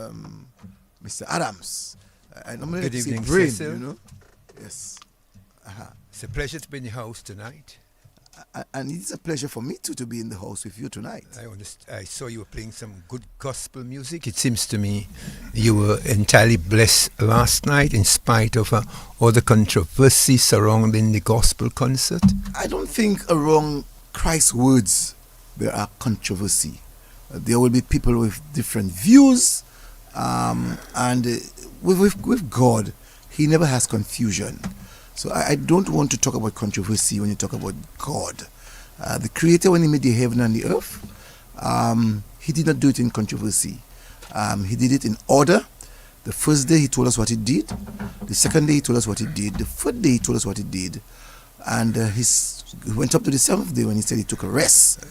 Mr. Adams. I normally Good like to say evening, brain, Cecil. Yes. It's a pleasure to be in your house tonight. And it's a pleasure for me too to be in the house with you tonight. I saw you were playing some good gospel music. It seems to me you were entirely blessed last night in spite of all the controversy surrounding the gospel concert. I don't think around Christ's words there are controversy. There will be people with different views, and with God, He never has confusion. So I don't want to talk about controversy when you talk about God. The Creator, when He made the heaven and the earth, He did not do it in controversy. He did it in order. The first day He told us what He did. The second day He told us what He did. The third day He told us what He did. And He went up to the seventh day when He said He took a rest.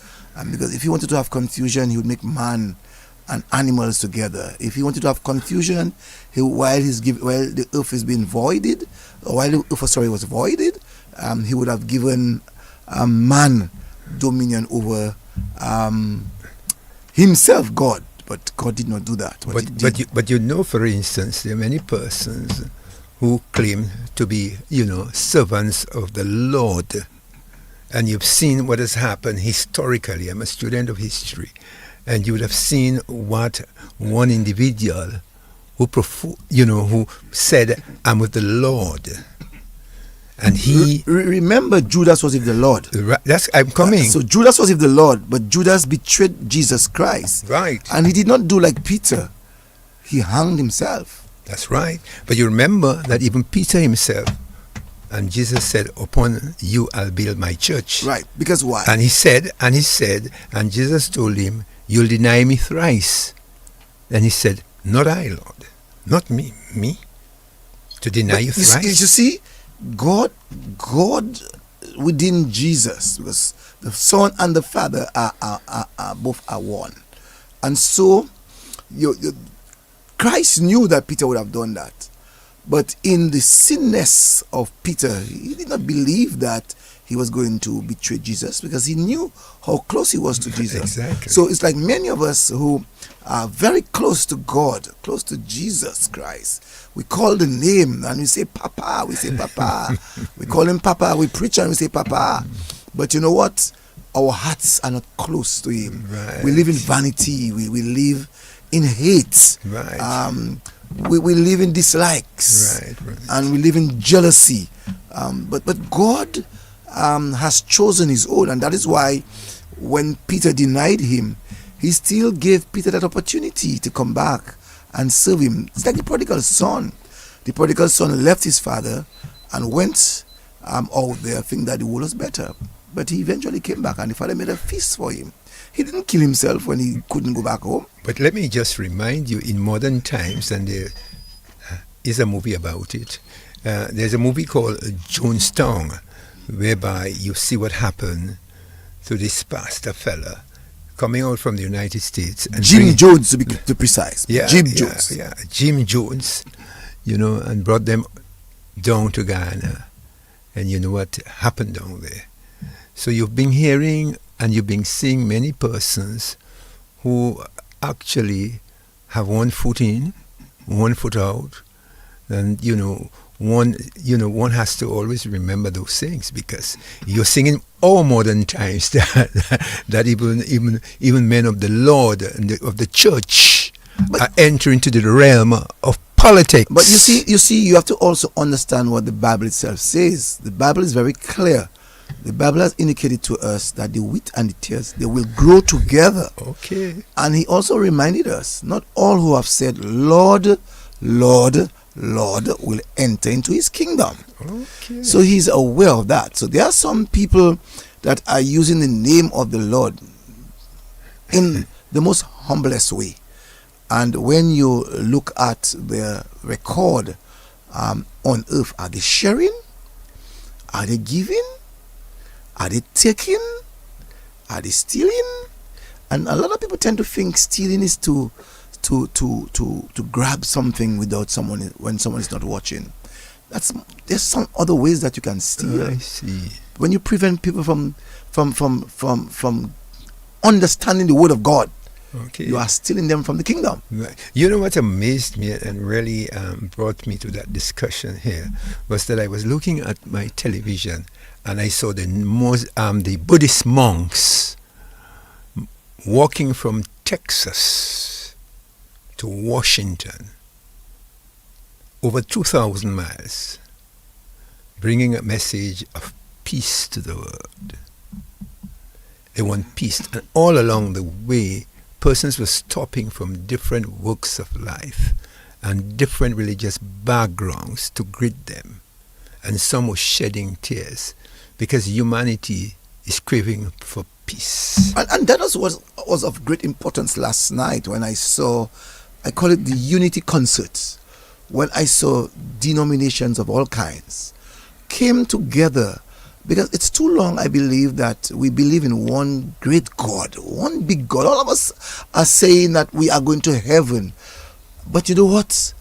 Because if He wanted to have confusion, He would make man and animals together. If He wanted to have confusion, while the earth is being voided, or while the earth was voided, He would have given man dominion over himself, God. But God did not do that. But you know, for instance, there are many persons who claim to be, servants of the Lord. And you've seen what has happened historically. I'm a student of history. And you would have seen what one individual who said, "I'm with the Lord," and he remember Judas was with the Lord. I'm coming. So Judas was with the Lord, but Judas betrayed Jesus Christ. Right. And he did not do like Peter. He hanged himself. That's right. But you remember that even Peter himself, and Jesus said, "Upon you I'll build my church." Right. Because why? And he said, and Jesus told him, "You'll deny me thrice." And he said, "Not I, Lord. Not me. Me? To deny you thrice?" You see, God within Jesus, because the Son and the Father are both one. And so Christ knew that Peter would have done that. But in the sinness of Peter, he did not believe that he was going to betray Jesus, because he knew how close he was to Jesus. Exactly. So it's like many of us who are very close to God, close to Jesus Christ. We call the name and we say Papa, we say Papa. We call him Papa, we preach and we say Papa. But you know what? Our hearts are not close to him. Right. We live in vanity. We live in hate. Right. We live in dislikes. Right. And we live in jealousy. But God has chosen his own, and that is why when Peter denied him, he still gave Peter that opportunity to come back and serve him. It's like the prodigal son. The prodigal son left his father and went out there thinking that the world was better. But he eventually came back, and the father made a feast for him. He didn't kill himself when he couldn't go back home. But let me just remind you, in modern times, and there is a movie about it, there's a movie called Jonestown, whereby you see what happened to this pastor fella coming out from the United States. And Jim Jones, to be precise. Jim Jones. Yeah, Jim Jones, and brought them down to Ghana. And you know what happened down there. So you've been hearing and you've been seeing many persons who actually have one foot in, one foot out. And, one has to always remember those things, because you're singing all modern times that even men of the Lord and of the church are entering into the realm of politics. But you see, you have to also understand what the Bible itself says. The Bible is very clear. The Bible has indicated to us that the wheat and the tares, they will grow together. Okay. And he also reminded us, not all who have said, "Lord, Lord, Lord," will enter into his kingdom. Okay. So he's aware of that. So there are some people that are using the name of the Lord in the most humblest way. And when you look at their record on earth, are they sharing? Are they giving? Are they taking? Are they stealing? And a lot of people tend to think stealing is to grab something without someone, when someone is not watching. There's some other ways that you can steal. I see. When you prevent people from understanding the word of God, Okay. You are stealing them from the kingdom. Right. You know what amazed me and really brought me to that discussion here was that I was looking at my television and I saw the Buddhist monks walking from Texas to Washington, over 2,000 miles, bringing a message of peace to the world. They want peace. And all along the way, persons were stopping from different walks of life and different religious backgrounds to greet them. And some were shedding tears because humanity is craving for peace. And that was of great importance last night when I saw, I call it the Unity Concert, when I saw denominations of all kinds came together, because it's too long, I believe, that we believe in one great God, one big God. All of us are saying that we are going to heaven. But you know what?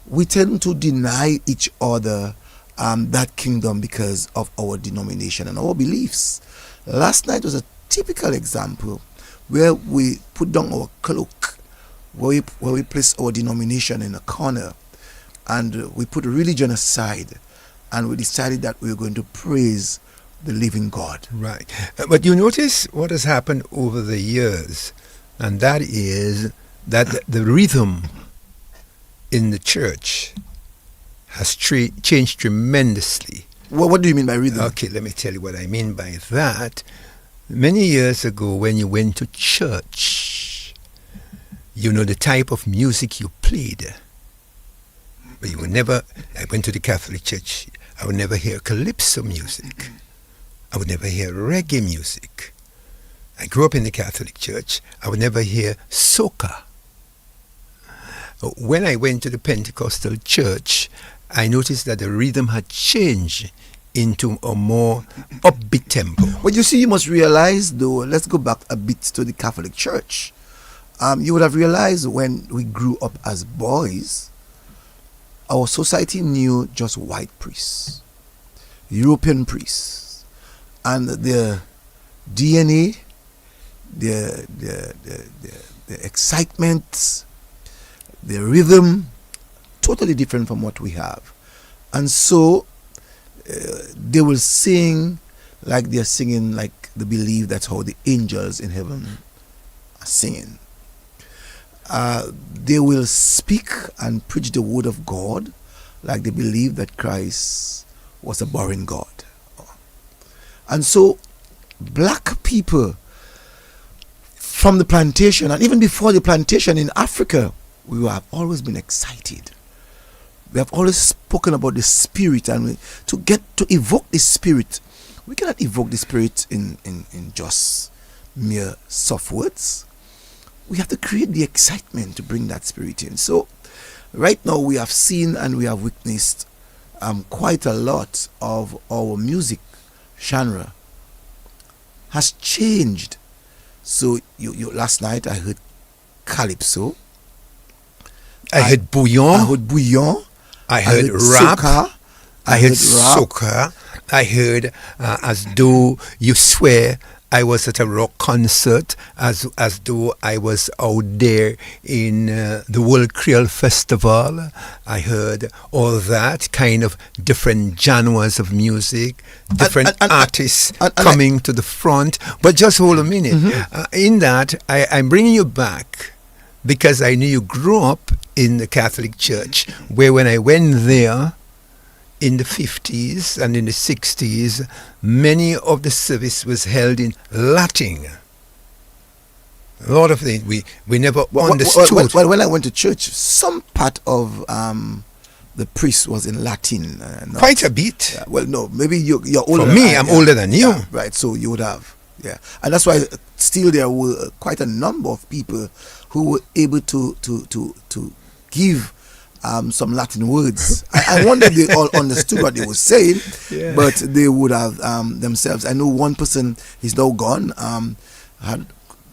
We tend to deny each other that kingdom because of our denomination and our beliefs. Last night was a typical example where we put down our cloak, where we place our denomination in a corner, and we put religion aside, and we decided that we were going to praise the living God. Right. But you notice what has happened over the years, and that is that the rhythm in the church has changed tremendously. What do you mean by rhythm? Okay, let me tell you what I mean by that. Many years ago, when you went to church, you know the type of music you played. But you would never, I went to the Catholic Church, I would never hear calypso music. I would never hear reggae music. I grew up in the Catholic Church, I would never hear soca. When I went to the Pentecostal church, I noticed that the rhythm had changed into a more upbeat tempo. But you see, you must realize, though, let's go back a bit to the Catholic Church. You would have realized when we grew up as boys, our society knew just white priests, European priests, and their DNA, their excitement, their rhythm, totally different from what we have. And so they will sing like they're singing, like they believe that's how the angels in heaven are singing. They will speak and preach the word of God like they believe that Christ was a boring God. And so black people from the plantation, and even before the plantation in Africa, we have always been excited. We have always spoken about the spirit, and to evoke the spirit, we cannot evoke the spirit in just mere soft words. We have to create the excitement to bring that spirit in. So right now we have seen and we have witnessed quite a lot of our music genre has changed. So you last night I heard calypso, I heard bouillon, I heard rap, soca, I heard soca, I heard as though you swear I was at a rock concert, as though I was out there in the World Creole Festival. I heard all that kind of different genres of music, different artists coming to the front. But just hold a minute. Mm-hmm. In that, I'm bringing you back because I knew you grew up in the Catholic Church, where when I went there in the 50s and in the 60s, many of the service was held in Latin. A lot of things we never understood. Well, when I went to church, some part of the priest was in Latin. Quite a bit. Well, no, maybe you're older. For me, I'm older than you. Yeah, right, so you would have. Yeah. And that's why still there were quite a number of people who were able to give some Latin words. I wonder if they all understood what they were saying, but they would have themselves. I know one person, he's now gone,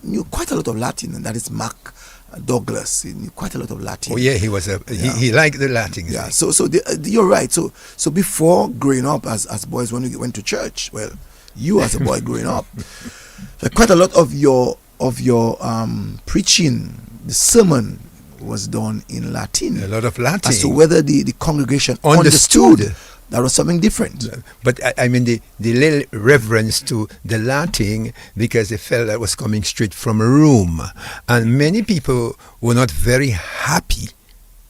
knew quite a lot of Latin, and that is Mark Douglas. He knew quite a lot of Latin. Oh yeah, he was he liked the Latin. Yeah, so you're right. So before growing up as boys, when we went to church, well, you as a boy growing up, quite a lot of your of your preaching, the sermon, was done in Latin. A lot of Latin. As to whether the congregation understood that was something different. But I mean, the little reverence to the Latin, because they felt that was coming straight from Rome. And many people were not very happy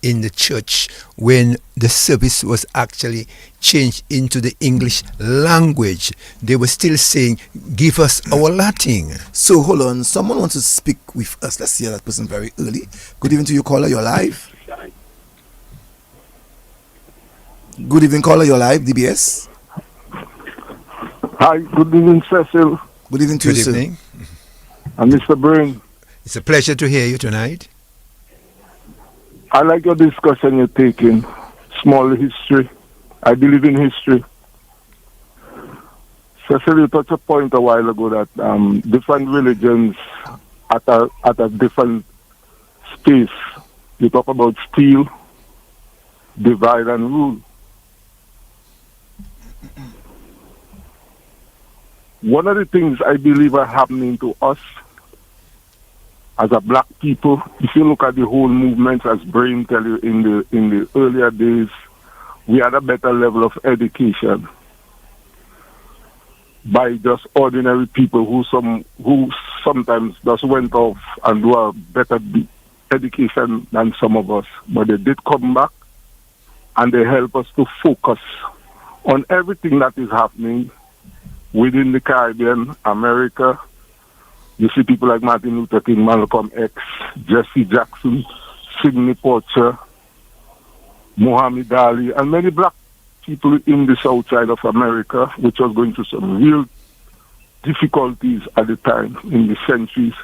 in the church when the service was actually changed into the English language. They were still saying, give us our Latin. So hold on, someone wants to speak with us. Let's hear that person very early. Good evening to you, caller, you're live. Good evening, caller, you're live, DBS. Hi, good evening, Cecil. Good evening to you, sir. Good evening. And Mr. Brain. It's a pleasure to hear you tonight. I like your discussion you're taking. Small history. I believe in history. Cecil, you touched a point a while ago that different religions at a different space. You talk about steal, divide and rule. One of the things I believe are happening to us as a black people, if you look at the whole movement, as Brain tell you, in the earlier days, we had a better level of education by just ordinary people who sometimes just went off and do a better education than some of us. But they did come back and they help us to focus on everything that is happening within the Caribbean, America. You see people like Martin Luther King, Malcolm X, Jesse Jackson, Sidney Poitier, Muhammad Ali, and many black people in the south side of America, which was going through some real difficulties at the time, in the centuries.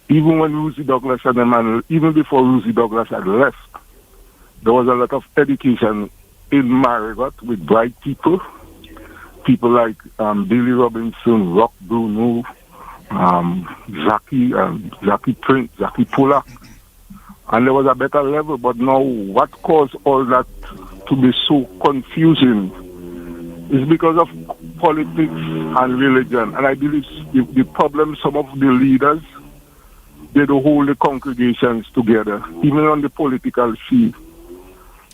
Even when Rosie Douglas and Emmanuel, even before Rosie Douglas had left, there was a lot of education in Marigot with bright people. People like Billy Robinson, Rock Bruno, Jackie Prince, Jackie Pollock, and there was a better level. But now, what caused all that to be so confusing is because of politics and religion. And I believe the problem, some of the leaders, they don't hold the congregations together, even on the political scene.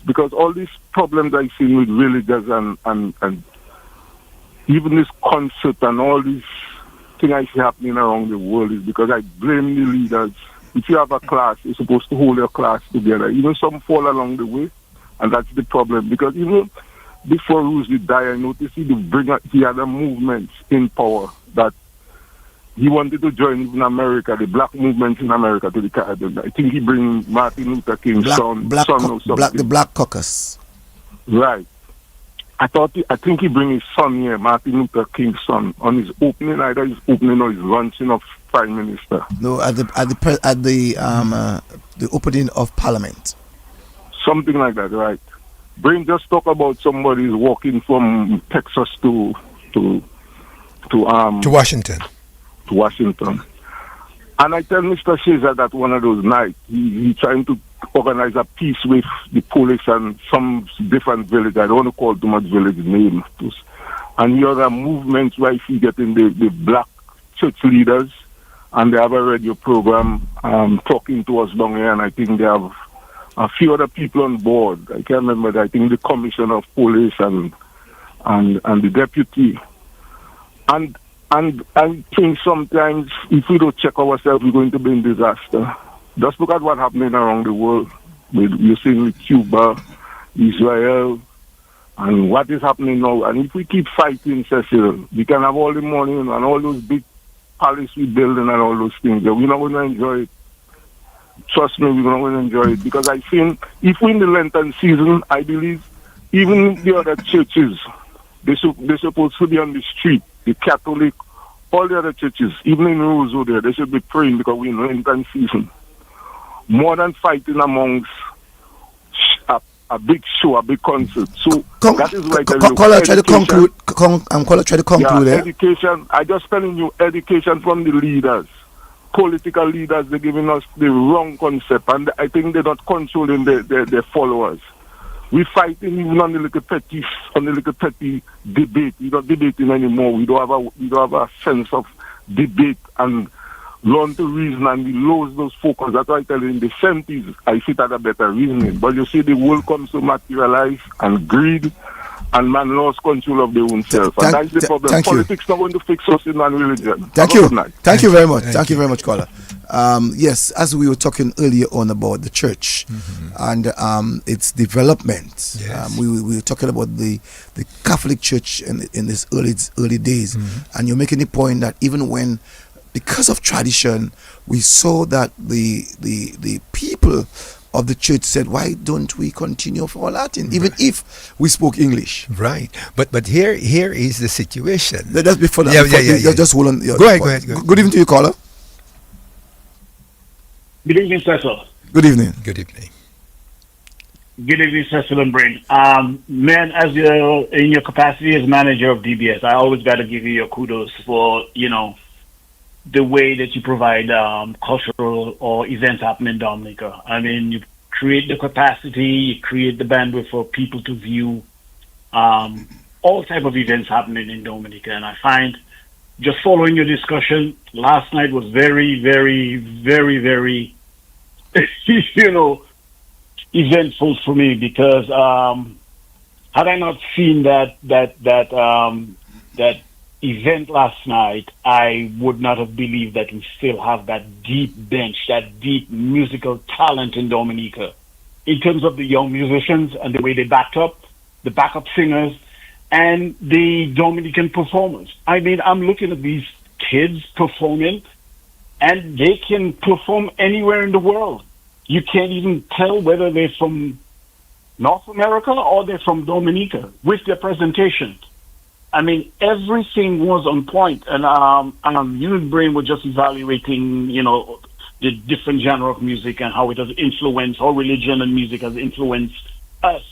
Because all these problems I see with religions and even this concert and all these things I see happening around the world is because I blame the leaders. If you have a class, you're supposed to hold your class together. Even some fall along the way, and that's the problem. Because even before Roosevelt died, I noticed he had a movement in power that he wanted to join even America, the black movement in America, to the Caribbean. I think he bring Martin Luther King's son or something. The Black Caucus. Right. I think he bring his son here, Martin Luther King's son, on his opening, either his opening or his launching of Prime Minister. No, at the opening of Parliament. Something like that, right? Brain just talk about somebody walking from Texas to Washington. To Washington. And I tell Mr. Shazer that one of those nights, he trying to organize a peace with the police and some different village. I don't want to call too much village name. And the other movements where he getting the black church leaders, and they have a radio program talking to us down here, and I think they have a few other people on board. I can't remember. I think the commissioner of police and the deputy. And I think sometimes if we don't check ourselves, we're going to be in disaster. Just look at what's happening around the world. You're seeing with Cuba, Israel, and what is happening now. And if we keep fighting, Cecil, we can have all the money and all those big palaces we building and all those things. We're not going to enjoy it. Trust me, we're not going to enjoy it. Because I think if we're in the Lenten season, I believe even the other churches, they're supposed to be on the street. The Catholic, all the other churches, even in Roseau there, they should be praying because we're in Lenten season. More than fighting amongst a big show, a big concert. So that is why Caller, try to conclude. Caller, try to conclude. Education. I just telling you, education from the leaders, political leaders. They're giving us the wrong concept, and I think they're not controlling their followers. We're fighting even on the little petty debate. We're not debating anymore. We don't have a sense of debate and learn to reason and we lose those focus. That's why I tell you in the 70s, I sit at a better reasoning. But you see, the world comes to materialize and greed, and man lost control of their own self. And that's the problem. Politics not going to fix us in non-religion. Thank you. Thank you very much. Thank you very much, caller. Yes, as we were talking earlier on about the church and its development, Yes. we were talking about the Catholic Church in its early days, and you're making the point that even when, because of tradition, we saw that the people of the church said, why don't we continue for Latin, even if we spoke English? Right. But here is the situation. That's before that. Yeah. Just hold on. Go ahead. Good evening to you, caller. Good evening, Cecil. Good evening. Good evening. Good evening, Cecil and Brain. Man, as you're in your capacity as manager of DBS, I always got to give you your kudos for, the way that you provide cultural or events happening in Dominica. I mean, you create the capacity, you create the bandwidth for people to view all type of events happening in Dominica. And I find, just following your discussion, last night was very, very, very, very, eventful for me, because had I not seen that event last night, I would not have believed that we still have that deep bench, that deep musical talent in Dominica, in terms of the young musicians and the way they backed up, the backup singers, and the Dominican performers. I mean, I'm looking at these kids performing, and they can perform anywhere in the world. You can't even tell whether they're from North America or they're from Dominica with their presentation. I mean, everything was on point. And you and Brain were just evaluating, the different genre of music and how it has influenced, how religion and music has influenced us.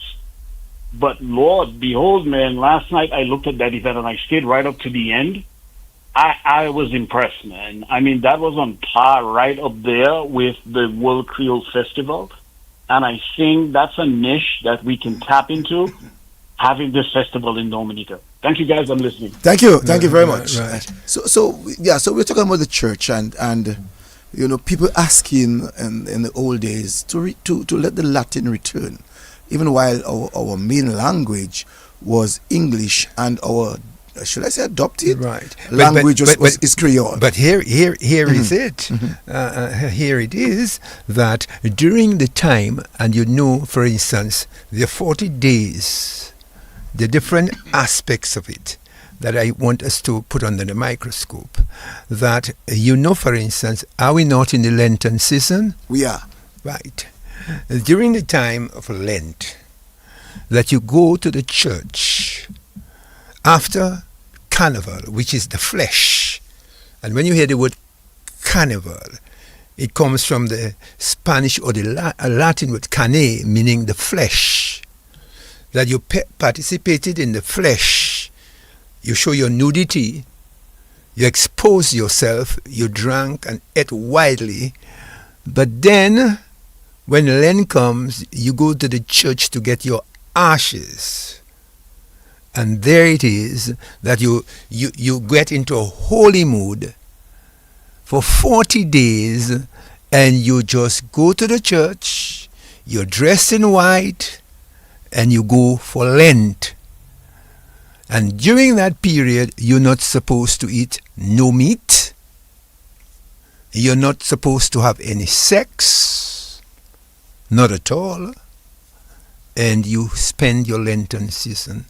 But Lord, behold, man, last night I looked at that event and I stayed right up to the end. I was impressed, man. I mean, that was on par right up there with the World Creole Festival. And I think that's a niche that we can tap into, having this festival in Dominica. Thank you, guys. I'm listening. Thank you very much. Right. So we're talking about the church and people asking in the old days to let the Latin return, even while our main language was English and our, should I say, adopted language is Creole. But here is it. Here it is that during the time, and for instance, the 40 days, the different aspects of it that I want us to put under the microscope. That for instance, are we not in the Lenten season? We are. Right. During the time of Lent, that you go to the church after Carnival, which is the flesh. And when you hear the word Carnival, it comes from the Spanish or the Latin word carne, meaning the flesh. That you participated in the flesh, you show your nudity, you expose yourself, you drank and ate widely. But then, when Lent comes, you go to the church to get your ashes. And there it is that you get into a holy mood for 40 days, and you just go to the church, you're dressed in white, and you go for Lent. And during that period, you're not supposed to eat no meat. You're not supposed to have any sex. Not at all. And you spend your Lenten season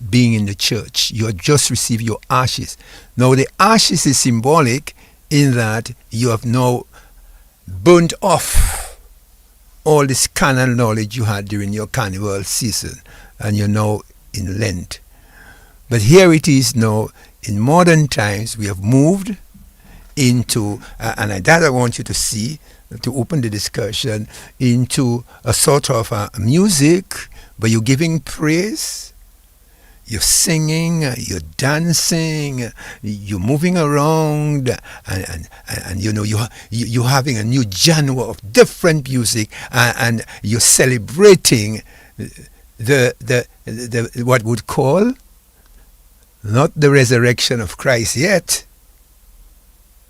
being in the church. You have just received your ashes. Now the ashes is symbolic in that you have now burnt off all this carnal knowledge you had during your carnival season, and you're now in Lent. But here it is now, in modern times, we have moved into, and that I want you to see, to open the discussion, into a sort of music, but you're giving praise, you're singing, you're dancing, you're moving around, and you're having a new genre of different music, and you're celebrating the what would call not the resurrection of Christ yet,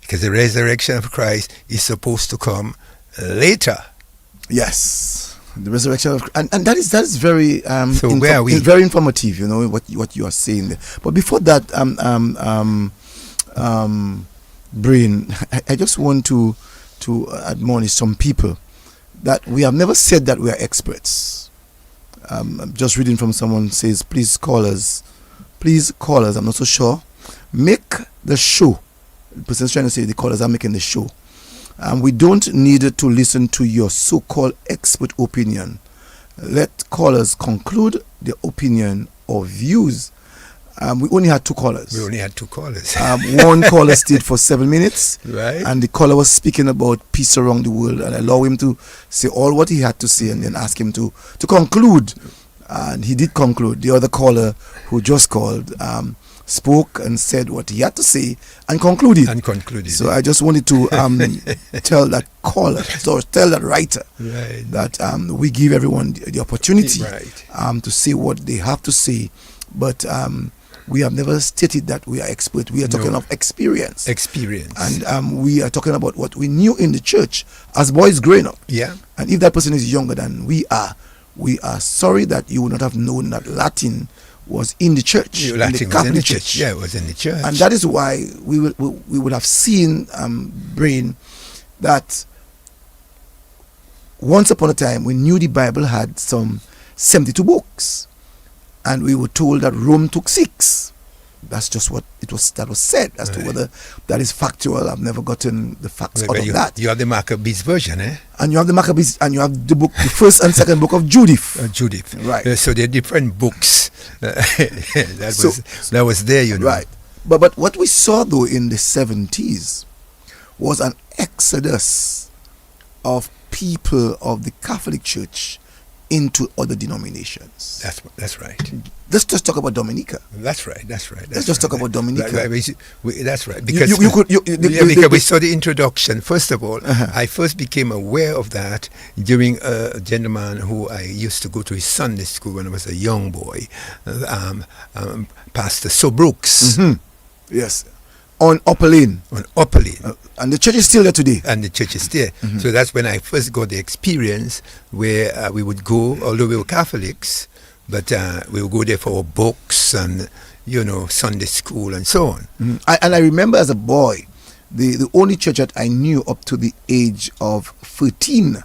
because the resurrection of Christ is supposed to come later. Yes, the resurrection of, and that is very So where are we? it's very informative. You know what you are saying there. But before that, Brain, I just want to admonish some people that we have never said that we are experts. I'm just reading from someone says, please call us. I'm not so sure. Make the show. The person's trying to say the callers are making the show. We don't need to listen to your so-called expert opinion. Let callers conclude their opinion or views. We only had two callers. One caller stayed for 7 minutes. Right. And the caller was speaking about peace around the world, and I allow him to say all what he had to say and then ask him to conclude. And he did conclude. The other caller who just called spoke and said what he had to say and concluded. So I just wanted to tell that caller, so tell that writer, right, that we give everyone the opportunity right, to say what they have to say. But we have never stated that we are expert. We are talking of experience. And we are talking about what we knew in the church as boys growing up. Yeah. And if that person is younger than we are sorry that you would not have known that Latin was in the church, in the Catholic Church. Yeah, it was in the church. And that is why we would have seen, Brain, that once upon a time we knew the Bible had some 72 books, and we were told that Rome took 6. That's just what that was said. As to whether that is factual, I've never gotten the facts out of that. You have the Maccabees version, eh? And you have the Maccabees, and you have the book, the first and second book of Judith. Judith, right? So they're different books. that was there, you know. Right. But what we saw though in the 70s was an exodus of people of the Catholic Church into other denominations. That's right. Let's just talk about Dominica. That's right. Let's just talk about Dominica. That's right. Because because we saw the introduction. First of all, I first became aware of that during a gentleman who I used to go to his Sunday school when I was a young boy, Pastor So Brooks. Mm-hmm. Yes. On Upper Lane. And the church is still there today. Mm-hmm. So that's when I first got the experience where we would go, although we were Catholics, but we would go there for our books and, Sunday school and so on. Mm-hmm. I remember as a boy, the only church that I knew up to the age of 13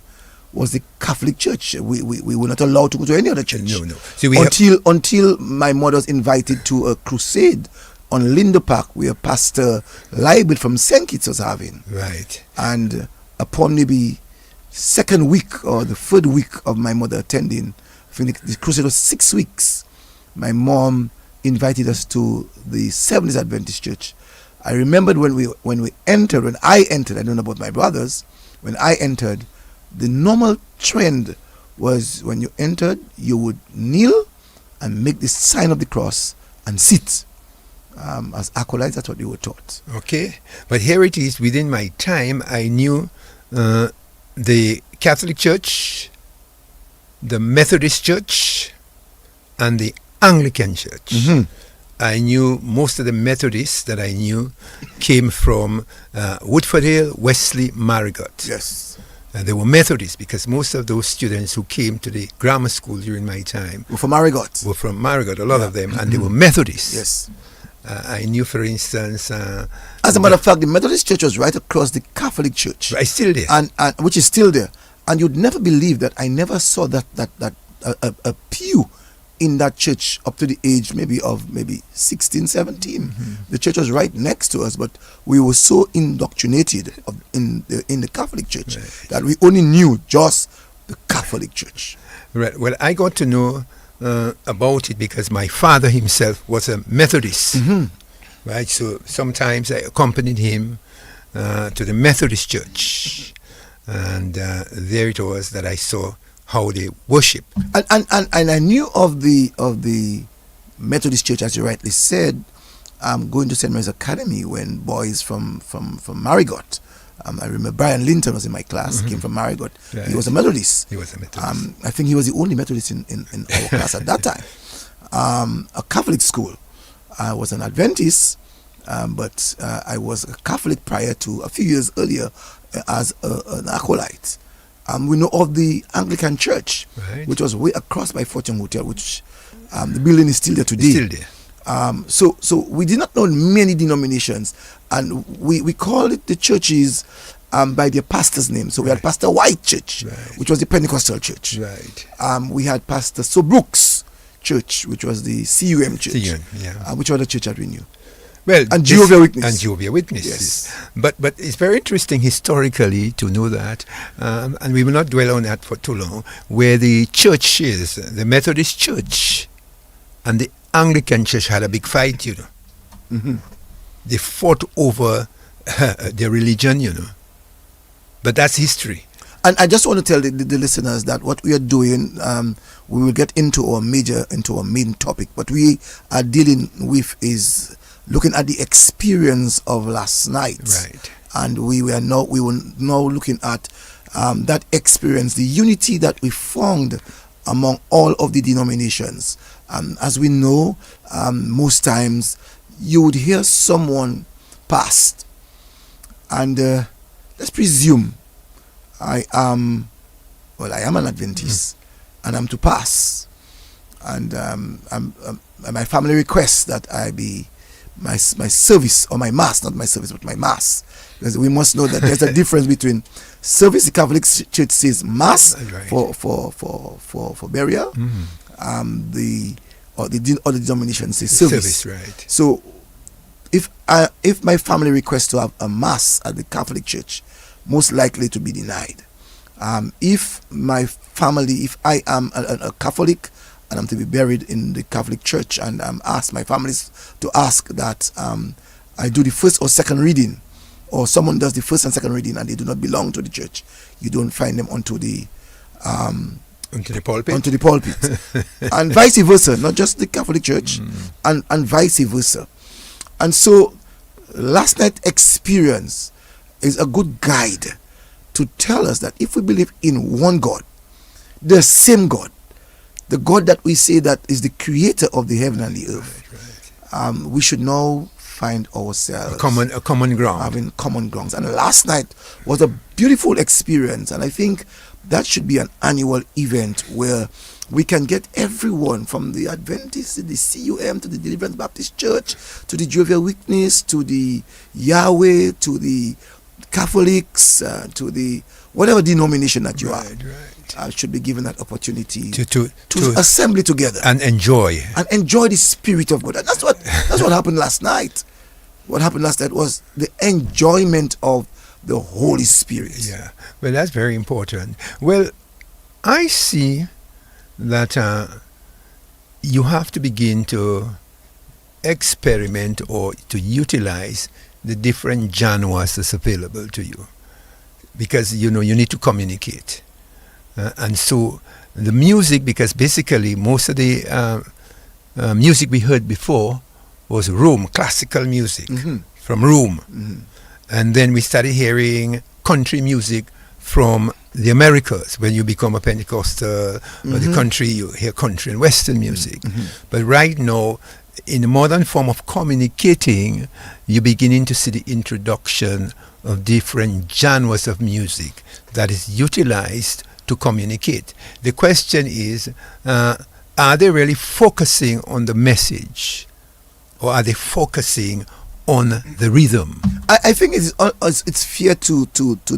was the Catholic Church. We were not allowed to go to any other church. No. Until my mother was invited to a crusade on Lindo Park, where Pastor Leibel from St. Kitts was having. Right. And upon maybe second week or the third week of my mother attending, I think the crusade was 6 weeks, my mom invited us to the Seventh-day Adventist Church. I remembered when I entered, I don't know about my brothers, when I entered, the normal trend was when you entered, you would kneel and make the sign of the cross and sit. As acolytes, that's what they were taught. Okay, but here it is. Within my time, I knew the Catholic Church, the Methodist Church, and the Anglican Church. Mm-hmm. I knew most of the Methodists that I knew came from Woodford Hill, Wesley, Marigot. Yes. They were Methodists because most of those students who came to the grammar school during my time were from Marigot. A lot of them, and they were Methodists. Yes. I knew, for instance... as a matter of fact, the Methodist Church was right across the Catholic Church. Right, still there. And which is still there. And you'd never believe that I never saw that a pew in that church up to the age maybe 16, 17. Mm-hmm. The church was right next to us, but we were so indoctrinated in the Catholic Church that we only knew just the Catholic Church. Right. Well, I got to know about it because my father himself was a Methodist. Mm-hmm. Right. So sometimes I accompanied him to the Methodist Church, and there it was that I saw how they worship. And I knew of the Methodist Church, as you rightly said, going to St. Mary's Academy when boys from Marigot. I remember Brian Linton was in my class, came from Marigot. Right. He was a Methodist. I think he was the only Methodist in our class at that time. A Catholic school. I was an Adventist, but I was a Catholic prior to a few years earlier as an acolyte. We know of the Anglican Church, Right. which was way across by Fortune Hotel, which the building is still there today. Still there. So we did not know many denominations, and we call it the churches by their pastor's name. So we had Pastor White Church, Right. which was the Pentecostal church. Right. We had Pastor Sobrooks Church, which was the CUM church. CUM, yeah. Which other church that we knew? Well, And Jehovah's Witness. And Jehovah's Witnesses. Yes. But it's very interesting historically to know that, and we will not dwell on that for too long, where the church is, the Methodist Church and the Anglican Church had a big fight, you know. Mm-hmm. They fought over their religion, you know. But that's history. And I just want to tell the listeners that what we are doing, we will get into our main topic. What we are dealing with is looking at the experience of last night, Right. and we were now looking at that experience, the unity that we found among all of the denominations. As we know, most times you would hear someone passed, and let's presume I am an Adventist, and I'm to pass, and my family requests that I be my service, or my mass, not my service, but my mass, because we must know that there's a difference between service. The Catholic Church says mass, Right. for burial. Mm-hmm. The other denominations say service. Right. So if my family requests to have a mass at the Catholic Church, most likely to be denied. If I am a Catholic and I'm to be buried in the Catholic Church, and my family to ask that I do the first or second reading, or someone does the first and second reading and they do not belong to the church, you don't find them onto the pulpit. onto the pulpit. And vice versa, not just the Catholic Church, and vice versa. And so last night's experience is a good guide to tell us that if we believe in one God, the same God, the God that we say that is the creator of the heaven and the earth, we should now find ourselves a common ground. having common grounds. And last night was a beautiful experience, and I think that should be an annual event where we can get everyone from the Adventists to the CUM to the Deliverance Baptist Church to the Jehovah's Witness to the Yahweh to the Catholics to the whatever denomination that you are, should be given that opportunity to assemble together and enjoy the Spirit of God. And that's what happened last night. What happened last night was the enjoyment of the Holy Spirit. Yeah, well, that's very important. Well, I see that you have to begin to experiment or to utilize the different genres that's available to you, because you need to communicate, and so the music, because basically most of the music we heard before was Rome, classical music from Rome, and then we started hearing country music from the Americas. When you become a Pentecostal or the country, you hear country and Western music. But right now, in the modern form of communicating, you're beginning to see the introduction of different genres of music that is utilized to communicate. The question is, are they really focusing on the message, or are they focusing on the rhythm? I think it's fair to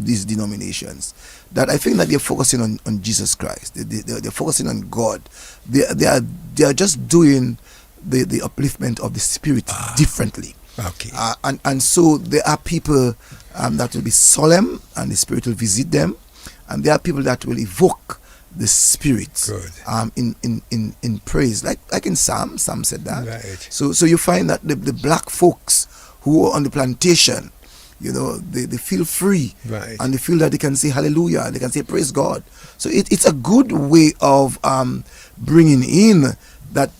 these denominations that I think that they're focusing on Jesus Christ. They're focusing on God. They are just doing the upliftment of the Spirit differently. Okay. And so there are people that will be solemn and the Spirit will visit them, and there are people that will evoke the Spirit in praise, like in Psalm said that. Right. So you find that the black folks who are on the plantation, they feel free, Right. and they feel that they can say hallelujah, and they can say praise God. So it's a good way of bringing in that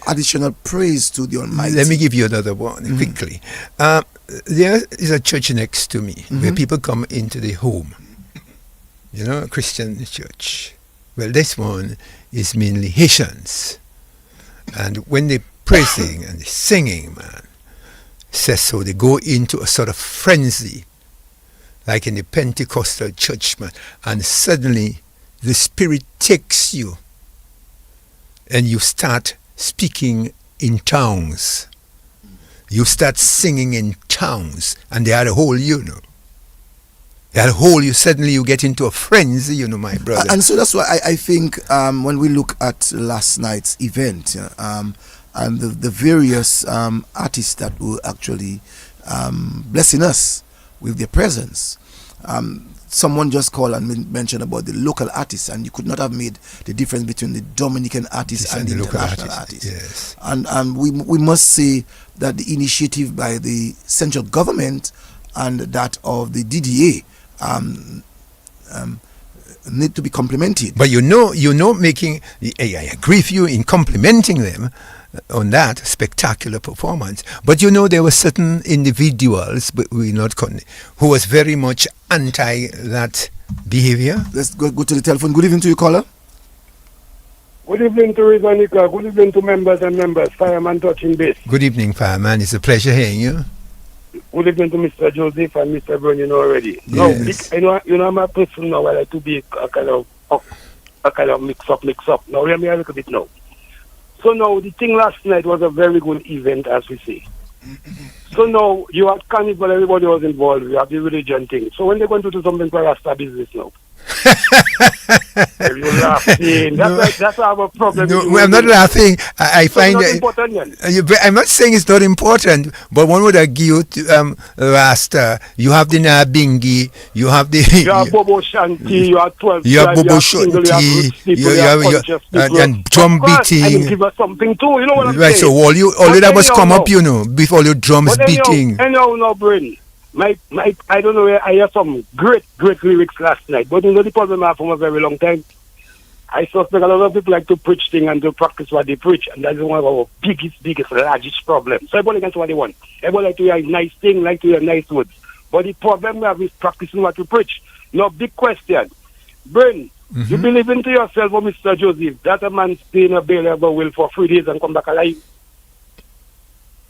additional praise to the Almighty. Let me give you another one quickly. There is a church next to me where people come into the home, a Christian church. Well, this one is mainly Haitians, and when they're praising and they're singing, man, says so. They go into a sort of frenzy, like in the Pentecostal church, man, and suddenly the Spirit takes you and you start speaking in tongues. You start singing in tongues, and they had a whole They had a whole suddenly you get into a frenzy, my brother. And so that's why I think when we look at last night's event, and the various artists that were actually blessing us with their presence. Someone just called and mentioned about the local artists, and you could not have made the difference between the Dominican artists and the international artists. Yes. And we must say that the initiative by the central government and that of the DDA need to be complemented. But making, I agree with you in complimenting them on that spectacular performance. But there were certain individuals, but who was very much anti that behavior. Let's go to the telephone. Good evening to you, caller. Good evening to Rizanika. Good evening to members. Fireman touching base. Good evening, Fireman. It's a pleasure hearing you. Good evening to Mr. Joseph and Mr. Brown, already. Yes. Now, I'm a person now. I like to be a kind of mix up. Now, hear me a little bit now. So now, the thing last night was a very good event, as we say. So now, you had Carnival, everybody was involved. You have the religion thing. So when they're going to do something for Rasta business now? You're laughing. That's why I have a problem. No, I'm not laughing. I find I'm not saying it's not important, but one would argue to Rasta. You have the Nabingi, you have Bobo Shanti, you have 12. You have Bobo Shanti, and drum beating. I give us something too. You know what I'm saying? Right. So all that must come up, before your drums beating. Anyhow, no brain. I don't know where I hear some great lyrics last night, but the problem I have from a very long time. I suspect a lot of people like to preach things and to practice what they preach, and that's one of our biggest, largest problems. So everybody gets what they want. Everybody like to hear nice things, like to hear nice words. But the problem we have is practicing what we preach. Now, big question. Brain, you believe into yourself, or Mr. Joseph, that a man stay in a bail of a will for 3 days and come back alive?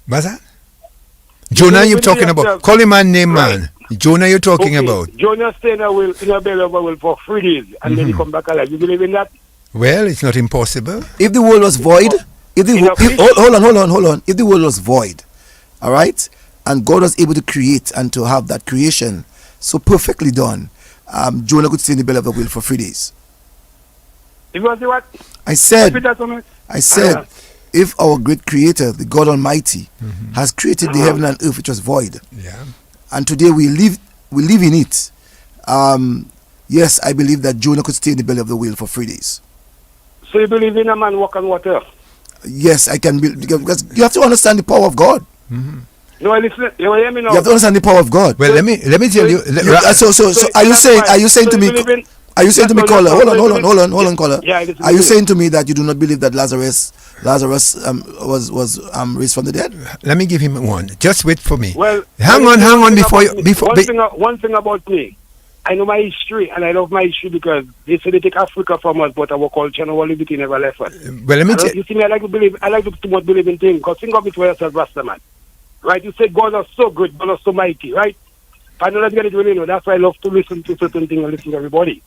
What's that? Jonah, you're talking about. Call him man name, right. Man. Jonah, you're talking about. Jonah stay in a bail of a will for 3 days and then he come back alive. You believe in that? Well, it's not impossible. If the world was void, hold on. If the world was void, all right, and God was able to create and to have that creation so perfectly done, Jonah could stay in the belly of the whale for 3 days. If was the what? I said, if our great creator, the God Almighty, has created the heaven and earth which was void, and today we live in it, yes, I believe that Jonah could stay in the belly of the whale for 3 days. So you believe in a man walk on water? Yes, I can believe, because you have to understand the power of God. No, listen. You hear me now? You have to understand the power of God. Well, let me tell you. So are you saying to me? Are you saying to me, caller? Hold on, caller. Yeah, are you saying to me that you do not believe that Lazarus was raised from the dead? Let me give him one. Just wait for me. Well, hang on before. One thing about me, I know my history, and I love my history because they say they take Africa from us, but our culture and our liberty never left us. Well, let me tell you. See me, I like to too much believe in things. Because think of it for yourself, Rastaman. Right? You say God is so good, God is so mighty, right? I know let's get it really know. That's why I love to listen to certain things and listen to everybody.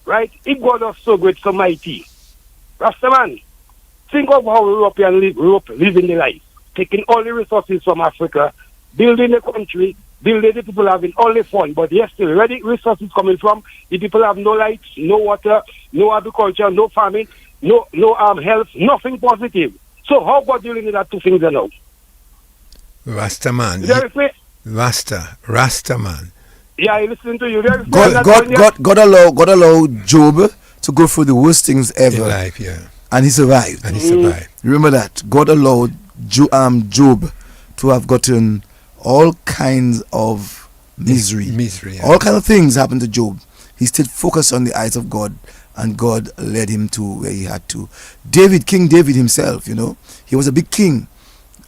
Right? If God is so great, so mighty, Rastaman, think of how Europeans live in the life, taking all the resources from Africa, building the country, building the people having all the fun, but yes, still, where the resources coming from, the people have no light, no water, no agriculture, no farming, no health, nothing positive. So how God dealing with that two things now? Rastaman. Rastaman. Yeah, I listen to you. God allowed Job to go through the worst things ever. Life, yeah. And he survived. Remember that. God allowed Job to have gotten all kinds of misery. Yeah. All kinds of things happened to Job. He stayed focused on the eyes of God, and God led him to where he had to. King David himself, he was a big king,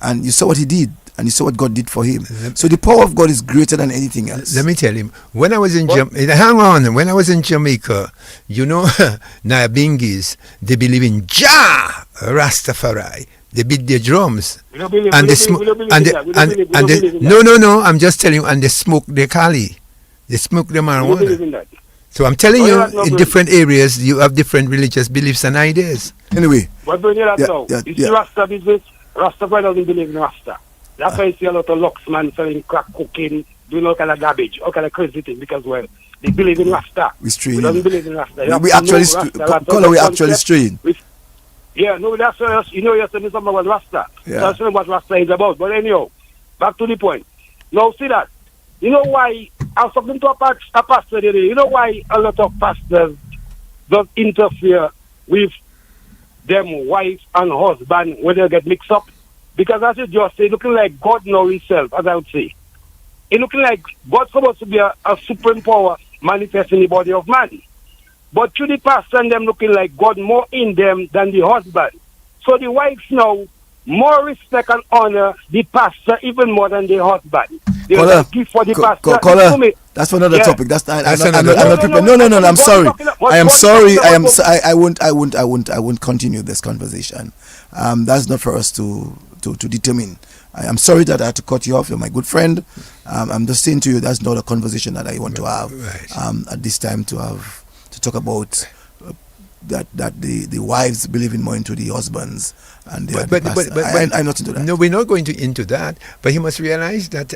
and you saw what he did. And you saw what God did for him. So the power of God is greater than anything else. Let me tell him. When I was in When I was in Jamaica, Nyabingis, they believe in Jah Rastafari. They beat their drums. We don't believe, And we they don't smoke. believe And in they, that. We don't believe in that. no. I'm just telling you. And they smoke their Kali. They smoke the We don't believe marijuana. in that. So I'm telling Oh, you, that's not in good. different areas, you have different religious beliefs and ideas. Anyway, But when you're that Yeah, now, yeah, you yeah. see Rasta business, Rastafari doesn't believe in Rasta. That's why you see a lot of locksmen selling crack cocaine, doing all kind of garbage, all kind of crazy things, because, well, they believe in Rasta. we strain. We doesn't believe in Rasta. You have We to actually, know Rasta, that's color, we the actually concept. strain. Yeah, no, that's why you know you're saying something about Rasta. Yeah. That's not what Rasta is about. But anyhow, back to the point. Now, see that. You know why, I was talking to a pastor the other day, you know why a lot of pastors don't interfere with them wife and husband when they get mixed up? Because as you just say, looking like God know himself, as I would say. It looking like God's supposed to be a supreme power manifest in the body of man. But to the pastor and them looking like God more in them than the husband. So the wives now more respect and honor the pastor even more than the husband. They Caller, give for the pastor. caller, that's for another Yeah. topic. I'm another not topic. prepared. No. I'm sorry. I am sorry. I won't continue this conversation. That's not for us to determine. I am sorry that I had to cut you off. You're my good friend. I'm just saying to you that's not a conversation that I want to have at this time to talk about that the wives believing more into the husbands and the I'm not into that. No, we're not going into that. But you must realize that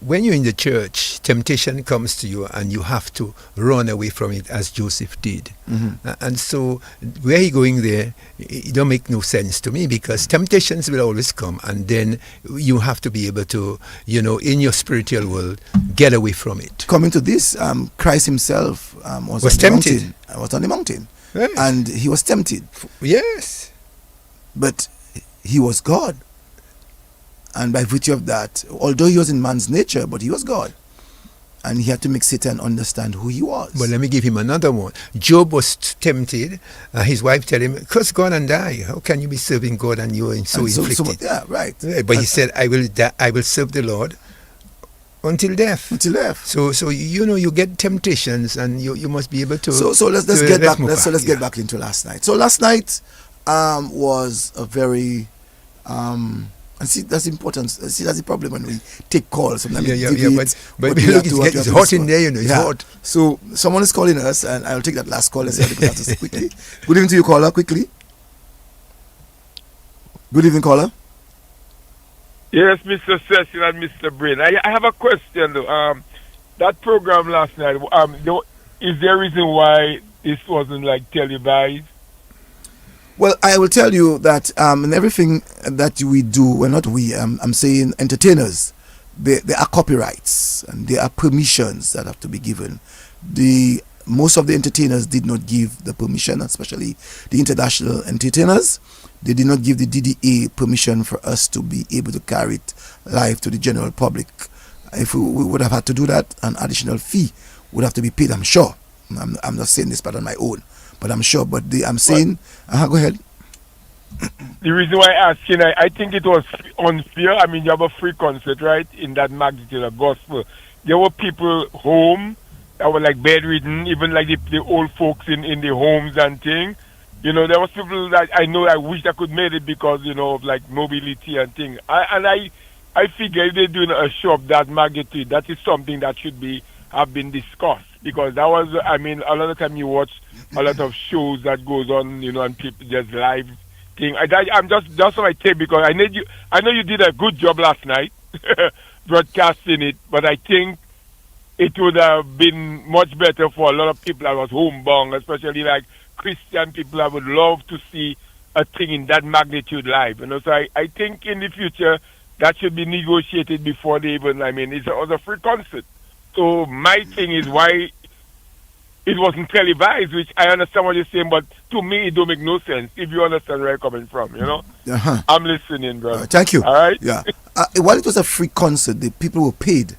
when you're in the church, temptation comes to you and you have to run away from it, as Joseph did. And so where he going there, it don't make no sense to me, because temptations will always come, and then you have to be able to, in your spiritual world, get away from it. Coming to this, Christ himself was tempted. Was on the mountain. Right. And he was tempted. Yes. But he was God. And by virtue of that, although he was in man's nature, but he was God. And he had to make Satan understand who he was. But let me give him another one. Job was tempted. His wife told him, curse God and die. How can you be serving God and you are so inflicted? Yeah, right. But he said, I will serve the Lord until death. Until death. So you get temptations, and you must be able to. So let's get back. Let's get back into last night. So last night was a very and see that's important. See that's the problem when we take calls. Sometimes but look, it's hot in there. It's hot. So someone is calling us, and I'll take that last call and say that quickly. Good evening to you, caller. Quickly. Good evening, caller. Yes, Mr. Cecil and Mr. Brain. I have a question though. That program last night, is there a reason why this wasn't televised? Well, I will tell you that in everything that we do, well, not we, I'm saying entertainers, there are copyrights and there are permissions that have to be given. Most of the entertainers did not give the permission, especially the international entertainers. They did not give the DDA permission for us to be able to carry it live to the general public. If we would have had to do that, an additional fee would have to be paid, I'm sure. I'm not saying this part on my own, but I'm sure. But I'm saying, go ahead. The reason why I ask, I think it was unfair. I mean, you have a free concert, right, in that magnitude of gospel. There were people home that were bedridden, even the old folks in the homes and things. There was people that I know I wish I could made it because, of mobility and things. I figure if they're doing a show of that magnitude, that is something that should have been discussed. Because that was, a lot of time you watch a lot of shows that goes on, and people just live thing. I'm just on my tape because I know you did a good job last night broadcasting it, but I think it would have been much better for a lot of people that was homebound, especially Christian people. I would love to see a thing in that magnitude live. So I think in the future that should be negotiated before they even. It was a free concert. So my thing is why it wasn't televised, which I understand what you're saying, but to me it don't make no sense. If you understand where I'm coming from, I'm listening, brother. Thank you. All right. Yeah. While it was a free concert, the people were paid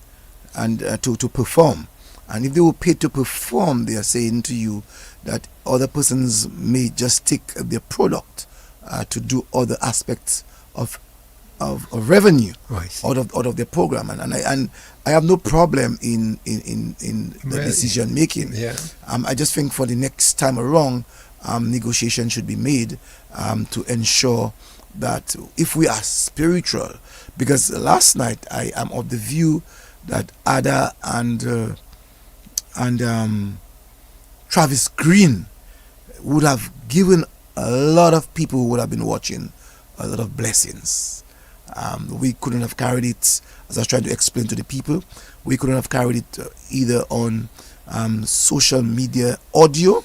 and to perform, and if they were paid to perform, they are saying to you that other persons may just take their product to do other aspects of revenue out of their program, and I have no problem in the decision making. Yeah. I just think for the next time around, negotiation should be made to ensure that if we are spiritual, because last night I am of the view that Ada and Travis Green would have given a lot of people who would have been watching a lot of blessings. We couldn't have carried it, as I was trying to explain to the people, we couldn't have carried it either on social media audio,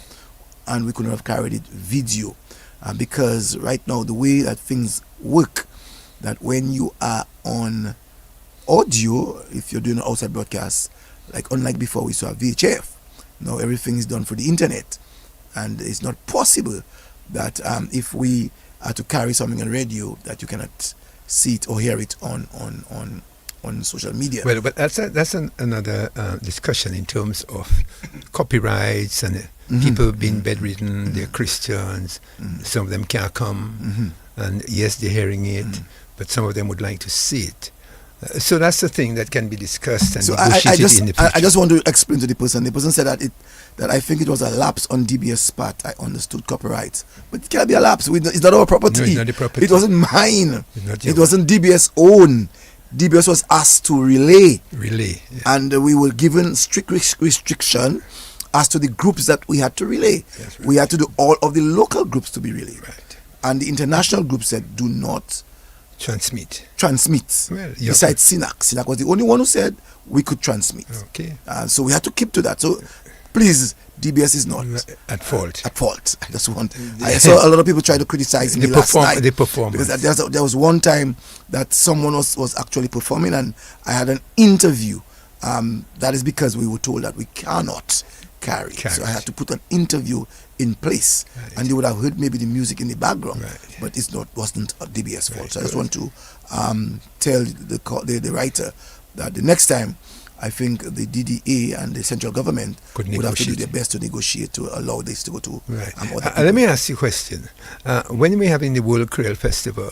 and we couldn't have carried it video, because right now the way that things work, that when you are on audio, if you're doing an outside broadcast, like unlike before we saw VHF, now everything is done through the internet, and it's not possible that if we are to carry something on radio, that you cannot see it or hear it on social media. Well, but that's another discussion in terms of copyrights and people being bedridden. They're Christians. Some of them can't come, and yes, they're hearing it, but some of them would like to see it. So that's the thing that can be discussed and negotiated in the future. I just want to explain to the person. The person said that I think it was a lapse on DBS part. I understood copyright, but it can't be a lapse. It's not our property. No, it's not the property. It wasn't mine. It wasn't DBS own. DBS was asked to relay, yeah. And we were given strict restriction as to the groups that we had to relay. Right. We had to do all of the local groups to be relayed, Right. and the international group said do not Transmit. Well, besides SINAC was the only one who said we could transmit. Okay. So we had to keep to that. So please, DBS is not at fault. I just want. I saw a lot of people try to criticize me last night. The performance. Because there was one time that someone was actually performing, and I had an interview. That is because we were told that we cannot carry. So I had to put an interview in place, and you would have heard maybe the music in the background, but wasn't a DBS fault. So I just want to tell the writer that the next time, I think the DDA and the central government would have to do their best to negotiate to allow this to go to let me ask you a question. When we have in the World Creole Festival,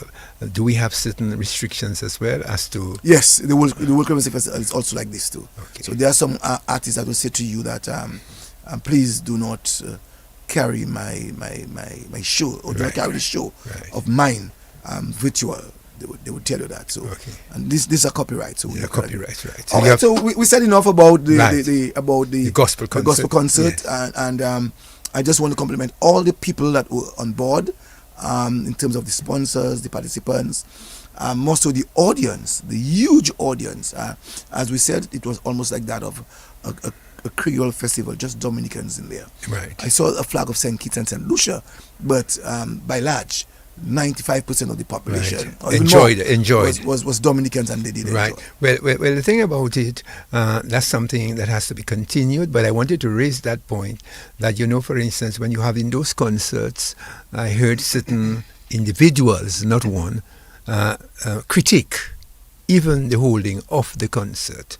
do we have certain restrictions as well as to... Yes, the World Creole Festival is also like this too. Okay. So there are some artists that will say to you that please do not carry my show, or do not carry the show of mine virtual. They would tell you that. So, and this is a copyright. So copyright, right? So, so we said enough about the gospel concert. And I just want to compliment all the people that were on board, in terms of the sponsors, the participants, most of the audience, the huge audience. As we said, it was almost like that of a Creole festival, just Dominicans in there. Right. I saw a flag of St. Kitts and St. Lucia, but by large, 95% of the population enjoyed was Dominicans, and they did right. enjoy. Well, the thing about it, that's something that has to be continued. But I wanted to raise that point that, for instance, when you have in those concerts, I heard certain individuals, not one, critique even the holding of the concert.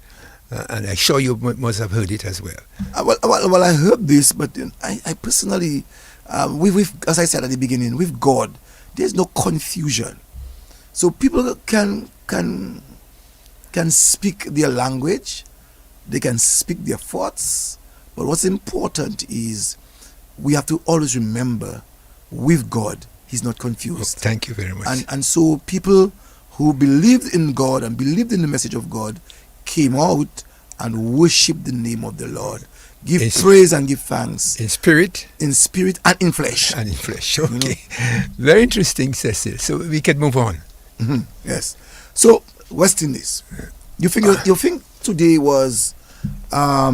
And I'm sure you must have heard it as well. Well, I heard this, but I personally, as I said at the beginning, with God, there's no confusion. So people can speak their language, they can speak their thoughts, but what's important is we have to always remember, with God, He's not confused. Thank you very much. And so people who believed in God and believed in the message of God came out and worshipped the name of the Lord. Give praise and give thanks. In spirit and in flesh. Okay. Very interesting, Cecil. So we can move on. Mm-hmm. Yes. So West Indies. You think today was how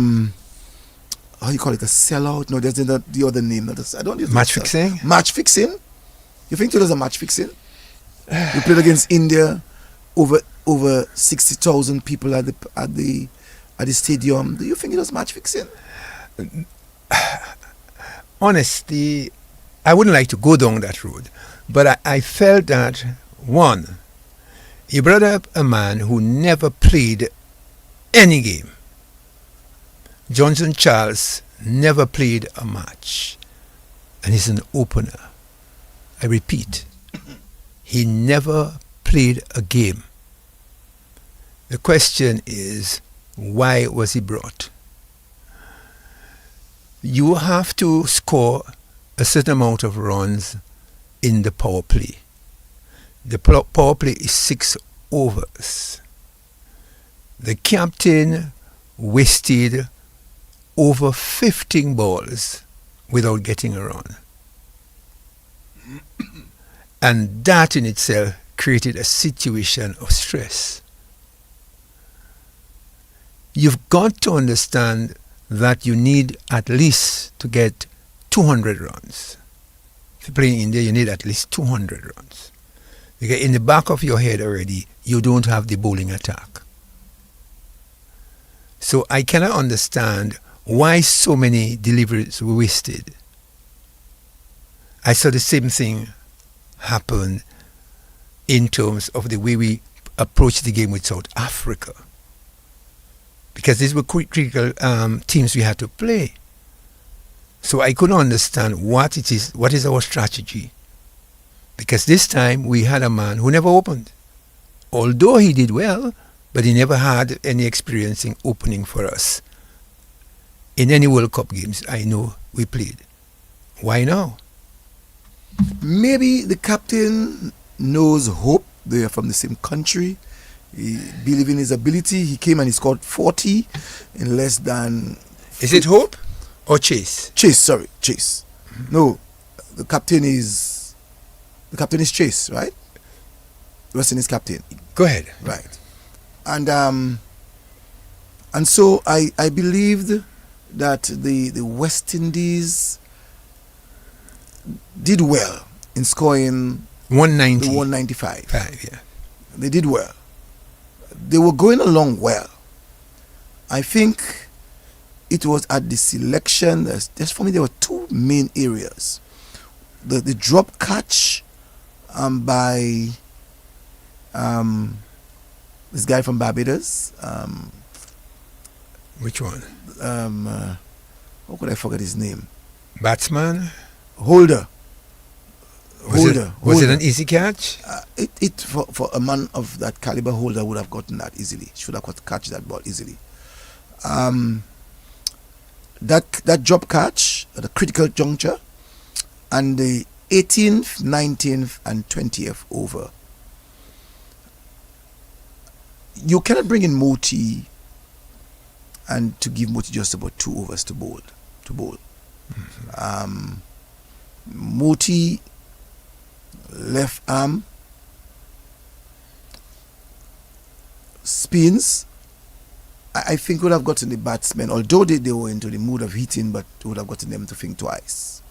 you call it, a sellout? No, there's the other name. I don't use match fixing. Match fixing. You think today was a match fixing? You played against India, over 60,000 people at the stadium. Do you think it was match fixing? Honestly, I wouldn't like to go down that road, but I felt that, one, you brought up a man who never played any game. Johnson Charles never played a match, and he's an opener. I repeat, he never played a game. The question is, why was he brought? You have to score a certain amount of runs in the power play. The power play is 6 overs. The captain wasted over 15 balls without getting a run. And that in itself created a situation of stress. You've got to understand that you need at least to get 200 runs. If you're playing India, you need at least 200 runs. Because in the back of your head already, you don't have the bowling attack. So I cannot understand why so many deliveries were wasted. I saw the same thing happen in terms of the way we approached the game with South Africa. Because these were critical teams we had to play. So I couldn't understand what is our strategy. Because this time we had a man who never opened. Although he did well, but he never had any experience in opening for us. In any World Cup games I know we played. Why now? Maybe the captain knows Hope. They are from the same country. He believes in his ability. He came and he scored 40 in less than... Is it Hope or Chase? Chase. No, the captain is Chase, right? Western is captain. Go ahead. Right. And so I believed that the West Indies did well in scoring 190. the 195. Yeah. They did well. They were going along well. I think it was at the selection. There's for me there were two main areas. The drop catch by this guy from Barbados. Which one? How could I forget his name? Batsman? Holder. Was it an easy catch? It for a man of that caliber, Holder would have gotten that easily. Should have catch that ball easily. That drop catch at a critical juncture, and the 18th, 19th, and 20th over. You cannot bring in Moti and to give Moti just about 2 overs to bowl. Mm-hmm. Moti left arm spins, I think would have gotten the batsmen, although they were into the mood of hitting, but would have gotten them to think twice.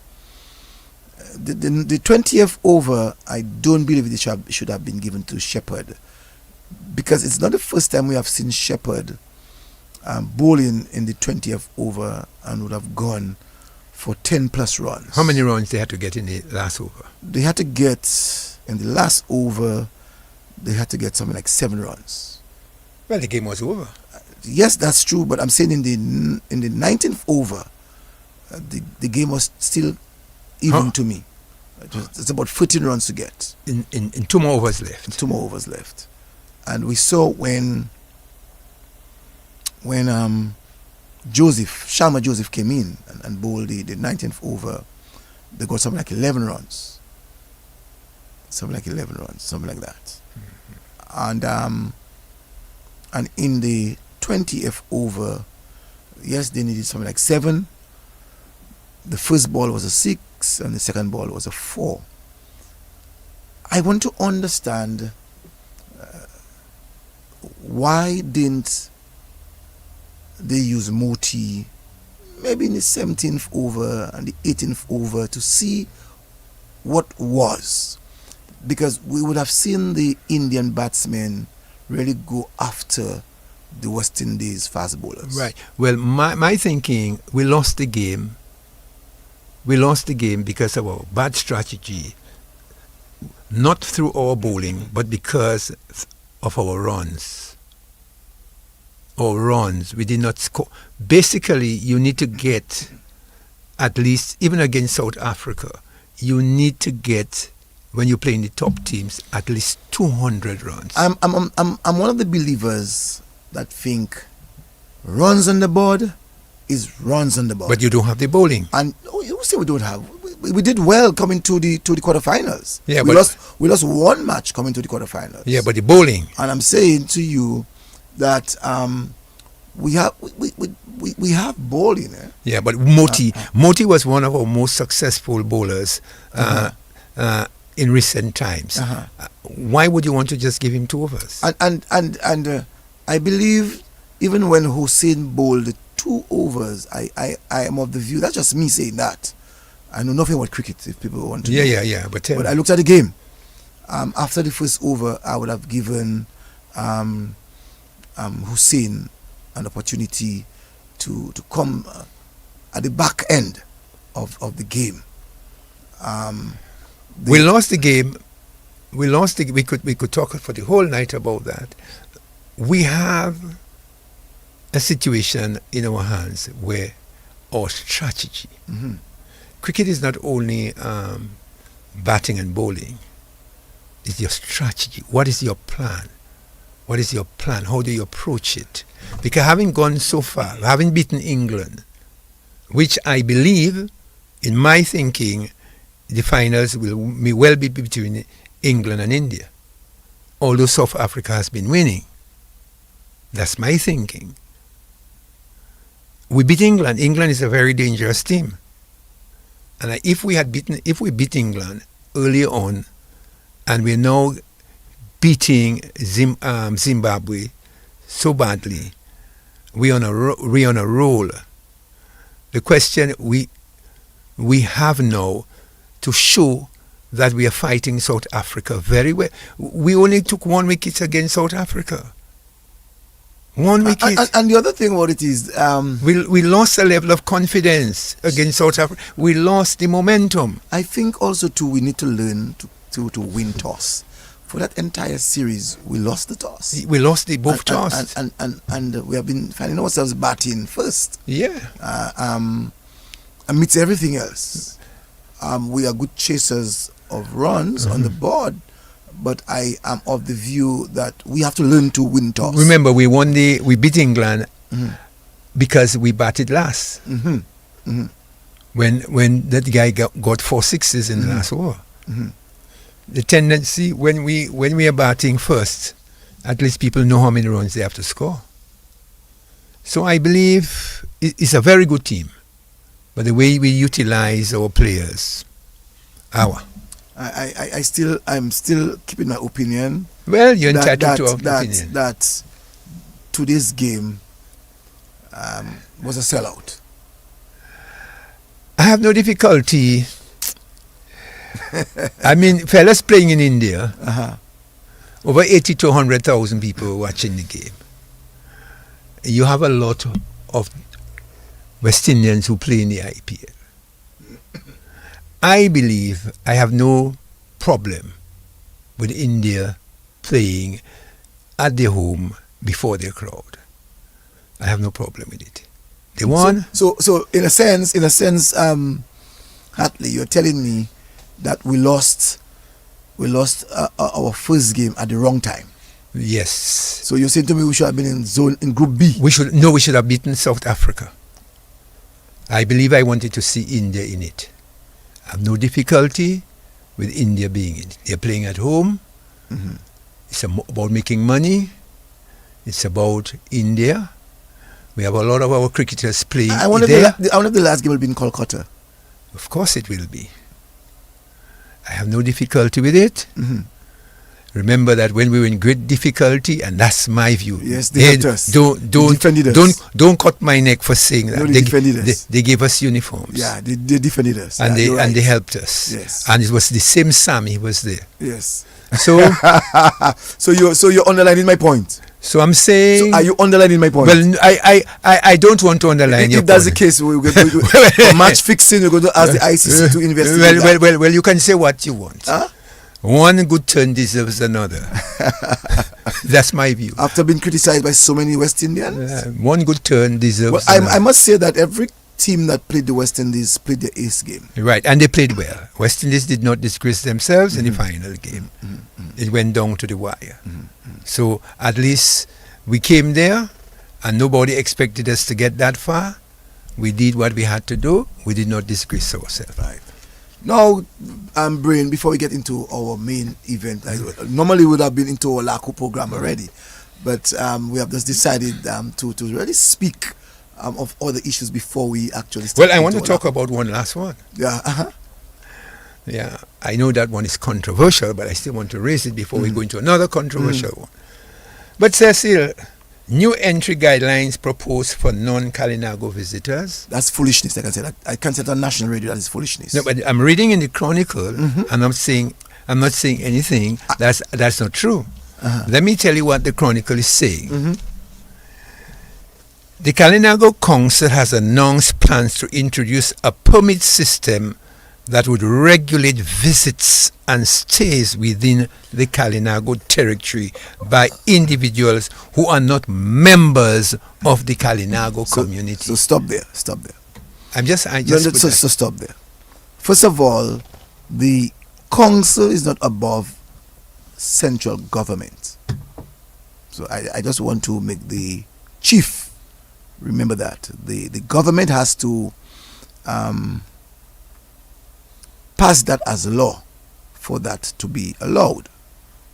The 20th over, I don't believe it should have been given to Shepherd, because it's not the first time we have seen Shepherd bowling in the 20th over and would have gone for 10 plus runs. How many runs they had to get in the last over? They had to get, in the last over, they had to get something like 7 runs. Well, the game was over. Yes, that's true, but I'm saying in the 19th over, the game was still even to me. It's about 14 runs to get. In 2 more overs left. 2 more overs left. And we saw when Sharma Joseph came in and bowled the 19th over, they got something like 11 runs. Something like that. Mm-hmm. And in the 20th over, yes, they needed something like 7. The first ball was a 6 and the second ball was a 4. I want to understand why didn't they use Moti maybe in the 17th over and the 18th over to see what was, because we would have seen the Indian batsmen really go after the West Indies fast bowlers. Right. Well, my thinking, we lost the game. We lost the game because of our bad strategy, not through our bowling, but because of our runs. We did not score. Basically, you need to get, at least, even against South Africa, you need to get, when you play in the top teams, at least 200 runs. I'm one of the believers that think runs on the board is runs on the board. But you don't have the bowling. And you say we don't have. we did well coming to the quarterfinals. Yeah, we but lost one match coming to the quarterfinals. yeah, but the bowling. And I'm saying to you that we have bowling. Yeah, but Moti was one of our most successful bowlers in recent times. Why would you want to just give him 2 overs? And I believe even when Hussein bowled 2 overs, I am of the view, that's just me saying that. I know nothing about cricket if people want to know. Yeah. But I looked at the game. After the first over, I would have given Hussein an opportunity to come at the back end of the game. We lost the game. We could talk for the whole night about that. We have a situation in our hands where our strategy. Cricket is not only batting and bowling. It's your strategy. What is your plan? What is your plan? How do you approach it? Because having gone so far, having beaten England, which I believe, in my thinking, the finals may well be between England and India, although South Africa has been winning. That's my thinking. We beat England. England is a very dangerous team. And if we beat England earlier on, and we're now beating Zimbabwe so badly, we're on a roll. The question we have now to show that we are fighting South Africa very well. We only took 1 wicket against South Africa. 1 wicket. And the other thing about it is... we lost a level of confidence against South Africa. We lost the momentum. I think also too we need to learn to win toss. For that entire series, we lost the toss. We lost both toss. And we have been finding ourselves batting first. Yeah. Amidst everything else. We are good chasers of runs on the board, but I am of the view that we have to learn to win toss. Remember, we beat England because we batted last. When that guy got 4 sixes in the last over. The tendency when we are batting first, at least people know how many runs they have to score. So I believe it's a very good team. But the way we utilize our players, I'm still keeping my opinion. Well, you're entitled to an opinion. That today's game was a sellout. I have no difficulty. I mean, fellas playing in India, over 80 to 100,000 people watching the game. You have a lot of West Indians who play in the IPL. I believe I have no problem with India playing at their home before their crowd. I have no problem with it. They won. So in a sense, Hartley, you're telling me that we lost our first game at the wrong time. Yes. So you're saying to me we should have been in Group B? We should have beaten South Africa. I believe I wanted to see India in it. I have no difficulty with India being in it. They're playing at home. It's about making money. It's about India. We have a lot of our cricketers playing there. I wonder if the last game will be in Kolkata. Of course it will be. I have no difficulty with it. Remember that when we were in great difficulty, and that's my view. Yes, they helped us. Don't cut my neck for saying that. No, they defended us. They gave us uniforms. Yeah, they defended us. And yeah, they helped us. Yes. And it was the same Sam, he was there. Yes. So so you're underlining my point. So I'm saying. So are you underlining my point? Well, I don't want to underline your point. If that's the case, we're going to for match fixing. We're going to ask the ICC to investigate. Well, you can say what you want. Huh? One good turn deserves another. That's my view. After being criticized by so many West Indians, one good turn deserves another. I must say that every team that played the West Indies played their ace game. Right, and they played well. West Indies did not disgrace themselves in the final game. It went down to the wire. So at least we came there, and nobody expected us to get that far. We did what we had to do. We did not disgrace ourselves. Right. Now, Brain, before we get into our main event, normally we would have been into our Lakou program already, but we have just decided to really speak of all the issues before we actually start. Well, I want to talk about one last one. Yeah, Yeah, I know that one is controversial, but I still want to raise it before we go into another controversial one. But Cecil, new entry guidelines proposed for non-Kalinago visitors. That's foolishness. I can say that. I can't say it on national radio. That is foolishness. No, but I'm reading in the Chronicle, and I'm not saying anything that's not true. Let me tell you what the Chronicle is saying. The Kalinago Council has announced plans to introduce a permit system that would regulate visits and stays within the Kalinago territory by individuals who are not members of the Kalinago community. So stop there. So stop there. First of all, the council is not above central government. So I just want to make the chief remember that the government has to pass that as a law for that to be allowed.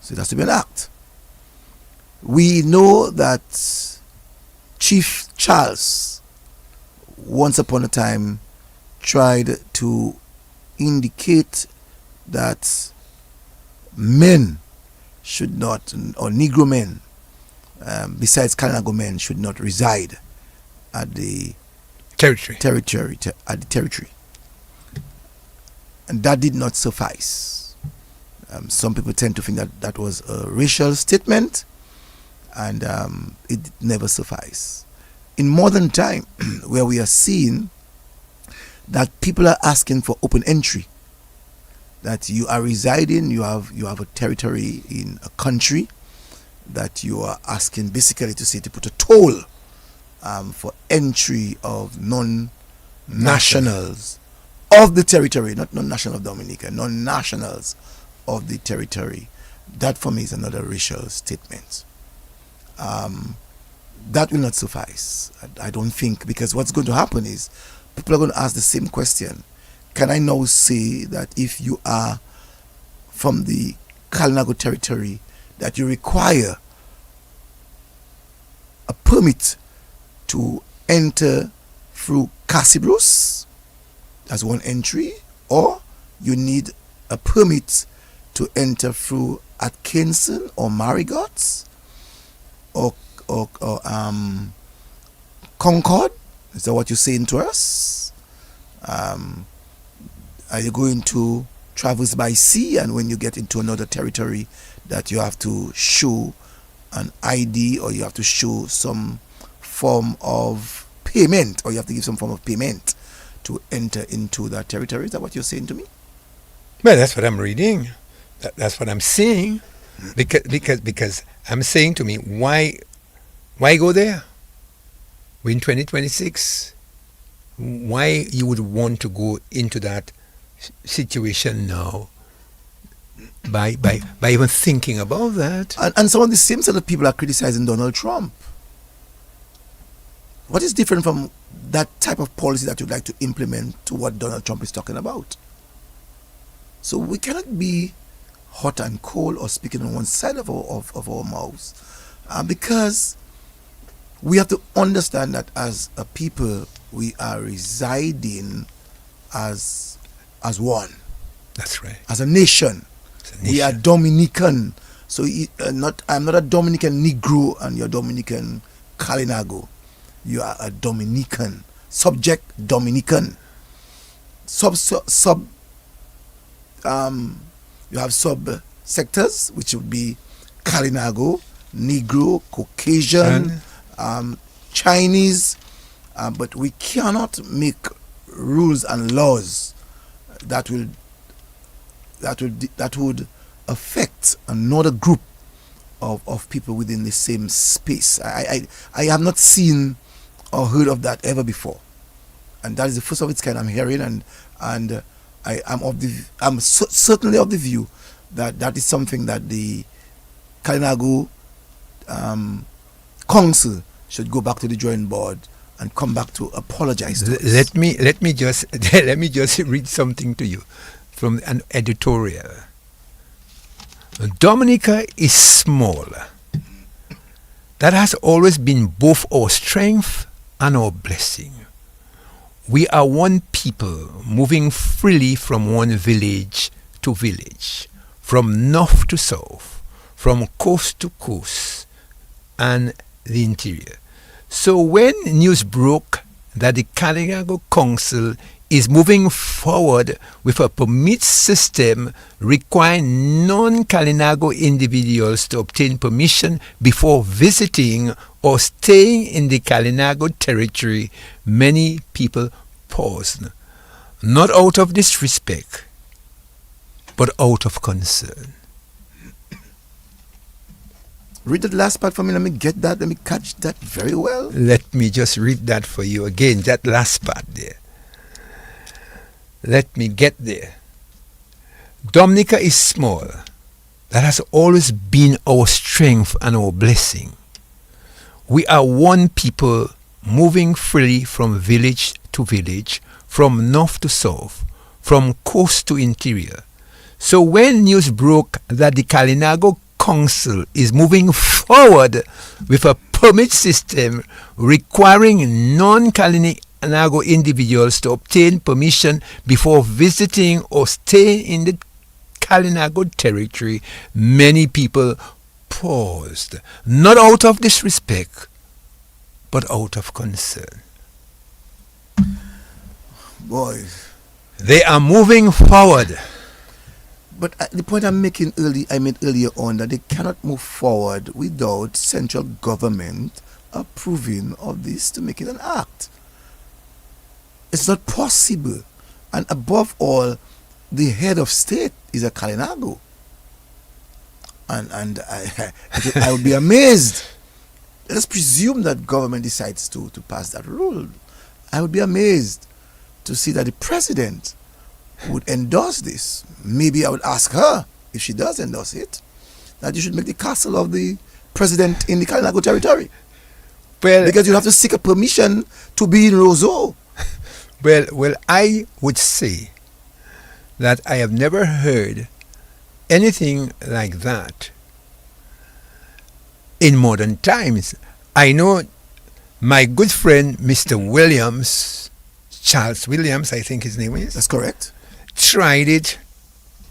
So it has to be an act. We know that Chief Charles once upon a time tried to indicate that men should not, or Negro men, besides Kalinago men, should not reside at the territory. And that did not suffice. Some people tend to think that that was a racial statement, and it never sufficed. In modern time, where we are seeing that people are asking for open entry, that you are residing, you have a territory in a country, that you are asking basically to put a toll for entry of non-nationals of the territory, not non-national of Dominica, non-nationals of the territory. That for me is another racial statement. That will not suffice, I don't think, because what's going to happen is people are going to ask the same question. Can I now say that if you are from the Kalinago territory, that you require a permit to enter through Cassibros as one entry, or you need a permit to enter through Atkinson or Marigots or Concord? Is that what you're saying to us? Are you going to traverse by sea, and when you get into another territory that you have to show an ID, or you have to show some form of payment, or you have to give some form of payment to enter into that territory? Is that what you're saying to me? Well, that's what I'm reading. That's what I'm saying. Because I'm saying to me, why go there? We're in 2026. Why you would want to go into that situation now by even thinking about that? And some of the same set of people are criticizing Donald Trump. What is different from that type of policy that you'd like to implement to what Donald Trump is talking about? So we cannot be hot and cold or speaking on one side of our mouths, because we have to understand that as a people we are residing as one. That's right. As a nation. We are Dominican. So I'm not a Dominican Negro and you're Dominican Kalinago. You are a Dominican, subject Dominican. You have sub sectors, which would be Kalinago, Negro, Caucasian, Chinese, but we cannot make rules and laws that would affect another group of people within the same space. I have not seen or heard of that ever before, and that is the first of its kind I'm hearing, and I'm certainly of the view that is something that the Kalinago Council should go back to the drawing board and come back to apologize to us. Let me just read something to you. from an editorial. Dominica is small. That has always been both our strength and our blessing. We are one people moving freely from one village to village, from north to south, from coast to coast, and the interior. So when news broke that the Carnival Council is moving forward with a permit system requiring non-Kalinago individuals to obtain permission before visiting or staying in the Kalinago territory, many people paused, not out of disrespect, but out of concern. Read that last part for me. Let me get that. Let me catch that very well. Let me just read that for you again, that last part there. Let me get there. Dominica is small. That has always been our strength and our blessing. We are one people moving freely from village to village, from north to south, from coast to interior. So when news broke that the Kalinago Council is moving forward with a permit system requiring non-Kalinago individuals to obtain permission before visiting or staying in the Kalinago territory, many people paused, not out of disrespect, but out of concern. Boy. They are moving forward. But the point I made earlier on, that they cannot move forward without central government approving of this to make it an act. It's not possible. And above all, the head of state is a Kalinago. And I would be amazed. Let's presume that government decides to pass that rule. I would be amazed to see that the president would endorse this. Maybe I would ask her, if she does endorse it, that you should make the castle of the president in the Kalinago territory. Well, because you have to seek a permission to be in Roseau. Well, I would say that I have never heard anything like that in modern times. I know my good friend Mr. Williams, Charles Williams, I think his name is. That's correct. Tried it.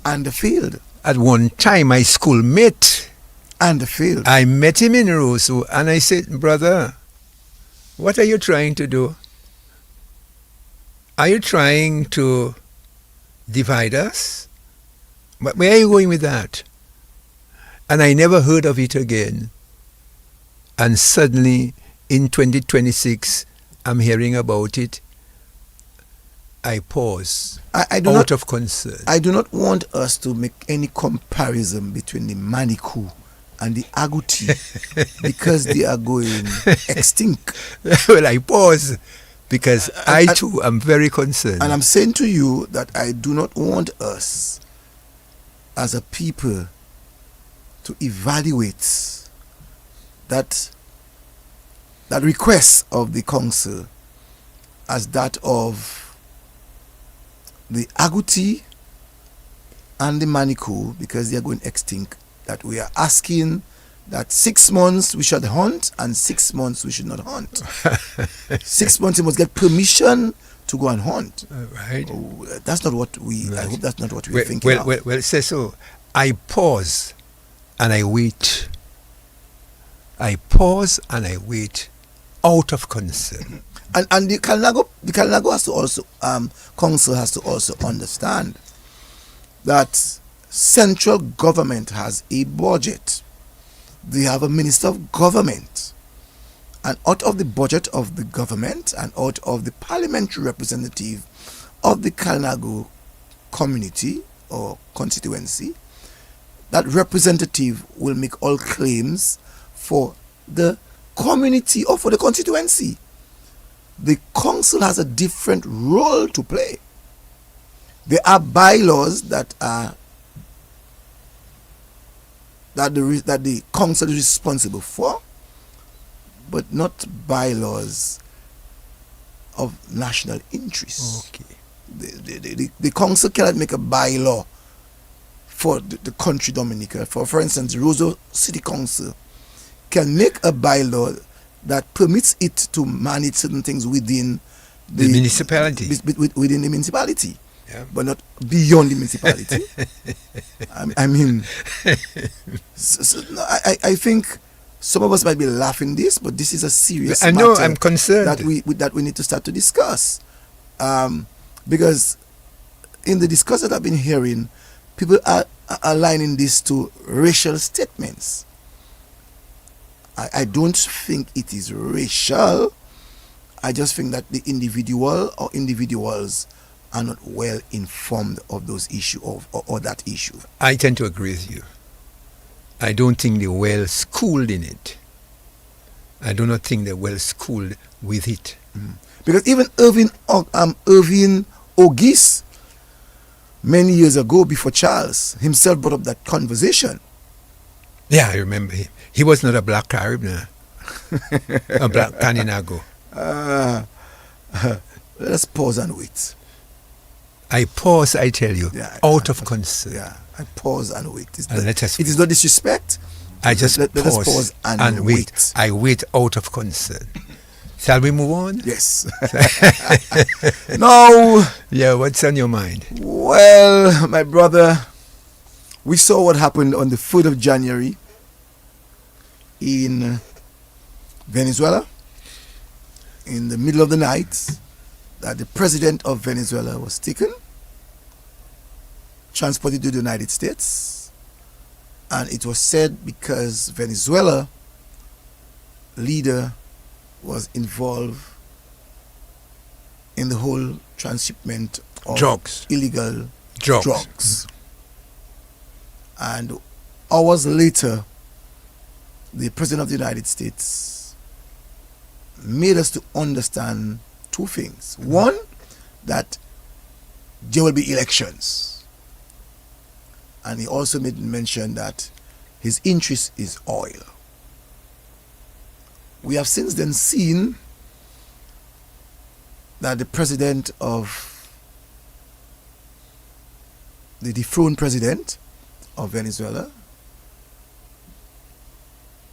And failed. At one time, my schoolmate. And failed. I met him in Roseau and I said, brother, what are you trying to do? Are you trying to divide us? But where are you going with that? And I never heard of it again. And suddenly, in 2026, I'm hearing about it. I pause out of concern. I do not want us to make any comparison between the Manikou and the Agouti because they are going extinct. Well, I pause because I too am very concerned. And I'm saying to you that I do not want us as a people to evaluate that request of the council as that of the Agouti and the Manikou, because they are going extinct, that we are asking that 6 months we should hunt and 6 months we should not hunt. 6 months you must get permission to go and hunt. Right. Oh, that's not what we, right. I hope that's not what we're thinking Well, Cecil, I pause and I wait. I pause and I wait out of concern. And the Kalinago has to also, council has to also understand that central government has a budget. They have a minister of government. And out of the budget of the government and out of the parliamentary representative of the Kalinago community or constituency, that representative will make all claims for the community or for the constituency. The council has a different role to play. There are bylaws that the council is responsible for, but not bylaws of national interest. Okay. The council cannot make a bylaw for the country Dominica. For instance, the Roseau City Council can make a bylaw that permits it to manage certain things within the municipality. Within the municipality, Yeah. but not beyond the municipality. I mean, I think some of us might be laughing this, but this is a serious I know, matter I'm concerned. that we need to start to discuss. Because in the discussion I've been hearing, people are aligning this to racial statements. I don't think it is racial. I just think that the individual or individuals are not well informed of those issues or that issue. I tend to agree with you. I don't think they're well schooled in it. I do not think they're well schooled with it. Because even Irving Ogis, many years ago, before Charles himself brought up that conversation. Yeah, I remember him. He was not a black Carib, no. A black Kaninago. Let's pause and wait. I pause, I tell you, Yeah, out of concern. Yeah, I pause and wait. Let us It is not disrespect. I just let us pause, pause and wait. I wait out of concern. Shall we move on? Yes. Now, Yeah, what's on your mind? well, my brother, we saw what happened on the 4th of January in Venezuela. In the middle of the night, that the president of Venezuela was taken, transported to the United States, and it was said because Venezuela leader was involved in the whole transshipment of Drugs. illegal Drugs. drugs. And hours later, the President of the United States made us to understand two things. One, that there will be elections. And he also made mention that his interest is oil. We have since then seen that the president of the dethroned president of Venezuela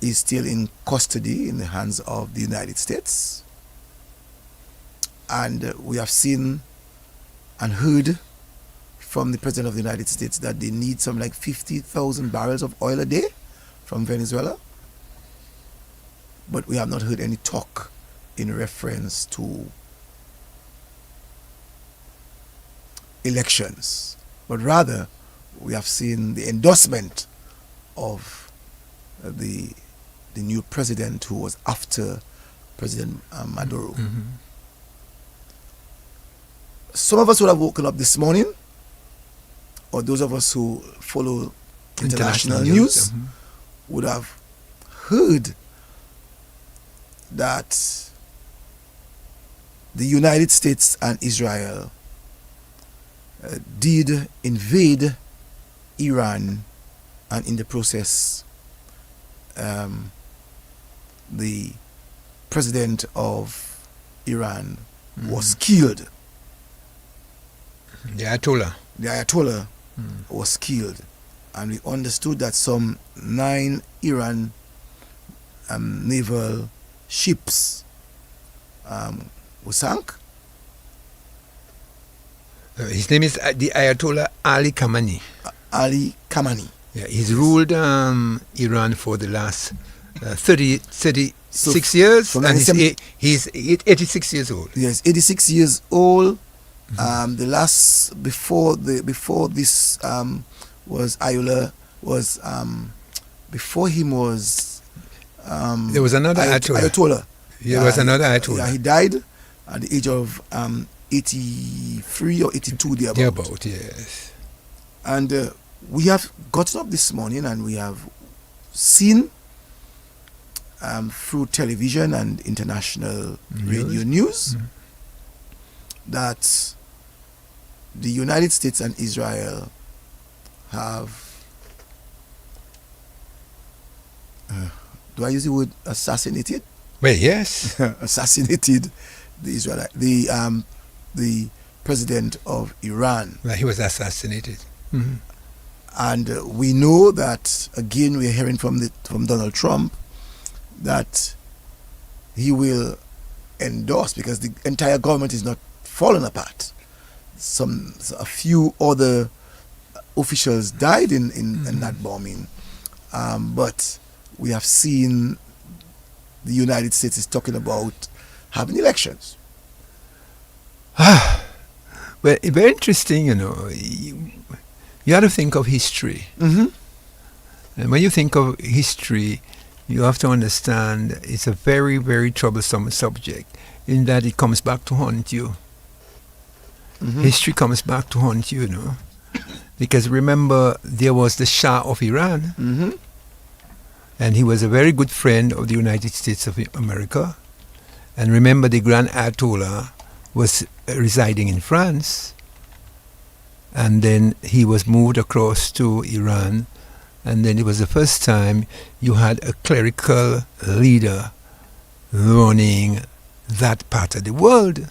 is still in custody in the hands of the United States. And we have seen and heard from the president of the United States that they need some like 50,000 barrels of oil a day from Venezuela. But we have not heard any talk in reference to elections. But rather, we have seen the endorsement of the new president who was after President Maduro. Some of us would have woken up this morning, or those of us who follow international news would have heard that the United States and Israel did invade Iran, and in the process the president of Iran was killed. The Ayatollah. The Ayatollah was killed, and we understood that some 9 Iran naval ships were sunk. His name is the Ayatollah Ali Khamenei. Ali Khamenei. Yeah, he's ruled Iran for the last 36 years, from and he's 86 years old. Yes, 86 years old. The last before this was Ayatollah was before him was there was another Ayatollah. There was another Ayatollah. Yeah, he died at the age of 83 or 82 thereabout. Yes. And we have gotten up this morning and we have seen through television and international radio news that the United States and Israel have do I use the word assassinated? Well, yes. Assassinated the president of Iran. Well, he was assassinated. Mm-hmm. And we know that, again, we're hearing from Donald Trump that he will endorse, because the entire government is not falling apart. A few other officials died in that bombing. But we have seen the United States is talking about having elections. Well, very interesting, You have to think of history. Mm-hmm. And when you think of history, you have to understand it's a very, very troublesome subject in that it comes back to haunt you. Mm-hmm. History comes back to haunt you, Because remember, there was the Shah of Iran, Mm-hmm. and he was a very good friend of the United States of America. And remember, the Grand Ayatollah was residing in France. And then he was moved across to Iran. And then it was the first time you had a clerical leader running that part of the world.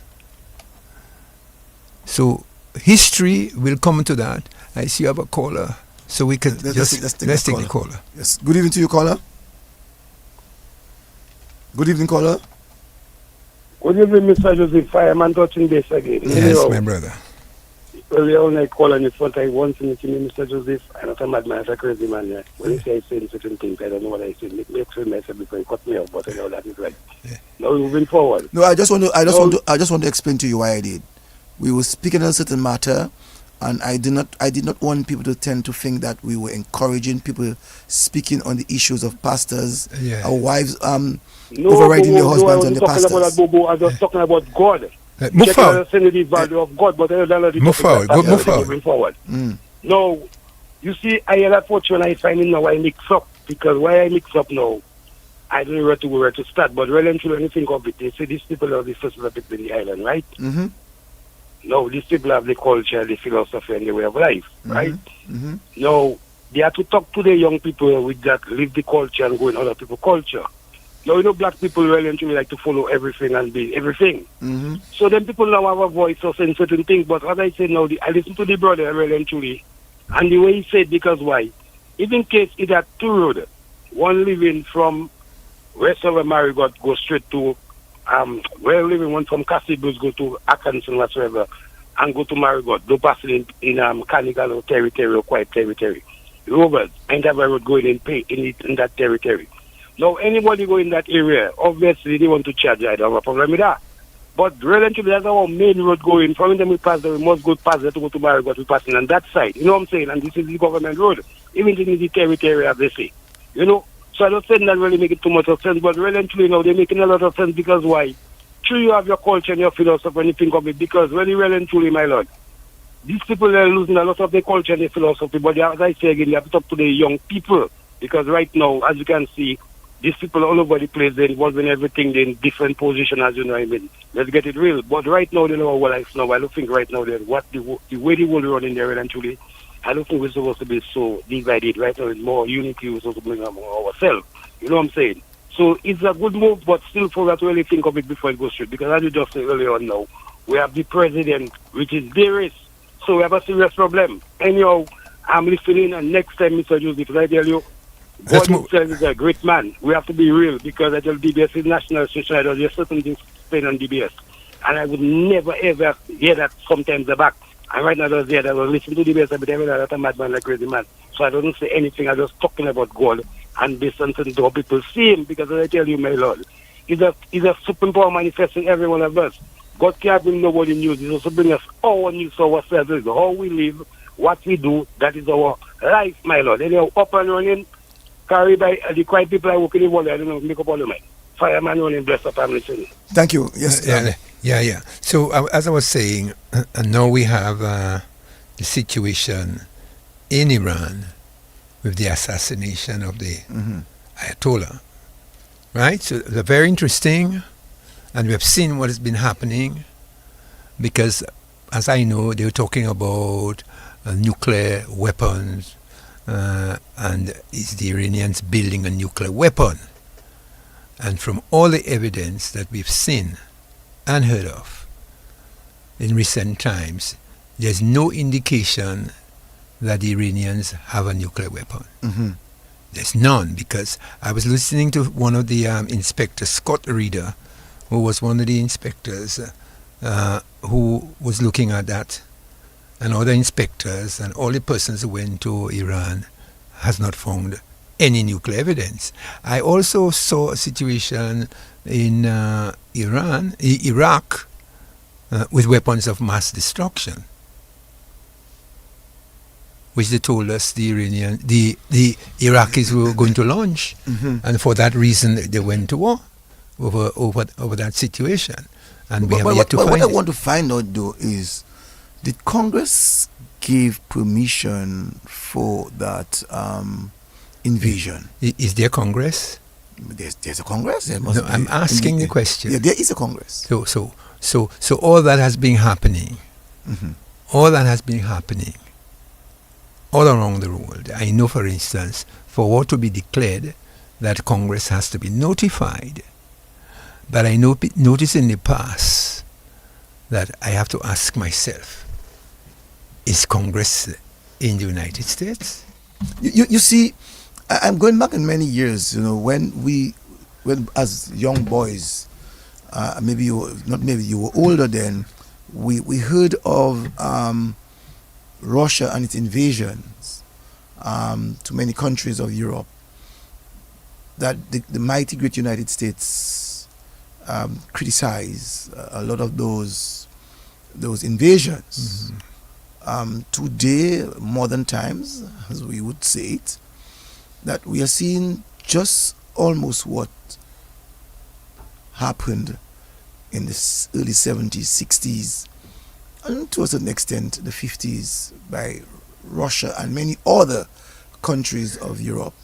So history will come to that. I see you have a caller. So we can let's take the caller. Yes. Good evening to you, caller. Good evening, caller. Good evening, Mr. Joseph. Fireman touching base again. Yes, my brother. Earlier when I call on the phone, I once in Mr. Joseph, I'm not a madman, I'm a crazy man. Yeah. When you say I say certain things, I don't know what I say. Make sure myself before you cut me off, but I know that is right. Yeah. Now we're moving forward. No, I just want to explain to you why I did. We were speaking on a certain matter, and I did not want people to tend to think that we were encouraging people speaking on the issues of pastors, our wives overriding their husbands and the pastors. I was talking about God. Move forward. The value of God, but I don't move forward. No, you see, I had that fortune I find now I mix up, because why I mix up now, I don't know where to start, but really and truly, when you think of it, they say these people are the first people in the island, right? Mm-hmm. No, these people have the culture, the philosophy, and the way of life, right? Mm-hmm. No, they have to talk to the young people with that, live the culture and go in other people's culture. Now, black people really and truly like to follow everything and be everything. Mm-hmm. So then people now have a voice of saying certain things, but as I say now, I listen to the brother really and truly, and the way he said, because why? If in case it had two roads, one living from west of Marigot go straight to, where living one from Cassibus go to Atkinson whatsoever, and go to Marigot, do pass in Carnival territory or quiet territory. Rovers, and have a road going in that territory. Now, anybody go in that area, obviously they want to charge. I don't have a problem with that. But relatively, that's our main road going. From them we pass we must go past there to go to Marigot, we pass in on that side. You know what I'm saying? And this is the government road. Even in the territory, as they say. So I don't think that really make it too much of sense, but relatively now they're making a lot of sense, because why? True, you have your culture and your philosophy when you think of it, because when you really truly, my lord, these people are losing a lot of their culture and their philosophy, but as I say again, you have to talk to the young people, because right now, as you can see, these people all over the place, they're involved in everything, they're in different positions, as you know. I mean, let's get it real. But right now, they know what life now. I don't think right now that the way the world running there, and truly, I don't think we're supposed to be so divided. Right now, it's more unity we're supposed to bring among ourselves. You know what I'm saying? So it's a good move, but still for us to really think of it before it goes through. Because as you just said earlier on now, we have the president, which is dangerous. So we have a serious problem. Anyhow, I'm listening, and next time, Mr. Joseph, I tell you, God himself is a great man. We have to be real, because I tell DBS is national station. There's certain things saying on DBS. And I would never ever hear that sometimes the back. And right now I was there, I was listening to DBS, but I that a madman like crazy man. So I don't say anything, I'm just talking about God and based on how people see him, because as I tell you, my Lord, he's a supreme power manifesting every one of us. God can't bring nobody news, he's also bring us our news to ourselves, how we live, what we do, that is our life, my Lord. Anyhow, up and running, carry by the quiet people I work in the world, I don't know, make up all the mind. Fireman running, bless up, I'm listening. Thank you. Yes. Yeah. So as I was saying, now we have the situation in Iran with the assassination of the Ayatollah, right? So they're very interesting, and we have seen what has been happening, because as I know, they were talking about nuclear weapons, and is the Iranians building a nuclear weapon. And from all the evidence that we've seen and heard of, in recent times, there's no indication that the Iranians have a nuclear weapon. Mm-hmm. There's none, because I was listening to one of the inspectors, Scott Reeder, who was one of the inspectors who was looking at that, and other inspectors and all the persons who went to Iran has not found any nuclear evidence. I also saw a situation in Iraq, with weapons of mass destruction, which they told us the Iraqis were going to launch, and for that reason they went to war over that situation, and we have yet to find what I it. want to find out though is, did Congress give permission for that invasion? Is there Congress? There's a Congress. There must No, I'm be. asking the question. Yeah, there is a Congress. So all that has been happening, all that has been happening all around the world. I know, for instance, for war to be declared, that Congress has to be notified. But I notice in the past that I have to ask myself, is Congress in the United States? You see, I'm going back in many years, when as young boys, maybe you were older then, we heard of Russia and its invasions to many countries of Europe, that the mighty great United States criticize a lot of those invasions. Today, modern times, as we would say it, that we are seeing just almost what happened in the early 70s, 60s, and to a certain extent the 50s by Russia and many other countries of Europe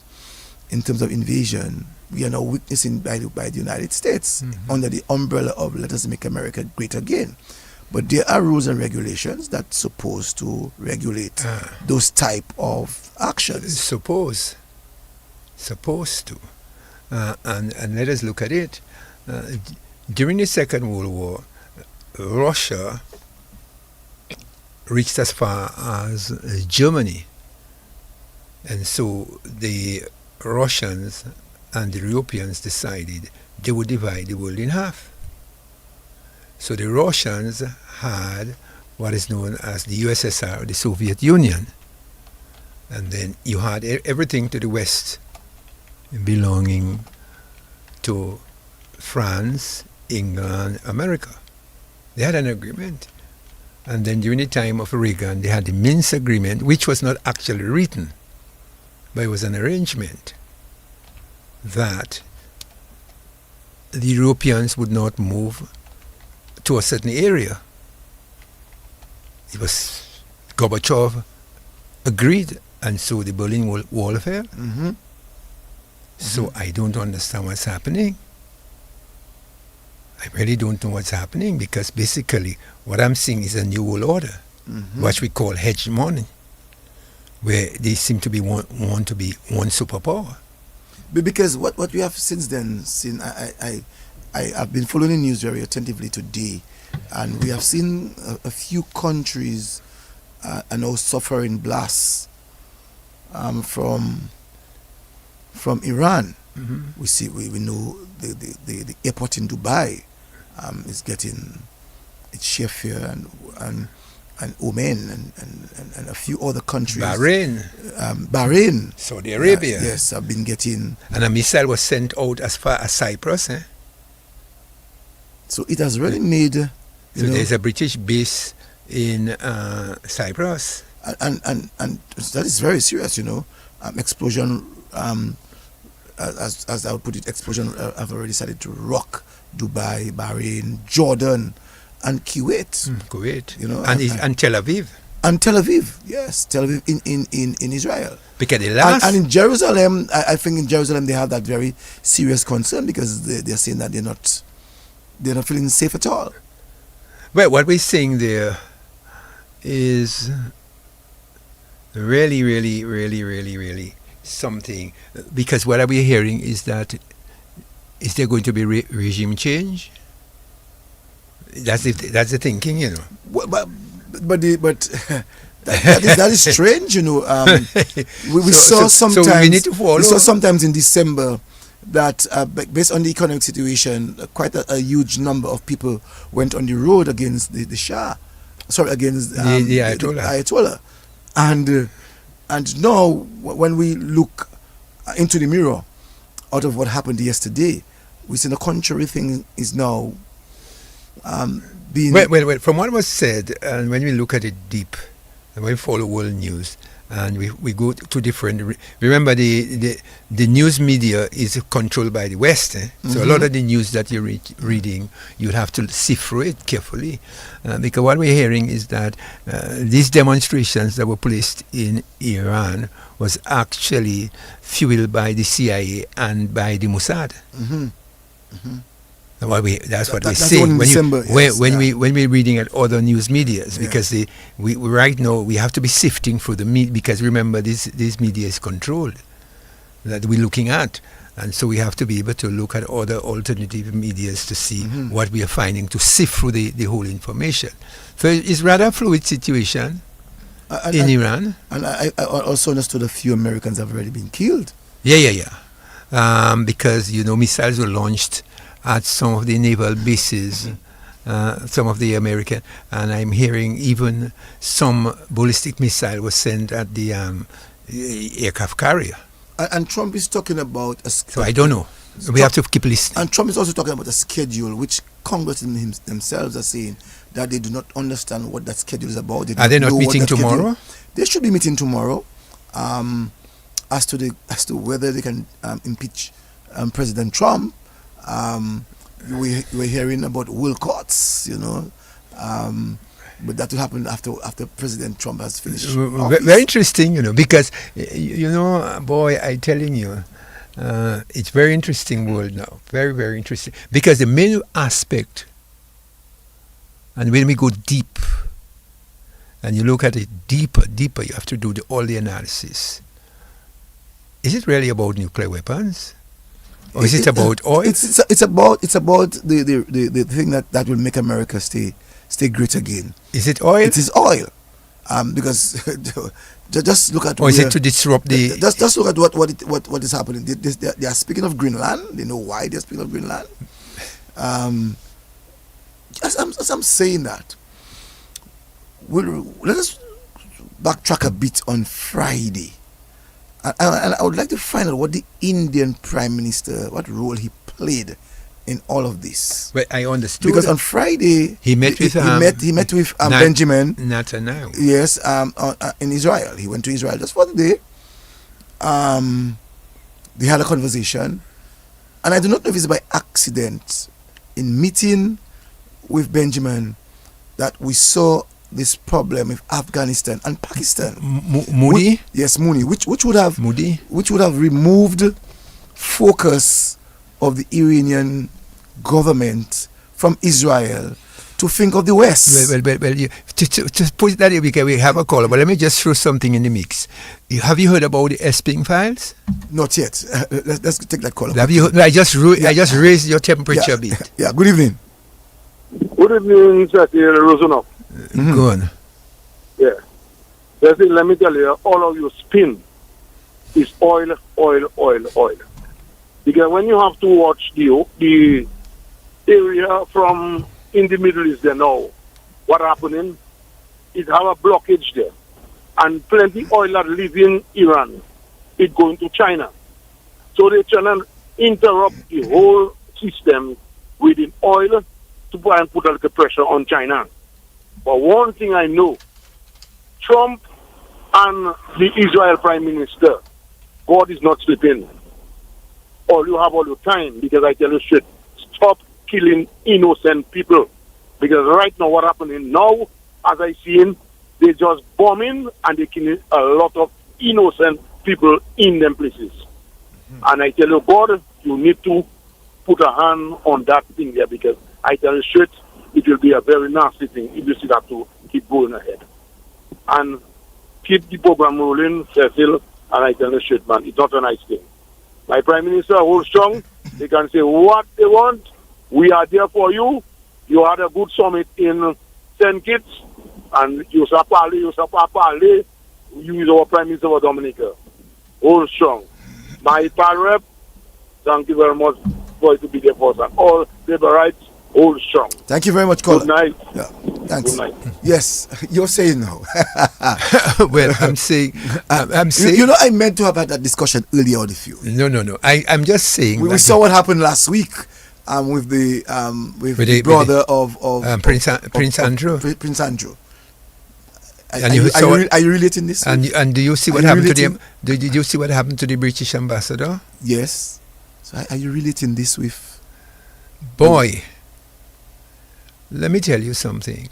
in terms of invasion. We are now witnessing by the United States under the umbrella of "Let us make America great again." But there are rules and regulations that's supposed to regulate those type of actions. Supposed to. And let us look at it. During the Second World War, Russia reached as far as Germany. And so the Russians and the Europeans decided they would divide the world in half. So the Russians had what is known as the USSR, the Soviet Union. And then you had everything to the west belonging to France, England, America. They had an agreement. And then during the time of Reagan, they had the Minsk Agreement, which was not actually written, but it was an arrangement that the Europeans would not move to a certain area. It was Gorbachev agreed, and so the Berlin Wall fell. So I don't understand what's happening. I really don't know what's happening, because basically what I'm seeing is a new world order, what we call hegemony, where they seem to be want to be one superpower. But because what we have since then, I have been following the news very attentively today, and we have seen a few countries are now suffering blasts from Iran. We know the airport in Dubai is getting its share fare, and Oman and a few other countries. Bahrain. Saudi Arabia. Yes, have been getting. And a missile was sent out as far as Cyprus. So it has really made. There's a British base in Cyprus. And that is very serious, explosion. As I would put it, explosion have already started to rock Dubai, Bahrain, Jordan, and Kuwait. And Tel Aviv. And Tel Aviv, yes, Tel Aviv in Israel. Because the last and in Jerusalem, I think in Jerusalem they have that very serious concern, because they're saying that they're not feeling safe at all. Well, what we're saying there is really, really, really, really, really something, because what are we hearing is that is there going to be regime change? That's the thinking, you know. But that is strange, you know. We saw sometimes. So we need to follow. We saw sometimes in December that based on the economic situation, quite a huge number of people went on the road against the Shah. Sorry, against the Ayatollah. And now when we look into the mirror out of what happened yesterday, we see the contrary thing is now being... Well, from what was said, and when we look at it deep, and we follow world news, and we go to different... Remember, the news media is controlled by the West. So a lot of the news that you're reading, you'll have to sift through it carefully. Because what we're hearing is that these demonstrations that were placed in Iran was actually fueled by the CIA and by the Mossad. That's what we're saying when we're reading at other news medias, because we right now we have to be sifting through the media, because remember this media is controlled that we're looking at, and so we have to be able to look at other alternative medias to see what we are finding, to sift through the whole information. So it's rather a fluid situation in Iran. And I also understood a few Americans have already been killed. Because missiles were launched at some of the naval bases, some of the American, and I'm hearing even some ballistic missile was sent at the aircraft carrier. And Trump is talking about so I don't know. We have to keep listening. And Trump is also talking about a schedule, which congressmen themselves are saying that they do not understand what that schedule is about. Are they not meeting tomorrow? They should be meeting tomorrow, as to whether they can impeach President Trump. We're hearing about will courts, but that will happen after President Trump has finished. Very interesting, because boy, I'm telling you, it's very interesting world now, very, very interesting, because the main aspect, and when we go deep, and you look at it deeper, you have to do all the analysis. Is it really about nuclear weapons? Or is it about oil? It's about the thing that will make America stay great again. Is it oil? It is oil, because just look at. Or is it to disrupt the? Just look at what is happening. They are speaking of Greenland. They know why they're speaking of Greenland. As I'm saying that, let us backtrack a bit on Friday. And I would like to find out what the Indian Prime Minister, what role he played in all of this. Well, I understood. Because on Friday he met with Benjamin Netanyahu. Yes, in Israel. He went to Israel just for the day. They had a conversation, and I do not know if it's by accident in meeting with Benjamin that we saw this problem with Afghanistan and Pakistan. Moody? Yes, Moody. Which would have removed focus of the Iranian government from Israel to think of the West. Well, to put it that way, because we have a caller, but let me just throw something in the mix. Have you heard about the Esping files? Not yet. Let's take that caller. Have you? I just raised your temperature a bit. Yeah. Good evening. Good evening, Cecil Joseph. Go on. Yeah. Cecil, let me tell you, all of your spin is oil. Because when you have to watch the area from in the Middle East there now, what happening is have a blockage there. And plenty oil that live in Iran, it going to China. So they try and interrupt the whole system with the oil to try and put a little pressure on China. But one thing I know, Trump and the Israel Prime Minister, God is not sleeping. All you have all your time, because I tell you straight, stop killing innocent people. Because right now what happening now, as I seen, they just bombing and they killing a lot of innocent people in them places. And I tell you, God, you need to put a hand on that thing there, because I tell you straight, it will be a very nasty thing if you see that to keep going ahead. And keep the program rolling, Cecil, and I tell you straight, man, it's not a nice thing. My Prime Minister holds strong. They can say what they want. We are there for you. You had a good summit in St. Kitts, and Yusuf Ali, you is our Prime Minister of Dominica. Hold strong. My parrep, thank you very much for it to be there for us. And all labor rights, hold strong. Thank you very much, caller. Good night. Yeah, thanks. Good night. Yes, you're saying now. Well, I'm saying, You know, I meant to have had that discussion earlier with you. No. I'm just saying. We saw what happened last week with the brother of Prince Andrew. Prince Andrew. And are you relating this? And do you see what happened to them? Did you see what happened to the British ambassador? Yes. So are you relating this with? Boy, let me tell you something.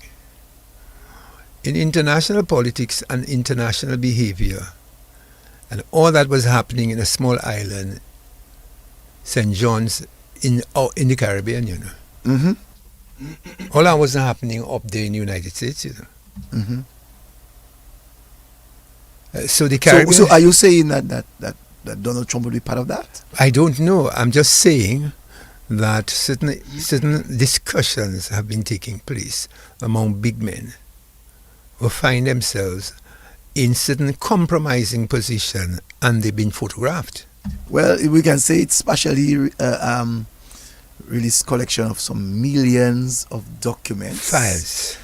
In international politics and international behavior, and all that was happening in a small island, St. John's, in the Caribbean, you know. Mm-hmm. All that wasn't happening up there in the United States, you know. Mm-hmm. So the Caribbean. So are you saying that Donald Trump will be part of that? I don't know. I'm just saying that certain discussions have been taking place among big men who find themselves in certain compromising position, and they've been photographed. Well, we can say it's partially release collection of some millions of documents, Files.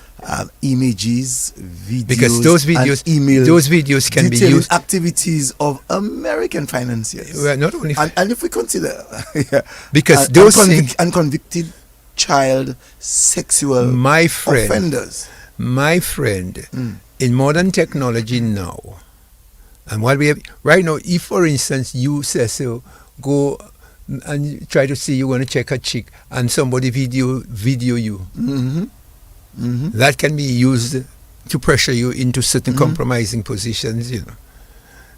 Images, videos, Because those videos, and emails, those videos can be detailing used. activities of American financiers. Well, not only And if we consider, yeah, because those things, unconvicted child sexual my friend, offenders. In modern technology now, and what we have right now, if for instance you, Cecil, go and try to see you want to check a chick and somebody video you, Mm-hmm. Mm-hmm. that can be used to pressure you into certain compromising positions, you know.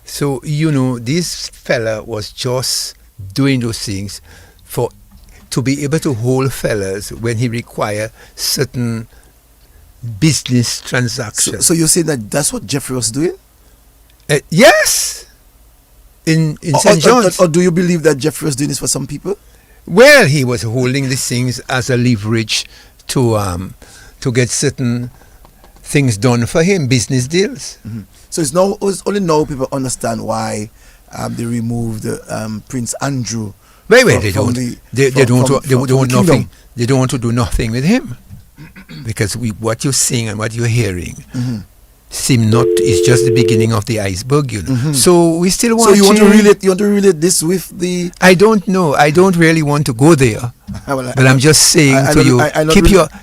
So, you know, this fella was just doing those things to be able to hold fellas when he require certain business transactions. So you're saying that that's what Jeffrey was doing? Yes, in St. John's. Or do you believe that Jeffrey was doing this for some people? Well, he was holding these things as a leverage to get certain things done for him, business deals. Mm-hmm. So it's only now people understand why they removed Prince Andrew. They don't want to do nothing with him, because what you're seeing and what you're hearing is just the beginning of the iceberg, you know. Mm-hmm. So we still want. So you want to relate this with the? I don't know. I don't really want to go there. But I'm just saying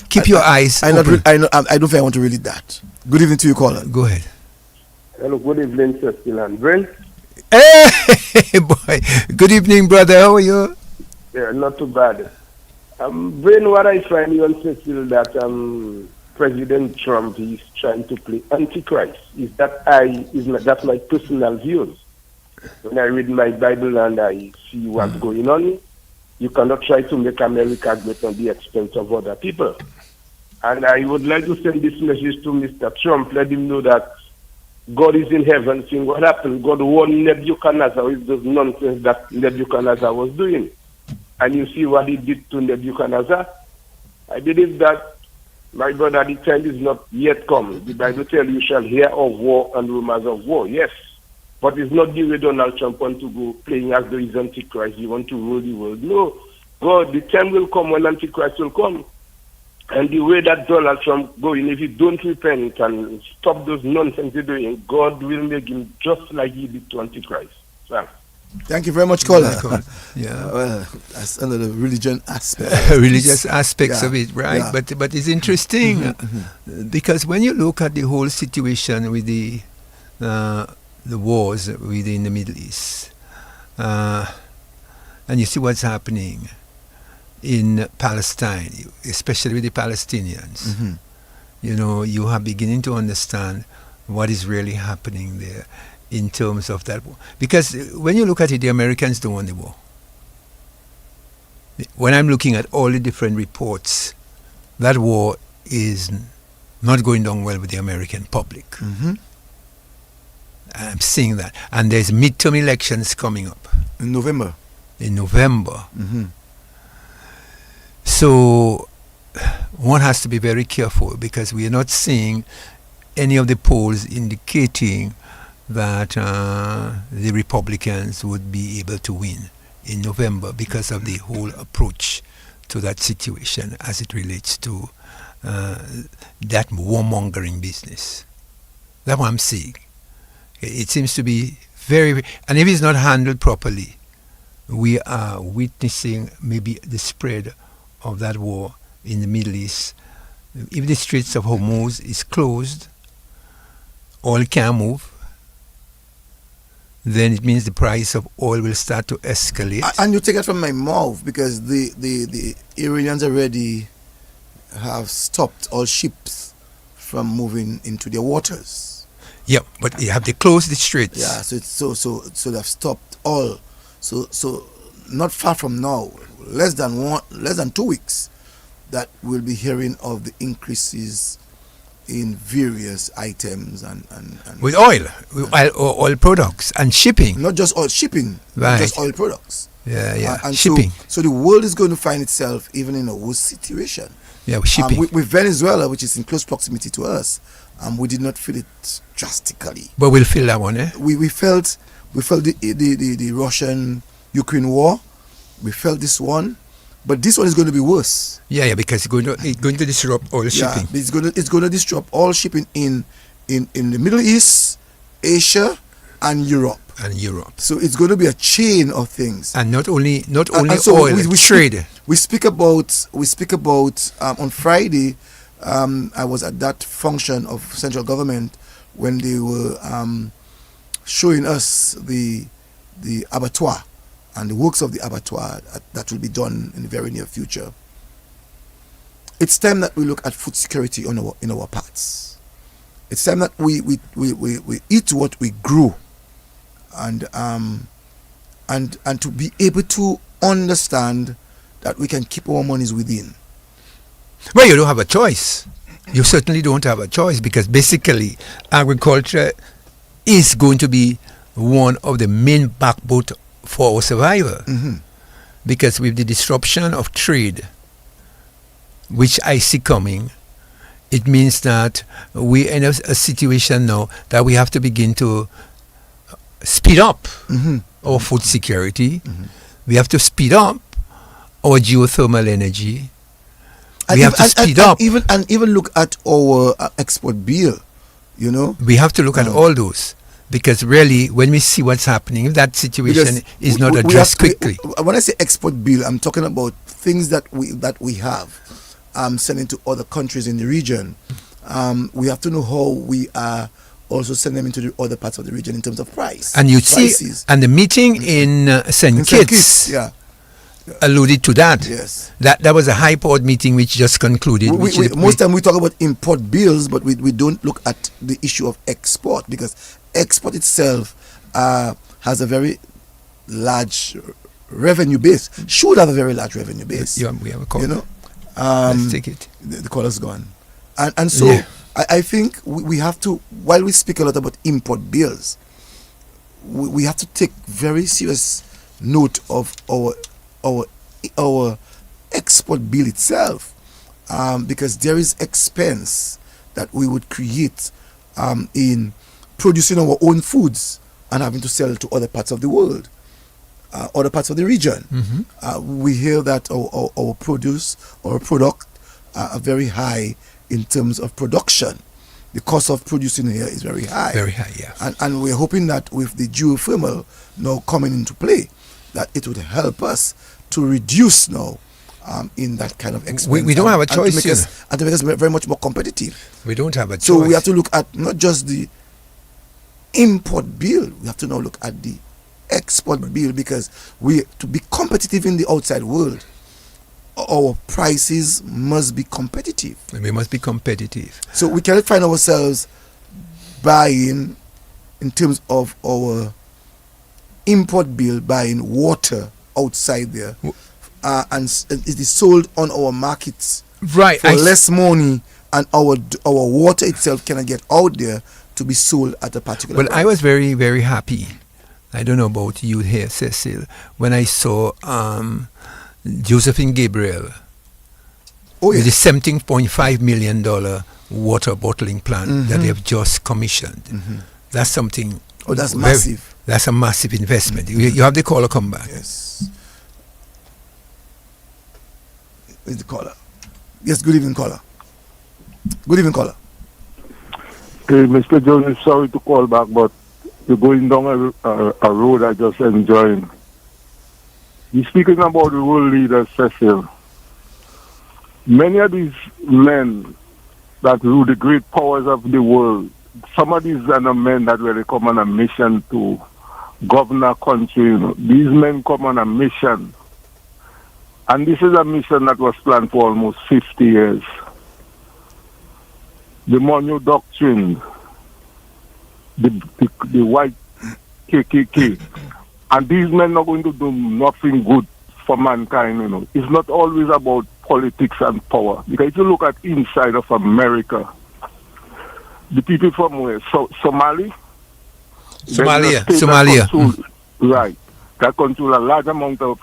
keep your eyes open. I don't think I want to relate that. Good evening to you, caller. Go ahead. Hello, good evening, Cecil and Brent. Hey, boy. Good evening, brother. How are you? Yeah, not too bad. Brent, what I find you on Cecil that President Trump is trying to play Antichrist. That's my personal views. When I read my Bible and I see what's going on, you cannot try to make America great on the expense of other people. And I would like to send this message to Mr. Trump, let him know that God is in heaven seeing what happened. God warned Nebuchadnezzar with those nonsense that Nebuchadnezzar was doing. And you see what he did to Nebuchadnezzar. I believe that, my brother, the time is not yet come. The Bible tells you shall hear of war and rumors of war. Yes. But it's not the way Donald Trump wants to go playing as though he's Antichrist. He wants to rule the world. No. God, the time will come when Antichrist will come. And the way that Donald Trump going, if he don't repent and stop those nonsense he's doing, God will make him just like he did to Antichrist. So, thank you very much, caller. Yeah. Well, that's another religion aspect. Religious aspects of it, right? Yeah. But it's interesting because when you look at the whole situation with the wars within the Middle East, and you see what's happening in Palestine, especially with the Palestinians, you know, you are beginning to understand what is really happening there in terms of that war. Because when you look at it, the Americans don't want the war. When I'm looking at all the different reports, that war is not going down well with the American public. I'm seeing that. And there's midterm elections coming up. In November. So one has to be very careful because we are not seeing any of the polls indicating that the Republicans would be able to win in November because of the whole approach to that situation as it relates to that warmongering business. That's what I'm saying. It seems to be very, and if it's not handled properly, we are witnessing maybe the spread of that war in the Middle East. If the Straits of Hormuz is closed, oil can't move, then it means the price of oil will start to escalate. And you take it from my mouth because the Iranians already have stopped all ships from moving into their waters. Yeah, but they have to close the straits. Yeah, so it's so they've stopped all. So not far from now, less than 2 weeks, that we'll be hearing of the increases in various items and with oil products and shipping. Not just oil shipping, right. Just oil products. Yeah, and shipping. So the world is going to find itself even in a worse situation. Yeah, with shipping. With Venezuela, which is in close proximity to us, we did not feel it drastically. But we'll feel that one, eh? We felt the Russian-Ukraine war. We felt this one. But this one is going to be worse. Yeah, because it's going to disrupt all shipping. Yeah, it's going to disrupt all shipping in the Middle East, Asia, and Europe. So it's going to be a chain of things. And not only so oil, trade. We speak about on Friday. I was at that function of central government when they were showing us the abattoir and the works of the abattoir that will be done in the very near future. It's time that we look at food security in our parts. It's time that we eat what we grow, and to be able to understand that we can keep our monies within. Well, you don't have a choice. You certainly don't have a choice because basically agriculture is going to be one of the main backbone for our survival. Mm-hmm. Because with the disruption of trade, which I see coming, it means that we're in a situation now that we have to begin to speed up our food security. Mm-hmm. We have to speed up our geothermal energy. We have to speed up. Even look at our export bill, you know. We have to look at all those. Because really, when we see what's happening, if that situation is not addressed quickly. When I say export bill, I'm talking about things that we have sending to other countries in the region. We have to know how we are also sending them into the other parts of the region in terms of price. And you see, and the meeting in St. Kitts, yeah, alluded to that. Yes. That was a high port meeting which just concluded. Most time we talk about import bills, but we don't look at the issue of export because export itself has a very large revenue base. Should have a very large revenue base. Yeah, we have a call. You know, let's take it. The caller's gone, and so yeah. I think we have to. While we speak a lot about import bills, we have to take very serious note of our export bill itself, because there is expense that we would create in producing our own foods and having to sell to other parts of the world, other parts of the region. Mm-hmm. We hear that our produce or product are very high in terms of production. The cost of producing here is very high. Very high, yeah. And we're hoping that with the geothermal now coming into play, that it would help us to reduce now in that kind of expense. We don't have a choice and to make us very much more competitive. We don't have a choice. So we have to look at not just the import bill, we have to now look at the export bill, because to be competitive in the outside world, our prices must be competitive. We must be competitive. So we cannot find ourselves buying, in terms of our import bill, buying water outside there, and it is sold on our markets right for less money, and our water itself cannot get out there to be sold at a particular price. I was very, very happy. I don't know about you here, Cecil, when I saw Josephine Gabriel Oh, with yes. the $17.5 million water bottling plant that they have just commissioned. That's something. Oh, that's massive. That's a massive investment. You have the caller come back. Yes. Where's the caller? Yes, good evening, caller. Good evening, caller. Hey, Mr. Jones, sorry to call back, but you're going down a road I just enjoying. You're speaking about the world leaders, Cecil. Many of these men that rule the great powers of the world, some of these are the men that really come on a mission to govern a country. You know. These men come on a mission. And this is a mission that was planned for almost 50 years. The Monroe Doctrine, the white KKK. And these men are going to do nothing good for mankind, you know. It's not always about politics and power. Because if you look at inside of America, the people from where? Somalia. Right. That control a large amount of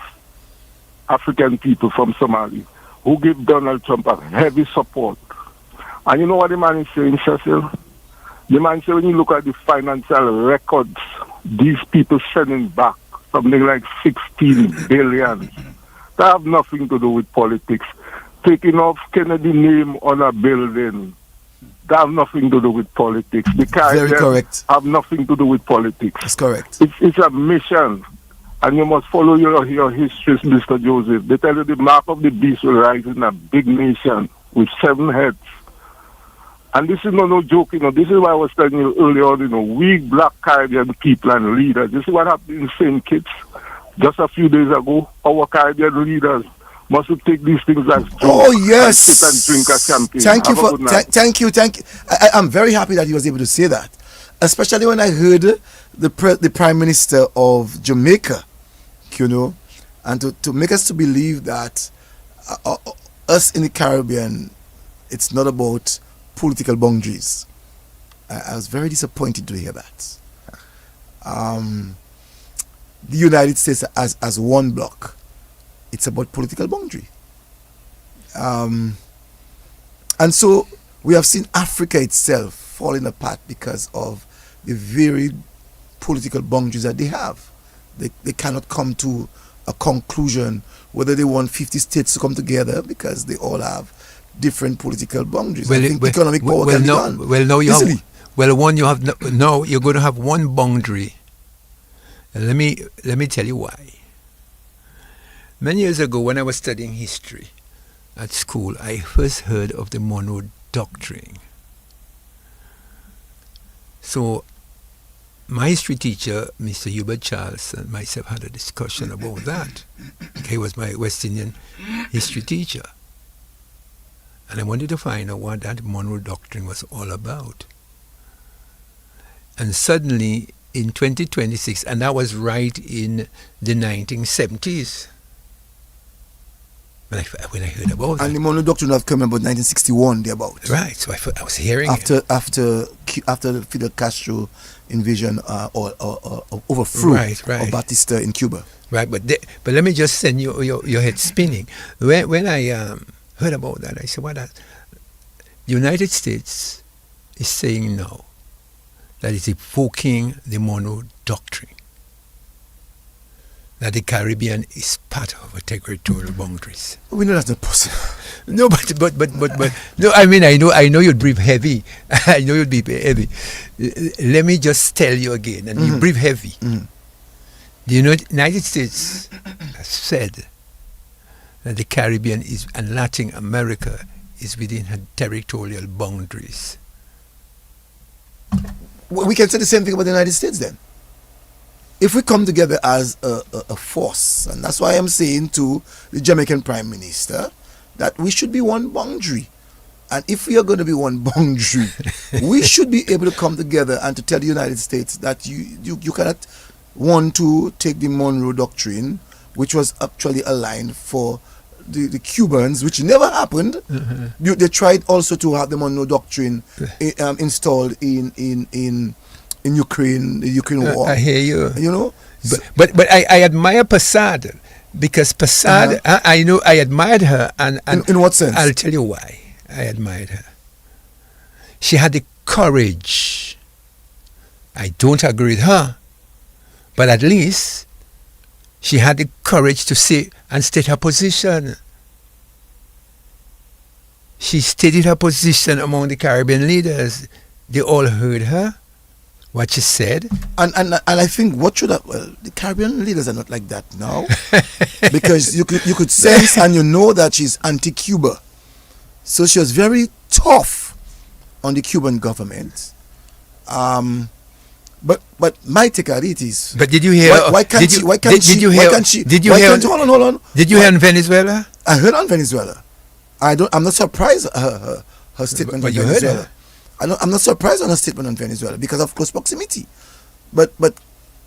African people from Somalia who give Donald Trump a heavy support. And you know what the man is saying, Cecil? The man said when you look at the financial records, these people sending back something like 16 billion. That have nothing to do with politics. Taking off Kennedy name on a building, that have nothing to do with politics. The Very correct. have nothing to do with politics. That's correct. It's a mission. And you must follow your histories, Mr. Joseph. They tell you the mark of the beast will rise in a big nation with 7 heads. And this is no joke, you know. This is why I was telling you earlier on, you know, we black Caribbean people and leaders. This is what happened in St. Kitts just a few days ago. Our Caribbean leaders must take these things as jokes. Oh, yes. And sit and drink a champagne. Thank you Have a good night. thank you. I'm very happy that he was able to say that, especially when I heard the Prime Minister of Jamaica, you know, and to make us to believe that us in the Caribbean, it's not about political boundaries. I was very disappointed to hear that. The United States as one bloc, it's about political boundary. And so we have seen Africa itself falling apart because of the very political boundaries that they have. They cannot come to a conclusion whether they want 50 states to come together because they all have different political boundaries. I think economic power can be done. Well, now you easily. now you're going to have one boundary. And let me tell you why. Many years ago, when I was studying history at school, I first heard of the Monroe Doctrine. So my history teacher, Mr. Hubert Charles, and myself had a discussion about that. He was my West Indian history teacher. And I wanted to find out what that Monroe Doctrine was all about. And suddenly, in 2026, and that was right in the 1970s, when I heard about that. And the Monroe Doctrine have come about 1961, thereabout. Right, so I was hearing after the Fidel Castro invasion or overthrew of Batista in Cuba. Right, but let me just send your head spinning. When I heard about that, I said, "What? The United States is saying no. That is evoking the Monroe Doctrine. That the Caribbean is part of our territorial boundaries." We know that's not possible. No, but no. I mean, I know you'd breathe heavy. I know you'd be heavy. Let me just tell you again, and you breathe heavy. The United States has said that the Caribbean and Latin America is within her territorial boundaries. We can say the same thing about the United States then. If we come together as a force, and that's why I'm saying to the Jamaican Prime Minister that we should be one boundary. And if we are going to be one boundary, we should be able to come together and to tell the United States that you cannot want to take the Monroe Doctrine, which was actually aligned for the Cubans, which never happened. Mm-hmm. They tried also to have the Monroe Doctrine installed in Ukraine, the Ukraine war. I hear you. You know, but I admire Passad Because Passad, I know I admired her, and In what sense? I'll tell you why I admired her. She had the courage. I don't agree with her, but at least she had the courage to say and state her position. She stated her position among the Caribbean leaders. They all heard her, what she said. And I think what should have, well, the Caribbean leaders are not like that now, because you could sense and you know that she's anti-Cuba, so she was very tough on the Cuban government. But my take at it is. But did you hear? Why can't she? Did you hear? Hold on. Did you hear on Venezuela? I heard on Venezuela. I'm not surprised her statement But on you heard Venezuela. her. I'm not surprised on her statement on Venezuela because of close proximity. But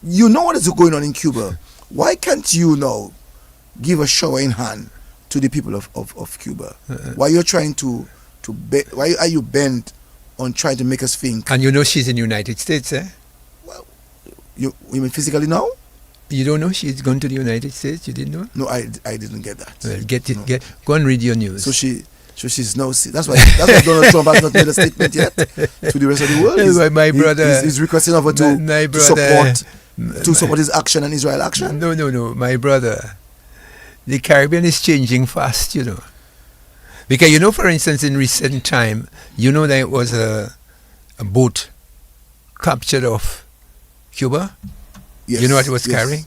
you know what is going on in Cuba. Why can't you now give a shower in hand to the people of Cuba? Why you're trying why are you bent on trying to make us think? And you know she's in the United States, eh? Well, you mean physically now? You don't know she's gone to the United States? You didn't know? No, I didn't get that. Well, go and read your news. So she's now. That's why Donald Trump has not made a statement yet to the rest of the world. My brother, he's requesting of her to support his action and Israel action. No, my brother. The Caribbean is changing fast, you know. Because you know, for instance, in recent time, you know there was a boat captured off Cuba. Yes, you know what it was carrying?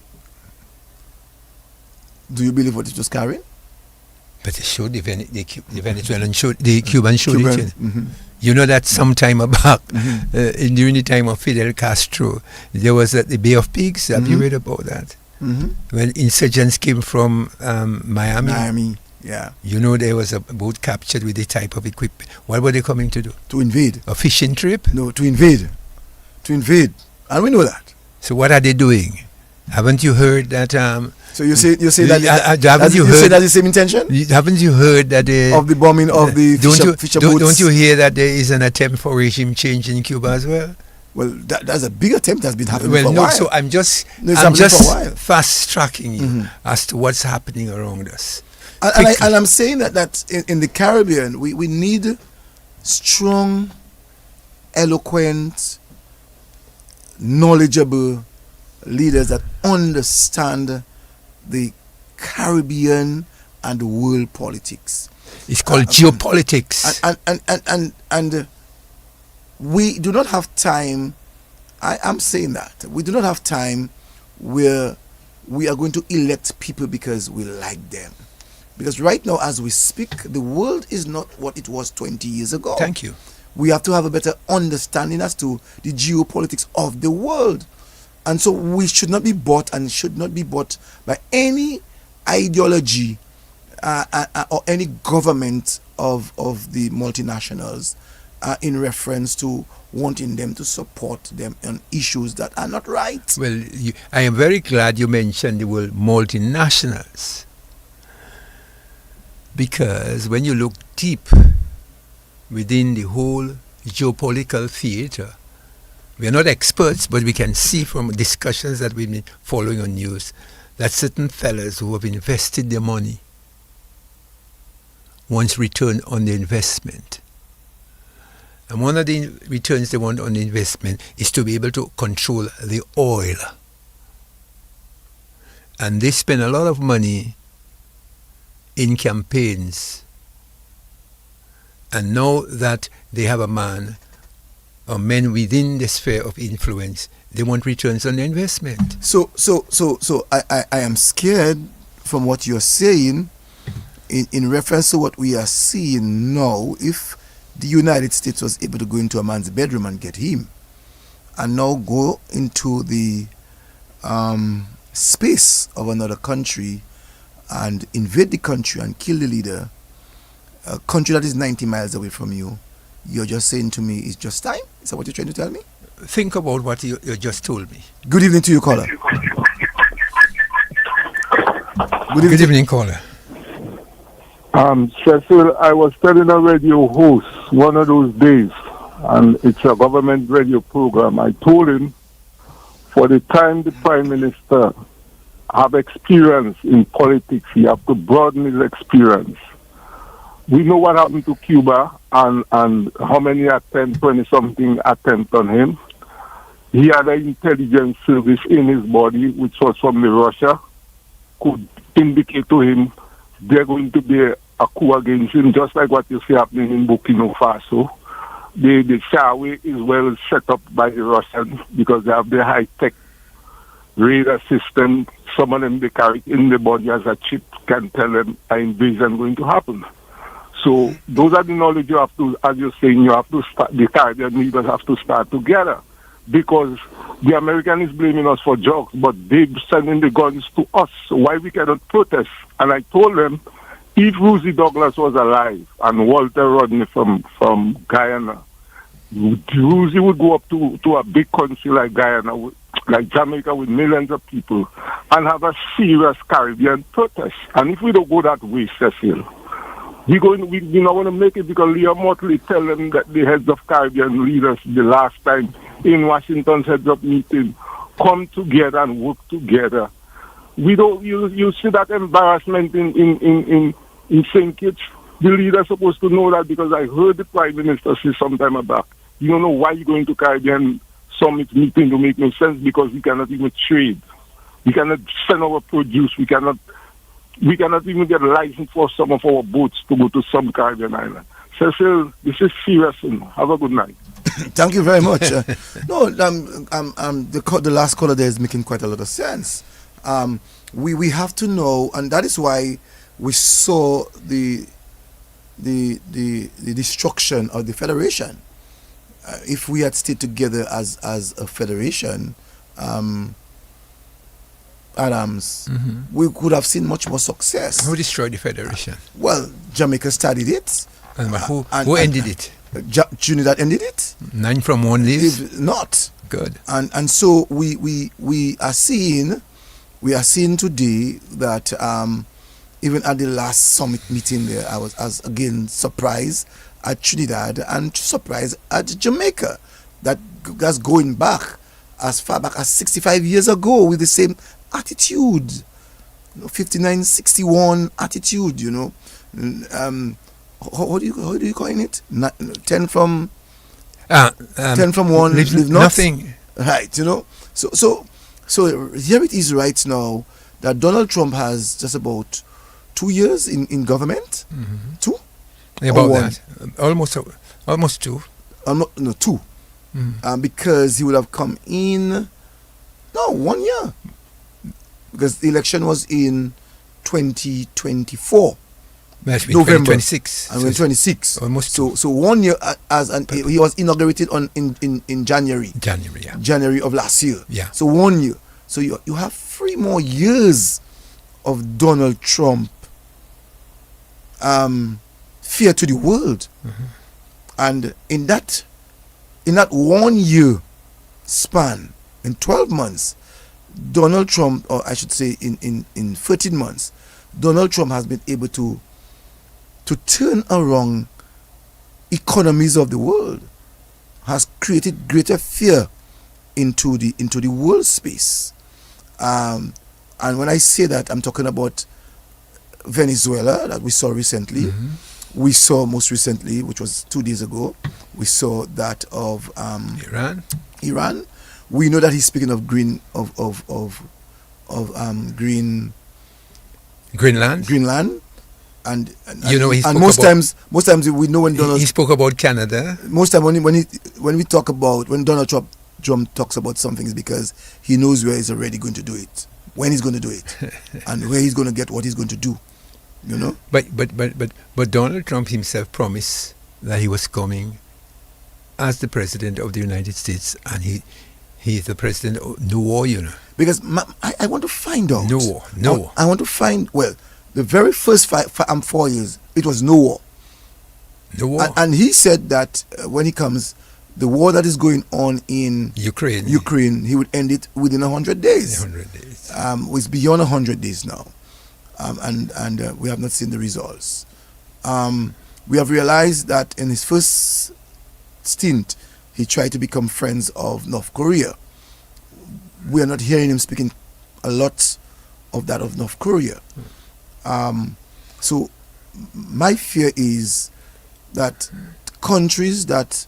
Do you believe what it was carrying? But it showed the Venezuelan showed the Cuban showed it. Mm-hmm. You know that some time back, during the time of Fidel Castro, there was the Bay of Pigs. Have you read about that? Mm-hmm. When insurgents came from Miami. Yeah. You know there was a boat captured with the type of equipment. What were they coming to do? To invade. A fishing trip? No, to invade. And we know that. So what are they doing? Haven't you heard that? So you say that haven't you heard that's the same intention? Haven't you heard that of the bombing of the fisher boats? Don't you hear that there is an attempt for regime change in Cuba as well? Well, that's a big attempt that's been happening for a while. So I'm just fast tracking you as to what's happening around us. And I'm saying that in the Caribbean we need strong, eloquent, knowledgeable leaders that understand the Caribbean and the world politics. It's called geopolitics. And we do not have time. I'm saying that we do not have time where we are going to elect people because we like them. Because right now, as we speak, the world is not what it was 20 years ago. Thank you. We have to have a better understanding as to the geopolitics of the world. And so we should not be bought and should not be bought by any ideology or any government of the multinationals in reference to wanting them to support them on issues that are not right. Well, I am very glad you mentioned the word multinationals. Because when you look deep within the whole geopolitical theater, we are not experts, but we can see from discussions that we've been following on news that certain fellas who have invested their money wants return on the investment. And one of the returns they want on the investment is to be able to control the oil. And they spend a lot of money in campaigns. And now that they have a man or men within the sphere of influence, they want returns on the investment. So I am scared from what you're saying in reference to what we are seeing now. If the United States was able to go into a man's bedroom and get him, and now go into the space of another country and invade the country and kill the leader, a country that is 90 miles away from you, you're just saying to me it's just time? Is that what you're trying to tell me? Think about what you just told me. Good evening to you, caller. Good evening, caller. Cecil, I was telling a radio host one of those days, and it's a government radio program. I told him, for the time the Prime Minister have experience in politics. He have to broaden his experience. We know what happened to Cuba and how many 20-something attempts on him. He had an intelligence service in his body, which was from the Russia, could indicate to him they're going to be a coup against him, just like what you see happening in Burkina Faso. The Shahweh is well set up by the Russians because they have the high-tech radar system. Some of them they carry it in the body as a chip, can tell them an invasion going to happen. So those are the knowledge you have to, as you're saying, you have to start, the Caribbean leaders have to start together. Because the American is blaming us for drugs, but they're sending the guns to us. So why we cannot protest? And I told them, if Rosie Douglas was alive and Walter Rodney from Guyana, Rosie would go up to a big country like Guyana, like Jamaica with millions of people, and have a serious Caribbean protest. And if we don't go that way, Cecil, we're not going to make it, because Leah Motley tell them that the heads of Caribbean leaders the last time in Washington's heads of meeting come together and work together. We don't. You see that embarrassment in St. Kitts. The leaders supposed to know that, because I heard the Prime Minister say some time back, you don't know why you're going to Caribbean Summit meeting to make no sense, because we cannot even trade. We cannot send our produce. We cannot even get a license for some of our boats to go to some Caribbean island. Cecil, this is serious. Have a good night. Thank you very much. The last caller there is making quite a lot of sense. We have to know, and that is why we saw the destruction of the federation. If we had stayed together as a federation, Adams, we could have seen much more success. Who destroyed the federation? Well, Jamaica started it. And who ended it? Trinidad ended it. 9 from 1 lives? If not. Good. And so we are seeing today that even at the last summit meeting there, I was again surprised at Trinidad and surprised at Jamaica. That's going back as far back as 65 years ago with the same attitude, 59, 61 attitude, How do you call it? 10 from 10 from 1 live not. Nothing. Right, So here it is right now that Donald Trump has just about 2 years in government. 2? About that. Almost 2. 2. Because he would have come in 1 year. Because the election was in 2024. November 26. And 26. Almost so 1 year he was inaugurated in January. January of last year. Yeah. So 1 year. So you have 3 more years of Donald Trump fear to the world. And in that 1 year span, in 12 months, Donald Trump, or I should say in 13 months, Donald Trump has been able to turn around economies of the world, has created greater fear into the world space. And when I say that, I'm talking about Venezuela that we saw recently. We saw most recently, which was 2 days ago, we saw that of Iran. We know that he's speaking of Greenland. And most times we know when he spoke about Canada. Most time when Donald Trump talks about something, is because he knows where he's already going to do it, when he's going to do it, and where he's going to get what he's going to do. But Donald Trump himself promised that he was coming as the president of the United States, and he is the president of no war. Because I want to find out. No war. I want to find. Well, the very first 4 years, it was no war. No war. And he said that when he comes, the war that is going on in Ukraine, he would end it within 100 days. 100 days. It's beyond 100 days now. And we have not seen the results. We have realized that in his first stint, he tried to become friends of North Korea. We are not hearing him speaking a lot of that of North Korea. So my fear is that countries that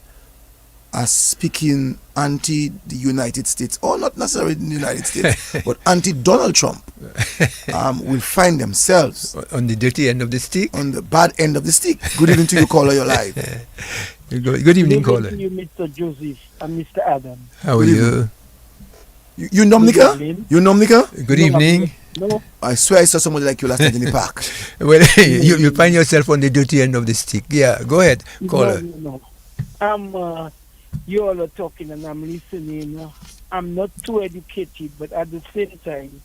are speaking anti the United States, or not necessarily the United States, but anti Donald Trump, will find themselves on the dirty end of the stick, on the bad end of the stick. Good evening to you, caller. You're live. Good evening, caller. To you, Mr. Joseph and Mr. Adams. How are you? You Nomnica? You Nomnica? Good evening. No. I swear I saw somebody like you last night in the park. Well, you find yourself on the dirty end of the stick. Yeah, go ahead, caller. No. You all are talking and I'm listening. I'm not too educated, but at the same time,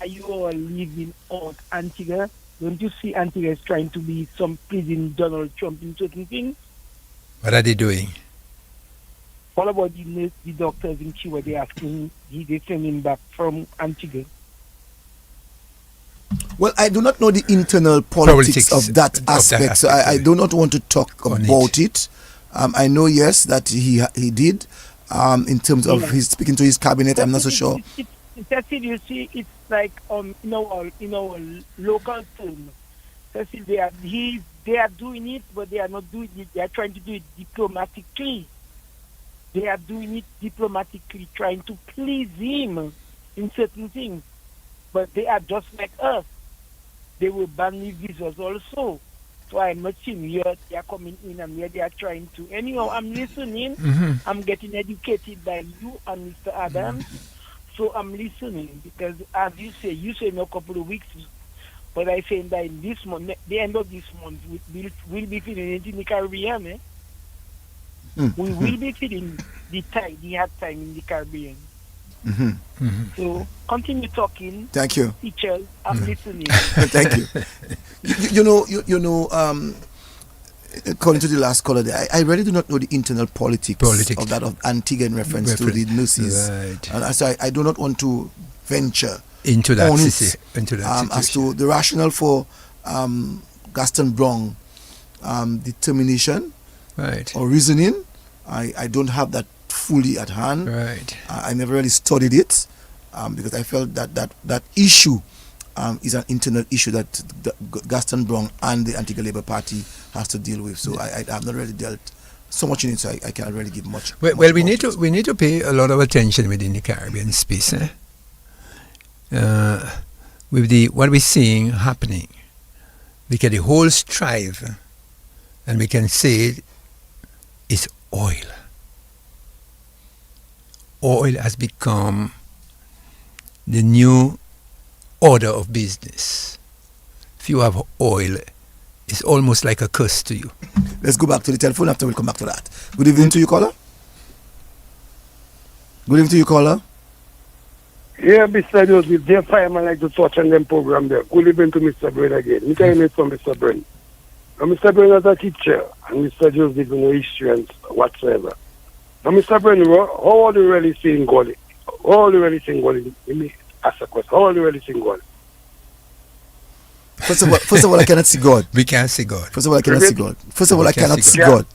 are you all leaving out Antigua? Don't you see Antigua is trying to be some pleasing Donald Trump in certain things? What are they doing? What about the doctors in Cuba? They asking, they send him back from Antigua. Well, I do not know the internal politics of that aspect, so I do not want to talk about it. I know, yes, that he did. In terms of his speaking to his cabinet, I'm not so sure. Cecil, you see, it's like in our local term. Cecil, they are doing it, but they are not doing it. They are trying to do it diplomatically. They are doing it diplomatically, trying to please him in certain things. But they are just like us. They will ban me visas also. So I'm not seeing here they are coming in and here they are trying to. Anyhow, I'm listening. Mm-hmm. I'm getting educated by you and Mr. Adams. So I'm listening because as you say in a couple of weeks, but I say that in this month, the end of this month, we'll be feeling it in the Caribbean. We will be feeling the hard time in the Caribbean. Mm-hmm. Mm-hmm. So continue talking. Thank you. Teachers, I'm listening. Thank you. You know, according to the last caller there, I really do not know the internal politics. Of that of Antigua in reference to the nurses. Right. And so I do not want to venture into that on it, situation. as to the rationale for Gaston Brown determination, right, or reasoning. I don't have that fully at hand. Right. I never really studied it because I felt that issue is an internal issue that Gaston Brown and the Antigua Labour Party has to deal with. So I have not really dealt so much in it, so I can't really give much. Well, much we need to pay a lot of attention within the Caribbean space, with what we're seeing happening. We get the whole strive, and we can say it's oil. Oil has become the new order of business. If you have oil, it's almost like a curse to you. Let's go back to the telephone after we'll come back to that. Good evening to you, caller. Good evening to you, caller. Yeah, Mr. Joseph, dear fireman like to touch on them program there. Good evening to Mr. Brain again. Me tell you from Mr. Brain. Now, Mr. Brain is a teacher, and Mr. Joseph no history and whatsoever. Now, Mr. Brain, how are you really seeing God? How are you really seeing God? Let me ask a question. How are you really seeing God? First of all, I cannot see God. We can't see God. First of all, I cannot see God. First of all, I cannot see God.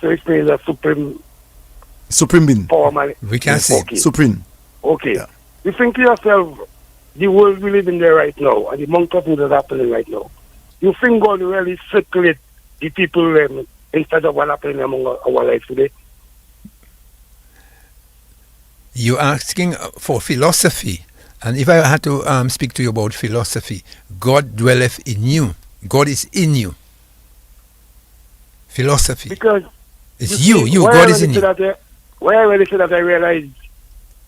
So it means a supreme being. Power man. We can't see. Okay. Supreme. Okay. Yeah. You think to yourself, the world we live in there right now, and the amount of things that are happening right now, you think God will really circulate the people instead of what happening among our lives today? You're asking for philosophy. And if I had to speak to you about philosophy, God dwelleth in you. God is in you. Philosophy. Because it's you. God is in you. Why I really say that I realized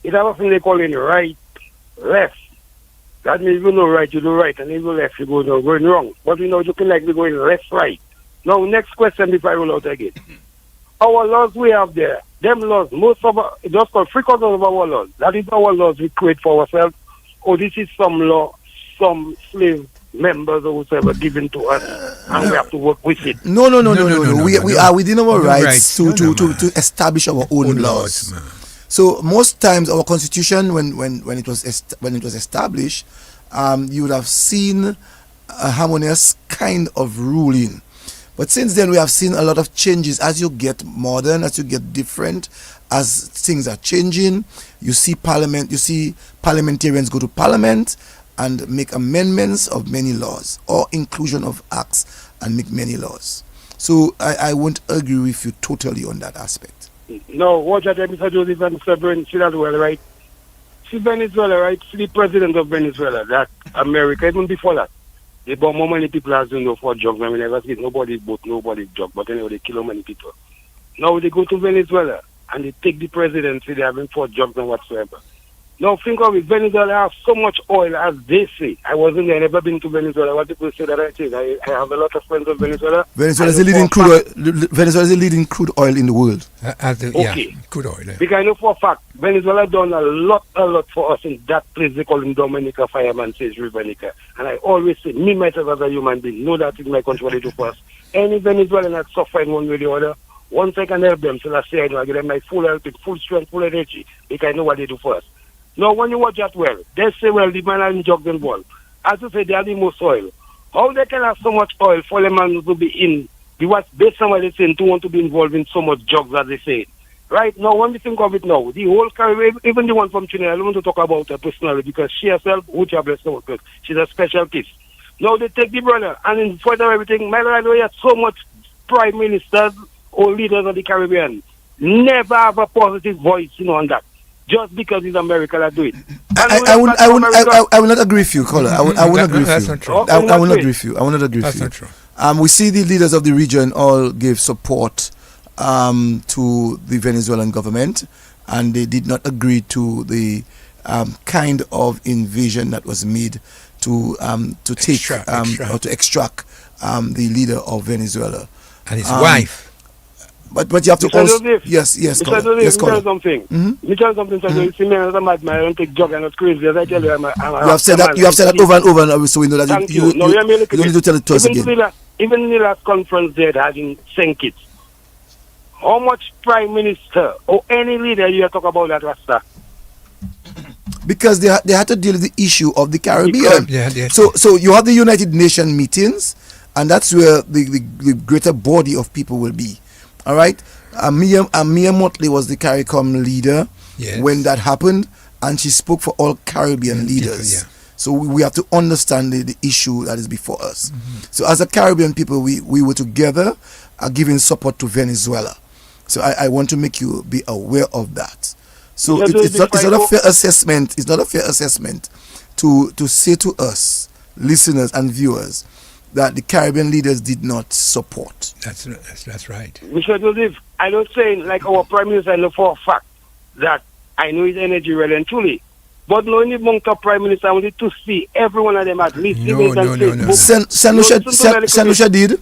it have a thing they call in right, left. That means you know right, you do right, and you go left, you go going wrong. But we know looking like we're going left, right. Now, next question before I roll out again. Our laws we have there, them laws, most of it's just called 3/4 of our laws. That is our laws we create for ourselves. Or this is some law, some slave members or whatever given to us, and we have to work with it. No. We are within our rights to establish our own laws. So most times our constitution, when it was established, you would have seen a harmonious kind of ruling. But since then, we have seen a lot of changes. As you get modern, as you get different, as things are changing, you see parliamentarians go to parliament and make amendments of many laws, or inclusion of acts and make many laws. So I won't agree with you totally on that aspect. No, watch out, Mr. Joseph and Mr. Brent, see that well, right? See Venezuela, right? See the president of Venezuela, that America, even before that. They bought more many people as you know for drugs. I mean, never see nobody bought nobody's drug, but anyway, they kill many people. Now they go to Venezuela and they take the presidency, they haven't fought drugs and whatsoever. Now think of it, Venezuela has so much oil as they say. I wasn't there, never been to Venezuela. What people say that I think. I have a lot of friends of Venezuela. Venezuela is the leading crude oil. Venezuela is the leading crude oil in the world. Okay. Crude oil. Yeah. Because I know for a fact, Venezuela done a lot for us in that place they call in Dominica, Fireman says Rivernica. And I always say, me myself as a human being, know that in my country what they do for us. Any Venezuelan that's suffering one way or the other, once I can help them, so I say I know I give them my full help, full strength, full energy, because I know what they do for us. Now, when you watch that well, they say, well, the man are in drugs involved. As you say, they are the most oil. How they can have so much oil for the man to be in, based on what they say, to want to be involved in so much drugs as they say. Right now, when we think of it now, the whole Caribbean, even the one from Trinidad, I don't want to talk about her personally because she herself, which have blessed her, she's a special case. Now they take the brother, and in spite of everything, my God, I know you have so much prime ministers or leaders of the Caribbean never have a positive voice, on that. Just because it's America that do it. I will not agree with you, caller. I will not agree with you. That's not true. I will not agree with you. I will not agree with you. That's not true. We see the leaders of the region all give support to the Venezuelan government, and they did not agree to the kind of invasion that was made to extract the leader of Venezuela and his wife. But you have to Mr. also Joseph, yes, Mr. caller. Joseph, Yes, caller. something. Me tell something. You see me as a madman. I don't take drugs. I'm not crazy. As I tell you, I'm a You have said that over and over, and so we know that Thank you No, don't need to tell it to us again. Even in the last conference they had in St. Kitts, how much prime minister or any leader you talk about that Rasta? Because they had to deal with the issue of the Caribbean. Yeah. So you have the United Nations meetings, and that's where the greater body of people will be. All right. Amia Motley was the CARICOM leader when that happened, and she spoke for all Caribbean leaders. So we have to understand the issue that is before us. Mm-hmm. So as a Caribbean people, we were together giving support to Venezuela. So I want to make you be aware of that. So it's not a fair assessment. It's not a fair assessment to say to us, listeners and viewers, that the Caribbean leaders did not support. That's right. Mr. Joseph, I don't say like our Prime Minister, I know for a fact that I know his energy well and truly. But no any monk of Prime Minister, I wanted to see every one of them at least. No. San Lucia did.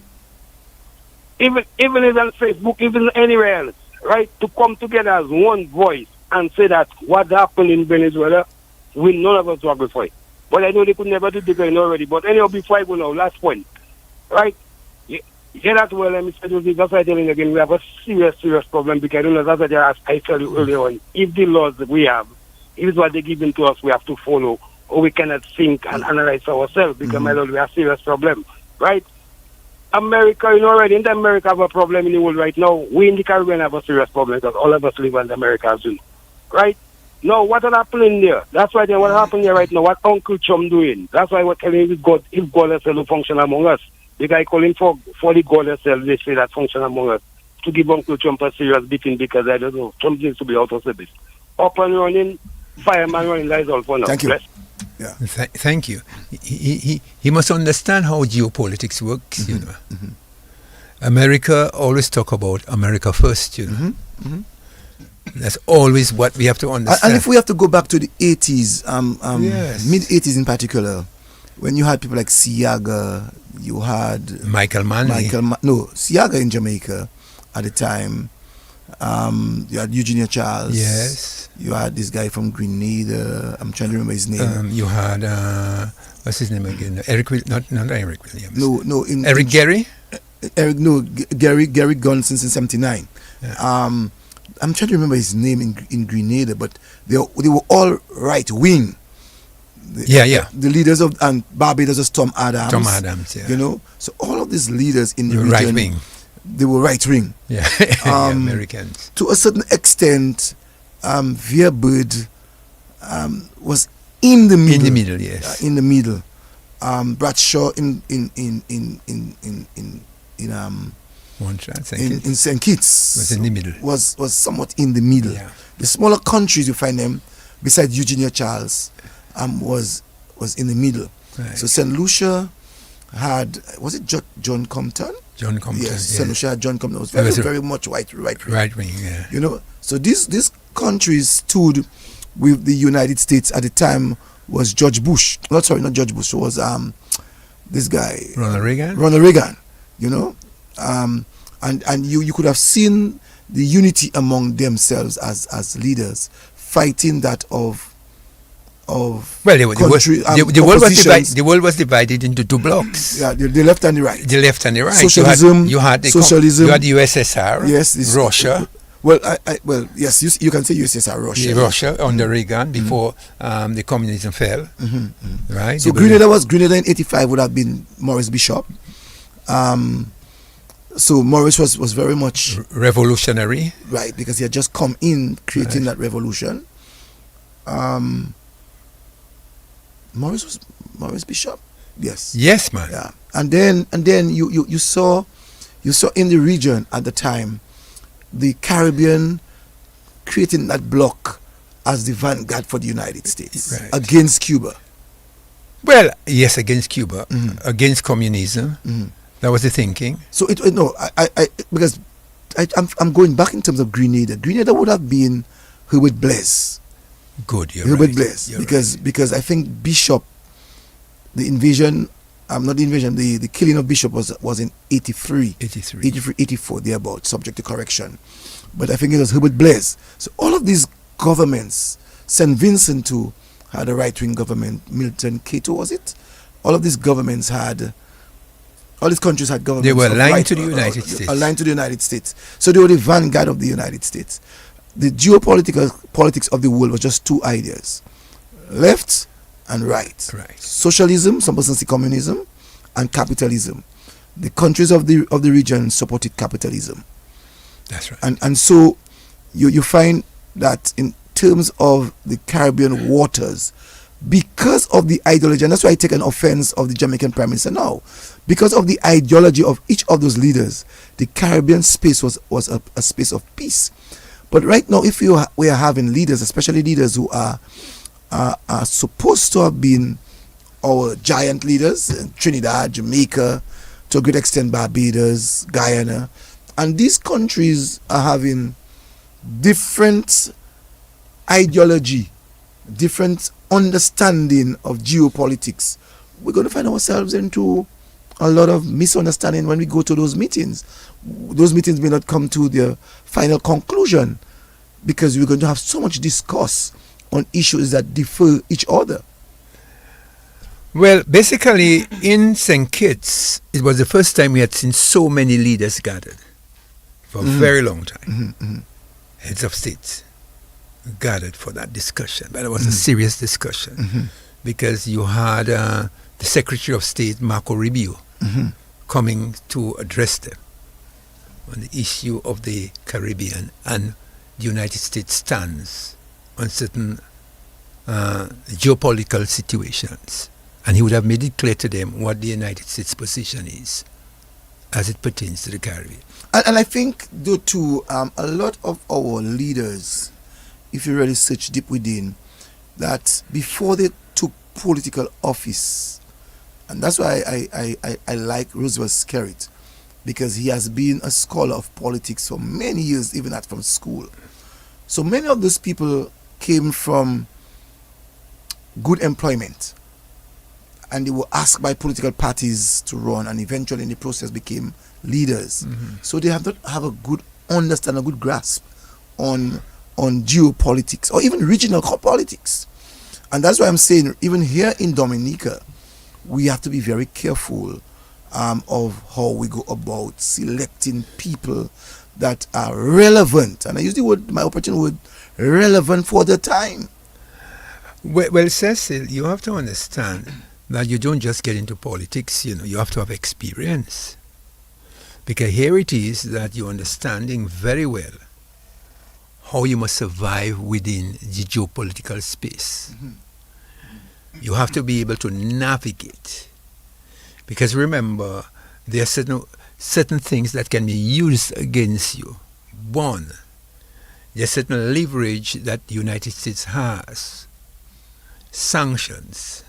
Even if on Facebook, even anywhere else, right? To come together as one voice and say that what happened in Venezuela, none of us agree for it. But I know they could never do the going already. But anyhow, before I go now, last point. Right? Yeah, that's well, Mr. Joseph, that's why I'm telling you again, we have a serious problem because I don't know, that's what I told you earlier on. If the laws that we have, if it's what they're giving to us, we have to follow, or we cannot think and analyze ourselves because, my Lord, we have a serious problem. Right? America, already, in America have a problem in the world right now. We in the Caribbean have a serious problem because all of us live in America as well. Right? No, what is happening there? That's why what happening here right now, what Uncle Chum doing? That's why we're telling you God, if God has to function among us. The guy calling for the God herself, they say that function among us. To give Uncle Trump a serious beating because I don't know, Trump needs to be out of service. Up and running, fireman running, that is all for now. Thank you. Bless. Yeah. Thank you. He must understand how geopolitics works, you know. Mm-hmm. America always talk about America first, you know. Mm-hmm. Mm-hmm. That's always what we have to understand. And if we have to go back to the 80s, yes. mid-80s in particular, when you had people like Siaga, you had Michael Manley. Siaga in Jamaica at the time. You had Eugenia Charles. Yes. You had this guy from Grenada. I'm trying to remember his name. You had what's his name again? Eric not Eric Williams. No. Eric Gary. Gary Gunsons in '79. Yeah. I'm trying to remember his name in Grenada, but they were all right wing. The leaders of and Barbados was Tom Adams. Tom Adams, yeah. You know, so all of these leaders in the You're region, right wing. they were right wing. Yeah, Americans. To a certain extent, Veerbird was in the middle. In the middle, yes. In the middle. Bradshaw in St. Kitts was in the middle. Was somewhat in the middle. Yeah. The smaller countries you find them, besides Eugenia Charles, was in the middle. Right. So St. Lucia had, was it John Compton? John Compton. Yes, St. Lucia had John Compton. It was very much right wing. Yeah. You know, so these countries stood with the United States at the time. Was George Bush? Not George Bush. It was this guy Ronald Reagan. You know, and you could have seen the unity among themselves as leaders fighting that of well, the world was divided into two blocks. Yeah, the left and the right. The left and the right. Socialism. You had socialism. You had the USSR. Yes, Russia. Well, yes, you can say USSR, Russia. Russia under Reagan before the communism fell. Right. So Grenada in '85 would have been Maurice Bishop. So Maurice was very much revolutionary, right? Because he had just come in creating that revolution. Maurice was Maurice Bishop. Yes. Yes, man. Yeah. And then you saw in the region at the time the Caribbean creating that bloc as the vanguard for the United States against Cuba. Well, yes, against Cuba, against communism. That was the thinking. So because I'm going back in terms of Grenada. Grenada would have been Herbert Blaise. Good, you're Herbert right. Blaise, because I think Bishop, the invasion, the killing of Bishop was in 83, 84, thereabout, subject to correction. But I think it was Herbert Blaise. So all of these governments, St. Vincent too had a right-wing government. Milton Cato, was it? All of these governments all these countries had governments. They were aligned to the United States. Aligned to the United States. So they were the vanguard of the United States. The politics of the world was just two ideas: left and right. Socialism, some persons say communism, and capitalism. The countries of the region supported capitalism. That's right. And so you find that in terms of the Caribbean waters, because of the ideology, and that's why I take an offense of the Jamaican Prime Minister now, because of the ideology of each of those leaders, the Caribbean space was a space of peace. But right now, if we are having leaders, especially leaders who are supposed to have been our giant leaders in Trinidad, Jamaica, to a great extent Barbados, Guyana, and these countries are having different ideology, different understanding of geopolitics, we're going to find ourselves into a lot of misunderstanding when we go to those meetings. Those meetings may not come to their final conclusion because we're going to have so much discourse on issues that differ each other. Well, basically, in St. Kitts, it was the first time we had seen so many leaders gathered for a very long time. Heads of states gathered for that discussion. But it was a serious discussion because you had the Secretary of State, Marco Rubio, coming to address them on the issue of the Caribbean and the United States stance on certain geopolitical situations. And he would have made it clear to them what the United States position is as it pertains to the Caribbean. And I think, though, too, a lot of our leaders, if you really search deep within, that before they took political office, and that's why I like Roosevelt Skerritt, because he has been a scholar of politics for many years, even from school. So many of those people came from good employment, and they were asked by political parties to run, and eventually in the process became leaders. So they have a good understanding, a good grasp on geopolitics or even regional politics. And that's why I'm saying, even here in Dominica, we have to be very careful of how we go about selecting people that are relevant. And I use my opportunity word, relevant for the time. Well, Cecil, you have to understand that you don't just get into politics, you have to have experience. Because here it is that you're understanding very well how you must survive within the geopolitical space. You have to be able to navigate. Because remember, there are certain things that can be used against you. One, there's certain leverage that the United States has. Sanctions,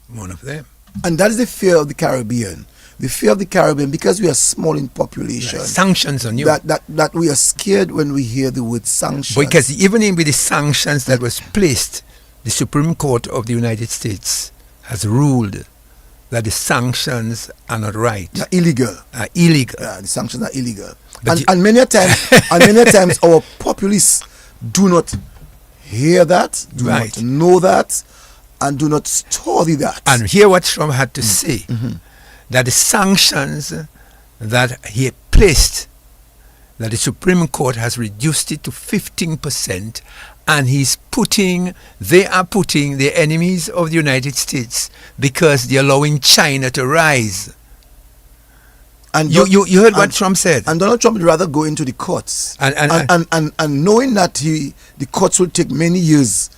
one of them. And that is the fear of the Caribbean. The fear of the Caribbean, because we are small in population. Right. Sanctions on you. That we are scared when we hear the word sanctions. Because even with the sanctions that was placed, the Supreme Court of the United States has ruled that the sanctions are not right. They're illegal. Are illegal. Yeah, the sanctions are illegal. And many a times our populace do not hear that, do not know that, and do not study that. And hear what Trump had to say, that the sanctions that he placed, that the Supreme Court has reduced it to 15%, and they are putting the enemies of the United States because they're allowing China to rise. And you heard what Trump said. And Donald Trump would rather go into the courts. And knowing that the courts will take many years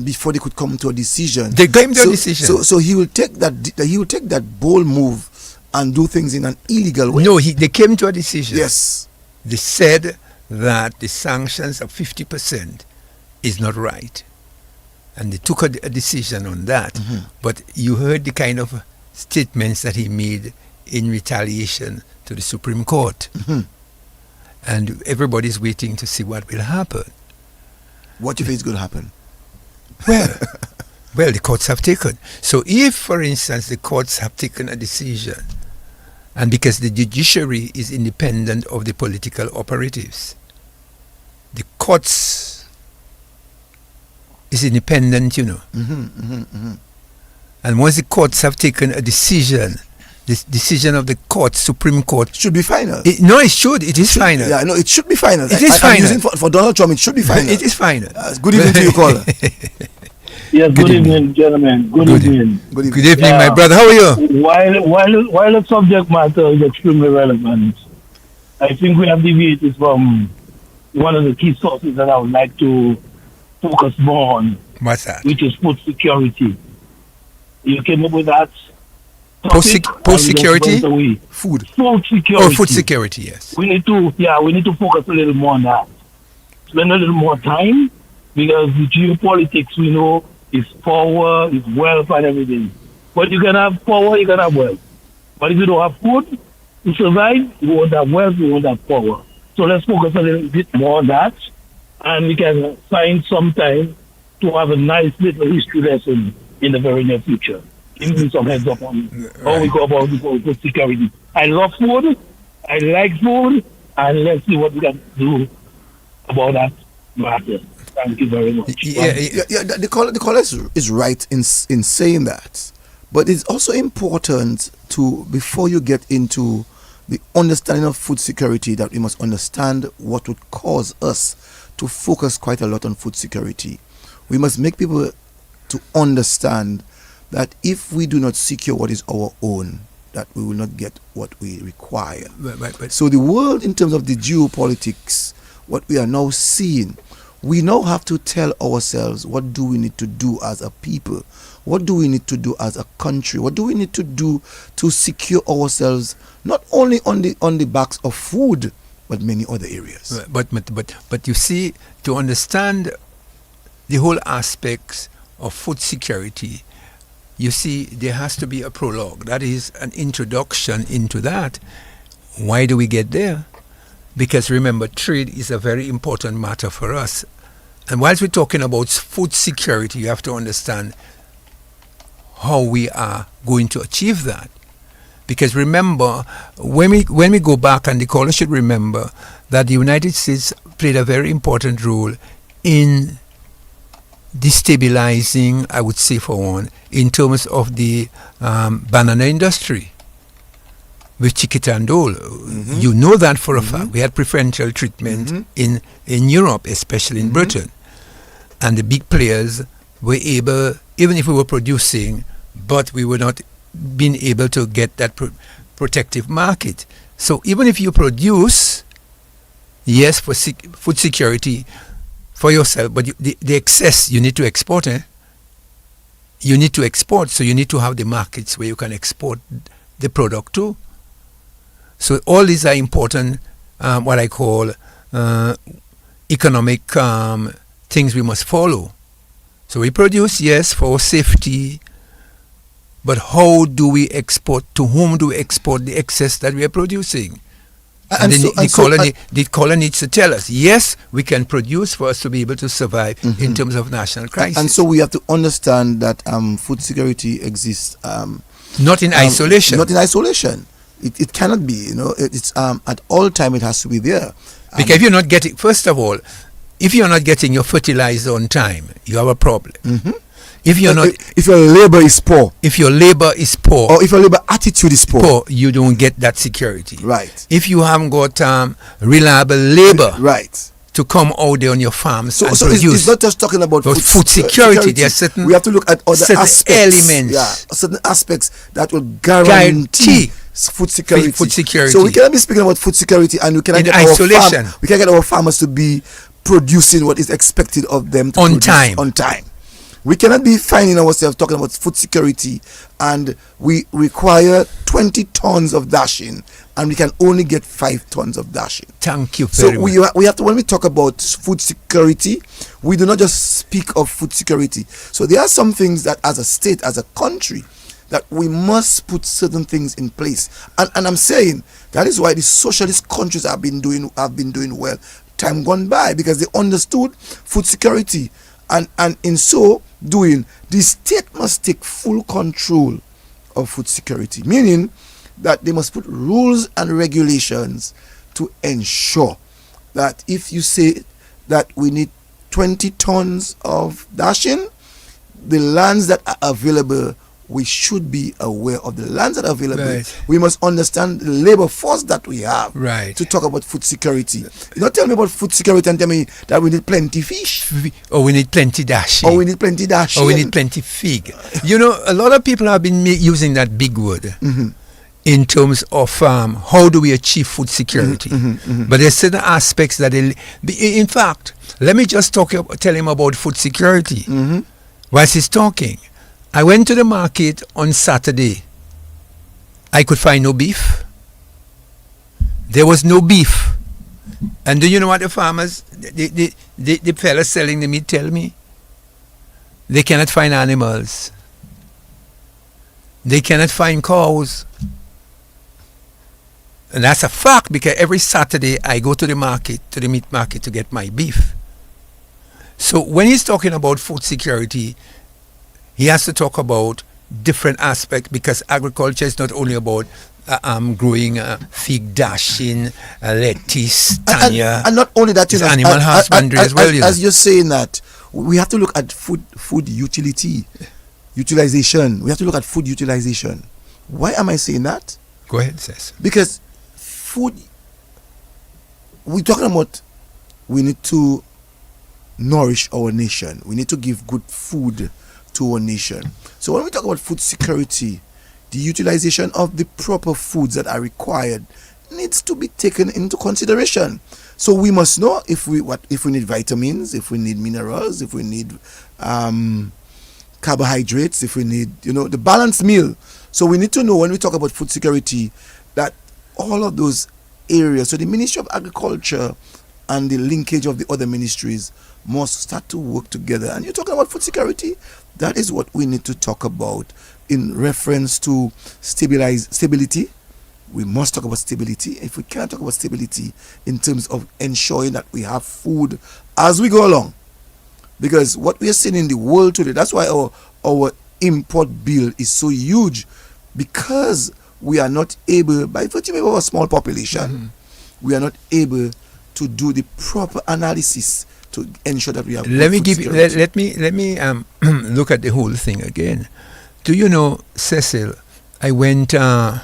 before they could come to a decision. They came to a decision. So he will take that bold move and do things in an illegal way. No, they came to a decision. Yes. They said that the sanctions of 50% is not right. And they took a decision on that. But you heard the kind of statements that he made in retaliation to the Supreme Court. And everybody's waiting to see what will happen. What do you think is going to happen? Well, the courts have taken. So if, for instance, the courts have taken a decision, and because the judiciary is independent of the political operatives, the courts is independent, And once the courts have taken a decision, the decision of the court, Supreme Court, should be final. It is final. Yeah, no, it should be final. It is final. I'm using for Donald Trump, it should be final. It is final. Good evening to you, caller. Yes, good evening, gentlemen. Good evening. Good evening, my brother. How are you? While the subject matter is extremely relevant, I think we have deviated from one of the key sources that I would like to focus more on. What's that? Which is food security. You came up with that. Post security? Food security. Oh, food security, yes. We need to focus a little more on that. Spend a little more time, because the geopolitics we know is power, is wealth and everything. But you can have power, you can have wealth. But if you don't have food to survive, you won't have wealth, you won't have power. So let's focus a little bit more on that, and we can find some time to have a nice little history lesson in the very near future. Give me some heads up on how we go about this whole food security. I love food, I like food, and let's see what we can do about that matter. Thank you very much. The caller is right in saying that. But it's also important to, before you get into the understanding of food security, that we must understand what would cause us to focus quite a lot on food security. We must make people to understand that if we do not secure what is our own, that we will not get what we require. But so the world, in terms of the geopolitics, what we are now seeing, we now have to tell ourselves, what do we need to do as a people? What do we need to do as a country? What do we need to do to secure ourselves, not only on the backs of food, but many other areas? But you see, to understand the whole aspects of food security, you see, there has to be a prologue. That is an introduction into that. Why do we get there? Because remember, trade is a very important matter for us. And whilst we're talking about food security, you have to understand how we are going to achieve that. Because remember, when we go back, and the caller should remember, that the United States played a very important role in destabilizing, I would say for one, in terms of the banana industry with Chiquita and Dole. You know that for a fact. We had preferential treatment in Europe, especially in Britain. And the big players were able, even if we were producing, but we were not being able to get that protective market. So even if you produce, yes, for food security for yourself, but the excess you need to export. You need to export, so you need to have the markets where you can export the product to. So all these are important, what I call economic things we must follow. So we produce, yes, for safety, but how do we export? To whom do we export the excess that we are producing? And then the caller needs to tell us, yes, we can produce for us to be able to survive in terms of national crisis. And so we have to understand that food security exists. Not in isolation. Not in isolation. It cannot be, it's at all time it has to be there. Because if you're not getting, first of all, if you're not getting your fertilizer on time, you have a problem. If you're not, if your labor is poor, or if your labor attitude is poor, you don't get that security. Right. If you haven't got reliable labor, right, to come out there on your farms and so produce. It's not just talking about food security. There are certain, we have to look at other aspects, elements, certain aspects that will guarantee food security. So we cannot be speaking about food security and we cannot get isolation. We can get our farmers to be producing what is expected of them to on produce time. We cannot be finding ourselves talking about food security and we require 20 tons of dashing and we can only get 5 tons of dashing. Thank you very much. So we have to, when we talk about food security, we do not just speak of food security. So there are some things that as a state, as a country, that we must put certain things in place. And I'm saying that is why the socialist countries have been doing well time gone by, because they understood food security. And in so doing, the state must take full control of food security, meaning that they must put rules and regulations to ensure that if you say that we need 20 tons of dashing, the lands that are available, we should be aware of the lands that are available. Right. We must understand the labor force that we have to talk about food security. You don't tell me about food security and tell me that we need plenty fish. Or we need plenty dashing. Or we need plenty dashing. Or we need plenty fig. A lot of people have been using that big word in terms of how do we achieve food security. But there's certain aspects that in fact, let me just tell him about food security whilst he's talking. I went to the market on Saturday. I could find no beef. There was no beef. And do you know what the farmers, the fellas selling the meat tell me? They cannot find animals. They cannot find cows. And that's a fact, because every Saturday I go to the market, to the meat market, to get my beef. So when he's talking about food security, he has to talk about different aspects, because agriculture is not only about growing fig, dashing, lettuce, tanya, and not only that, animal husbandry as well. As you're saying that, we have to look at food utilization. We have to look at food utilization. Why am I saying that? Go ahead, Cecil. Because food, we're talking about, we need to nourish our nation. We need to give good food to our nation. So when we talk about food security, the utilization of the proper foods that are required needs to be taken into consideration. So we must know if we need vitamins, if we need minerals, if we need carbohydrates, if we need the balanced meal. So we need to know, when we talk about food security, that all of those areas, so the Ministry of Agriculture and the linkage of the other ministries must start to work together. And you're talking about food security, that is what we need to talk about in reference to stability. We must talk about stability. If we can't talk about stability in terms of ensuring that we have food as we go along, because what we are seeing in the world today, that's why our import bill is so huge, because we are not able, by virtue of our small population, we are not able to do the proper analysis to ensure that we have. Let me look at the whole thing again. Do you know, Cecil, I went to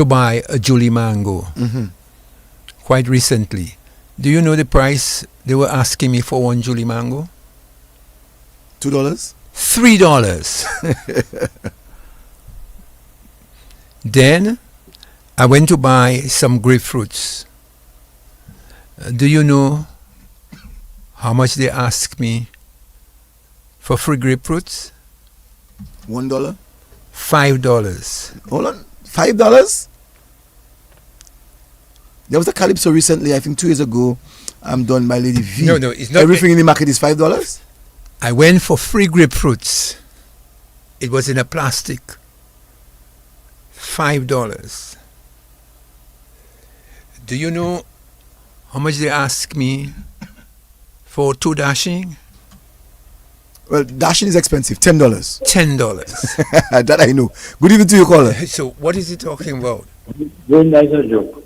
buy a Julie mango quite recently. Do you know the price they were asking me for one Julie mango? $2? $3. Then I went to buy some grapefruits. Do you know how much they asked me for free grapefruits? $1? $5. Hold on. $5? There was a Calypso recently, I think 2 years ago, done by Lady V. No, it's not. Everything in the market is $5? I went for free grapefruits. It was in a plastic. $5. Do you know how much they ask me for 2 dashing? Well, dashing is expensive. $10. $10. That I know. Good evening to you, caller. So what is he talking about? Don't like a joke.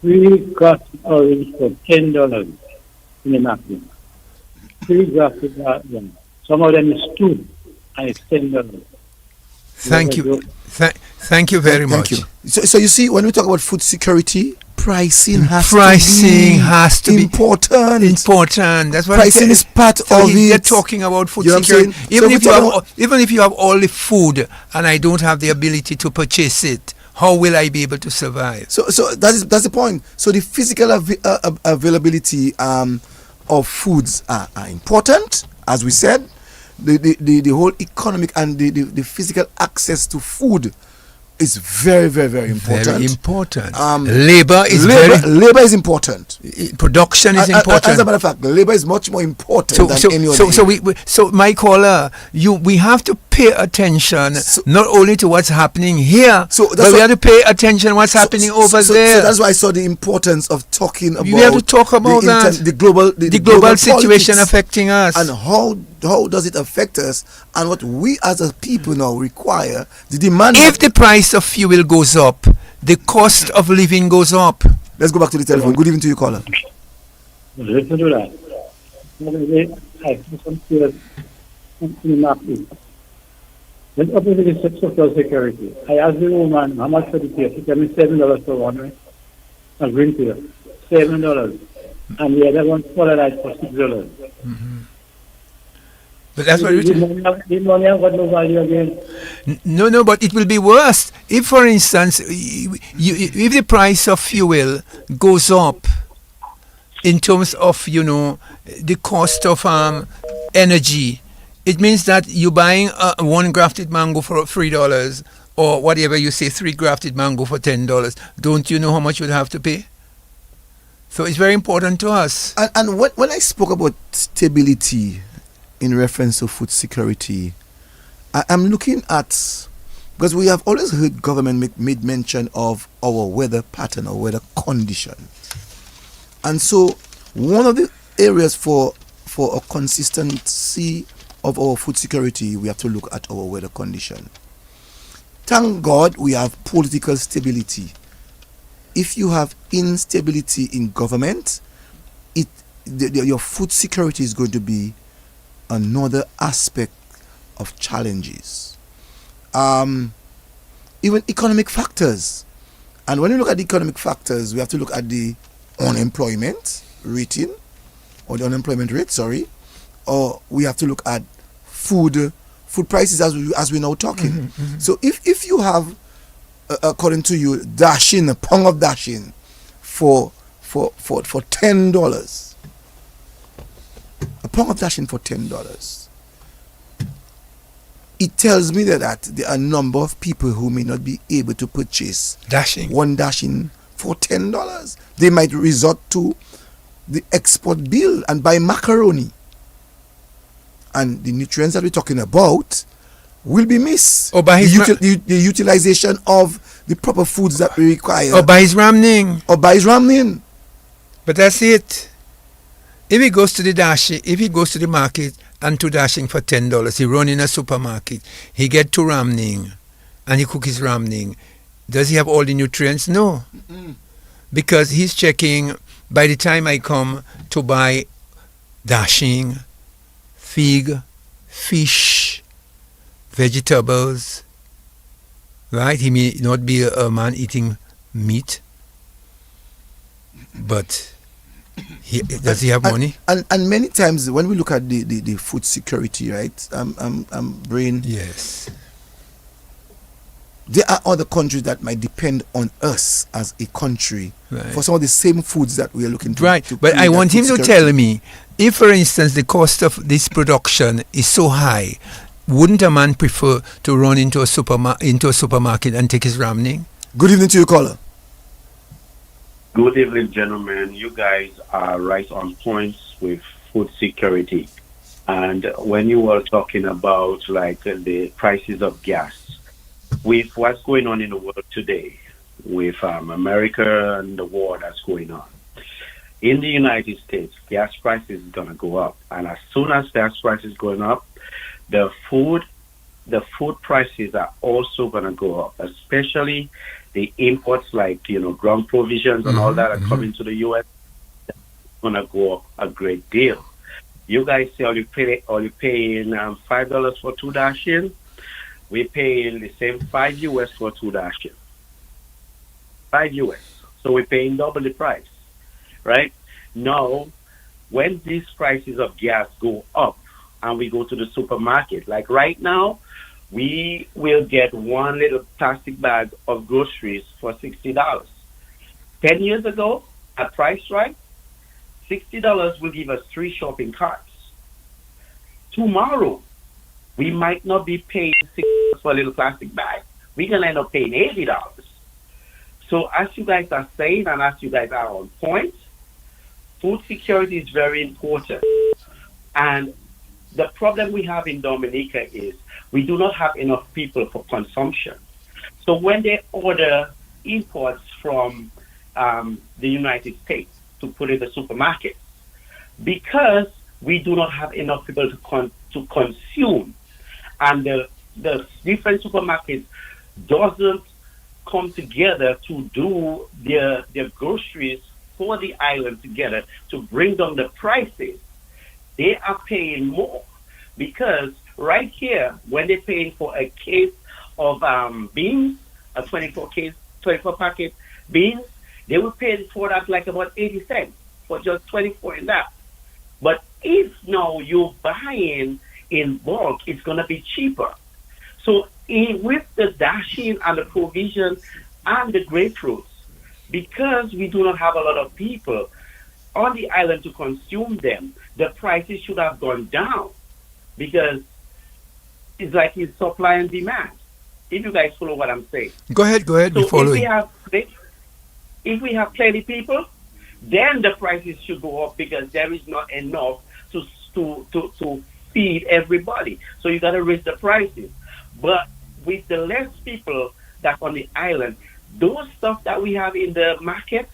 We got orange for $10 in the market. 3 grafted one. Some of them is 2 and it's $10. Thank you. Thank you very much. Thank you. So you see, when we talk about food security, pricing has to be important. That's what pricing is part of it. They're talking about food You know what security. I'm saying? Even if you have all the food and I don't have the ability to purchase it, how will I be able to survive? So that's the point. So the physical availability of foods are important, as we said. The whole economic and the physical access to food is very, very, very important. Very important. Labor is important. Production is important. As a matter of fact, labor is much more important than any other. So my caller, we have to pay attention not only to what's happening here, but we have to pay attention what's happening over there. So that's why I saw the importance of talking about. We have to talk about the global situation affecting us, and how does it affect us, and what we as a people now require, the demand. If the price of fuel goes up, the cost of living goes up. Let's go back to the telephone. Good evening to you, caller. Listen to that. I put some fuel in the market. Then up with the social security. I asked the woman how much for the pill. She told me $7 for one, right? A green pill. $7. And the other one for $6. Mm-hmm. But that's what the money have got no value again. No, but it will be worse. If, for instance, if the price of fuel goes up in terms of, the cost of energy, it means that you're buying one grafted mango for $3 or whatever you say, 3 grafted mango for $10. Don't you know how much you'd have to pay? So it's very important to us. And when I spoke about stability in reference to food security, I'm looking at, because we have always heard government made mention of our weather pattern or weather condition. And so one of the areas for a consistency of our food security, we have to look at our weather condition. Thank God we have political stability. If you have instability in government, your food security is going to be another aspect of challenges. Even economic factors. And when you look at the economic factors, we have to look at the unemployment rating, or the unemployment rate, or we have to look at food prices as we're now talking. Mm-hmm, mm-hmm. So if you have, according to you, a pound of dashing for $10, a pound of dashing for $10, it tells me that there are a number of people who may not be able to purchase one dashing for $10. They might resort to the export bill and buy macaroni, and the nutrients that we're talking about will be missed. Or by the utilization of the proper foods that we require. Or by his ramning. But that's it. If he goes to the market and 2 dashing for $10, he run in a supermarket, he get 2 ramning, and he cook his ramning. Does he have all the nutrients? No. Mm-mm. Because he's checking, by the time I come to buy dashing, fig, fish, vegetables, right? He may not be a man eating meat, but Does he have money? And many times when we look at the food security, right? Brain. Yes. There are other countries that might depend on us as a country for some of the same foods that we are looking to. Right, but I want him to tell me, if, for instance, the cost of this production is so high, wouldn't a man prefer to run into a supermarket and take his rationing? Good evening to you, caller. Good evening, gentlemen. You guys are right on points with food security. And when you were talking about like the prices of gas, with what's going on in the world today, with America and the war that's going on, in the United States, gas prices is going to go up. And as soon as gas prices going up, the food prices are also going to go up, especially the imports like, ground provisions and all that are coming to the U.S. That's going to go up a great deal. You guys say, are you paying $5 for 2 dashing? We're paying the same $5 for 2 dashing. $5. So we're paying double the price, right? Now, when these prices of gas go up and we go to the supermarket, like right now, we will get one little plastic bag of groceries for $60. 10 years ago, at price right, $60 will give us 3 shopping carts. Tomorrow, we might not be paying $6 for a little plastic bag. We're going to end up paying $80. So as you guys are saying, and as you guys are on point, food security is very important. And the problem we have in Dominica is we do not have enough people for consumption. So when they order imports from the United States to put in the supermarkets, because we do not have enough people to consume, and the different supermarkets doesn't come together to do their groceries for the island together to bring down the prices, they are paying more. Because right here, when they're paying for a case of beans, a 24 packet beans, they were paying for that like about 80 cents for just 24 in that. But if now you're buying in bulk, it's going to be cheaper. So with the dashing and the provision and the grapefruits, because we do not have a lot of people on the island to consume them, the prices should have gone down, because it's like it's supply and demand. If you guys follow what I'm saying. Go ahead. So if we have plenty people, then the prices should go up, because there is not enough to feed everybody. So you got to raise the prices. But with the less people that's on the island, those stuff that we have in the market,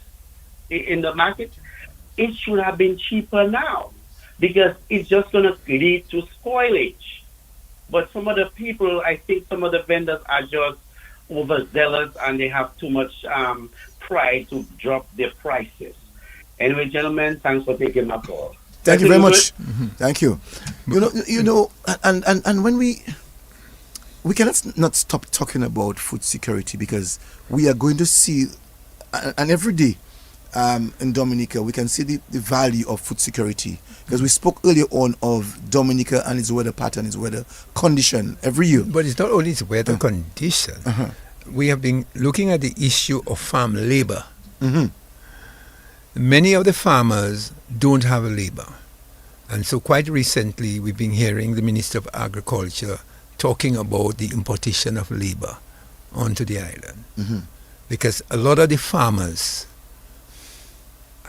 it should have been cheaper now, because it's just going to lead to spoilage. But some of the people, I think some of the vendors are just overzealous and they have too much pride to drop their prices. Anyway, gentlemen, thanks for taking my call. Thank you very much. Thank you. And when we cannot not stop talking about food security, because we are going to see, and every day in Dominica, we can see the value of food security, because we spoke earlier on of Dominica and its weather pattern, its weather condition every year. But it's not only its weather condition. We have been looking at the issue of farm labor. Many of the farmers don't have a labor. And so quite recently, we've been hearing the Minister of Agriculture talking about the importation of labor onto the island. Because a lot of the farmers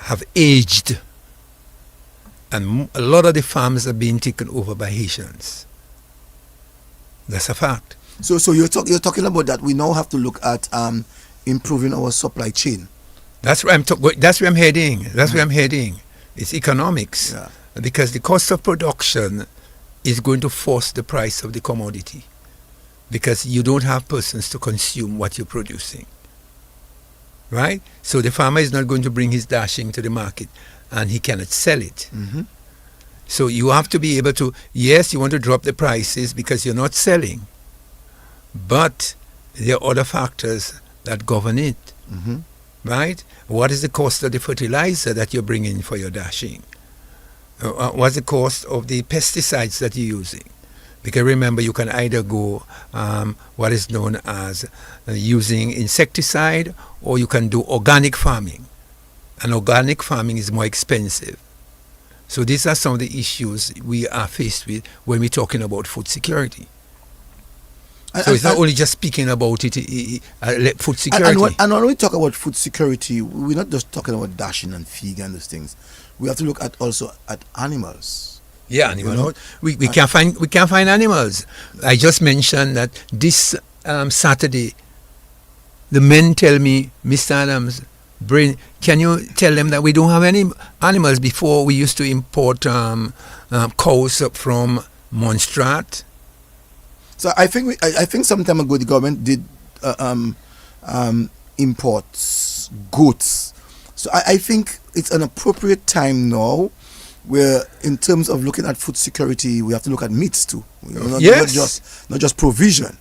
have aged, and a lot of the farms are being taken over by Haitians. That's a fact. So you're talking about that we now have to look at improving our supply chain. That's where I'm heading. Where I'm heading. It's economics. Yeah. Because the cost of production is going to force the price of the commodity, because you don't have persons to consume what you're producing. Right? So the farmer is not going to bring his dashing to the market, and he cannot sell it. So you have to be able to, yes, you want to drop the prices because you're not selling, but there are other factors that govern it. right? What is the cost of the fertilizer that you're bringing for your dashing? What's the cost of the pesticides that you're using? Because remember, you can either go what is known as using insecticide, or you can do organic farming. And organic farming is more expensive. So these are some of the issues we are faced with when we're talking about food security. So it's not only just speaking about food security. And when we talk about food security, we're not just talking about dashing and feed and those things. We have to look at also at animals. Yeah, animals. We can't find animals. I just mentioned that this Saturday, the men tell me, Mr. Adams, can you tell them that we don't have any animals? Before we used to import cows from Montserrat. So I think some time ago the government did import goats. So I think it's an appropriate time now, where in terms of looking at food security, we have to look at meats too. Not just provision.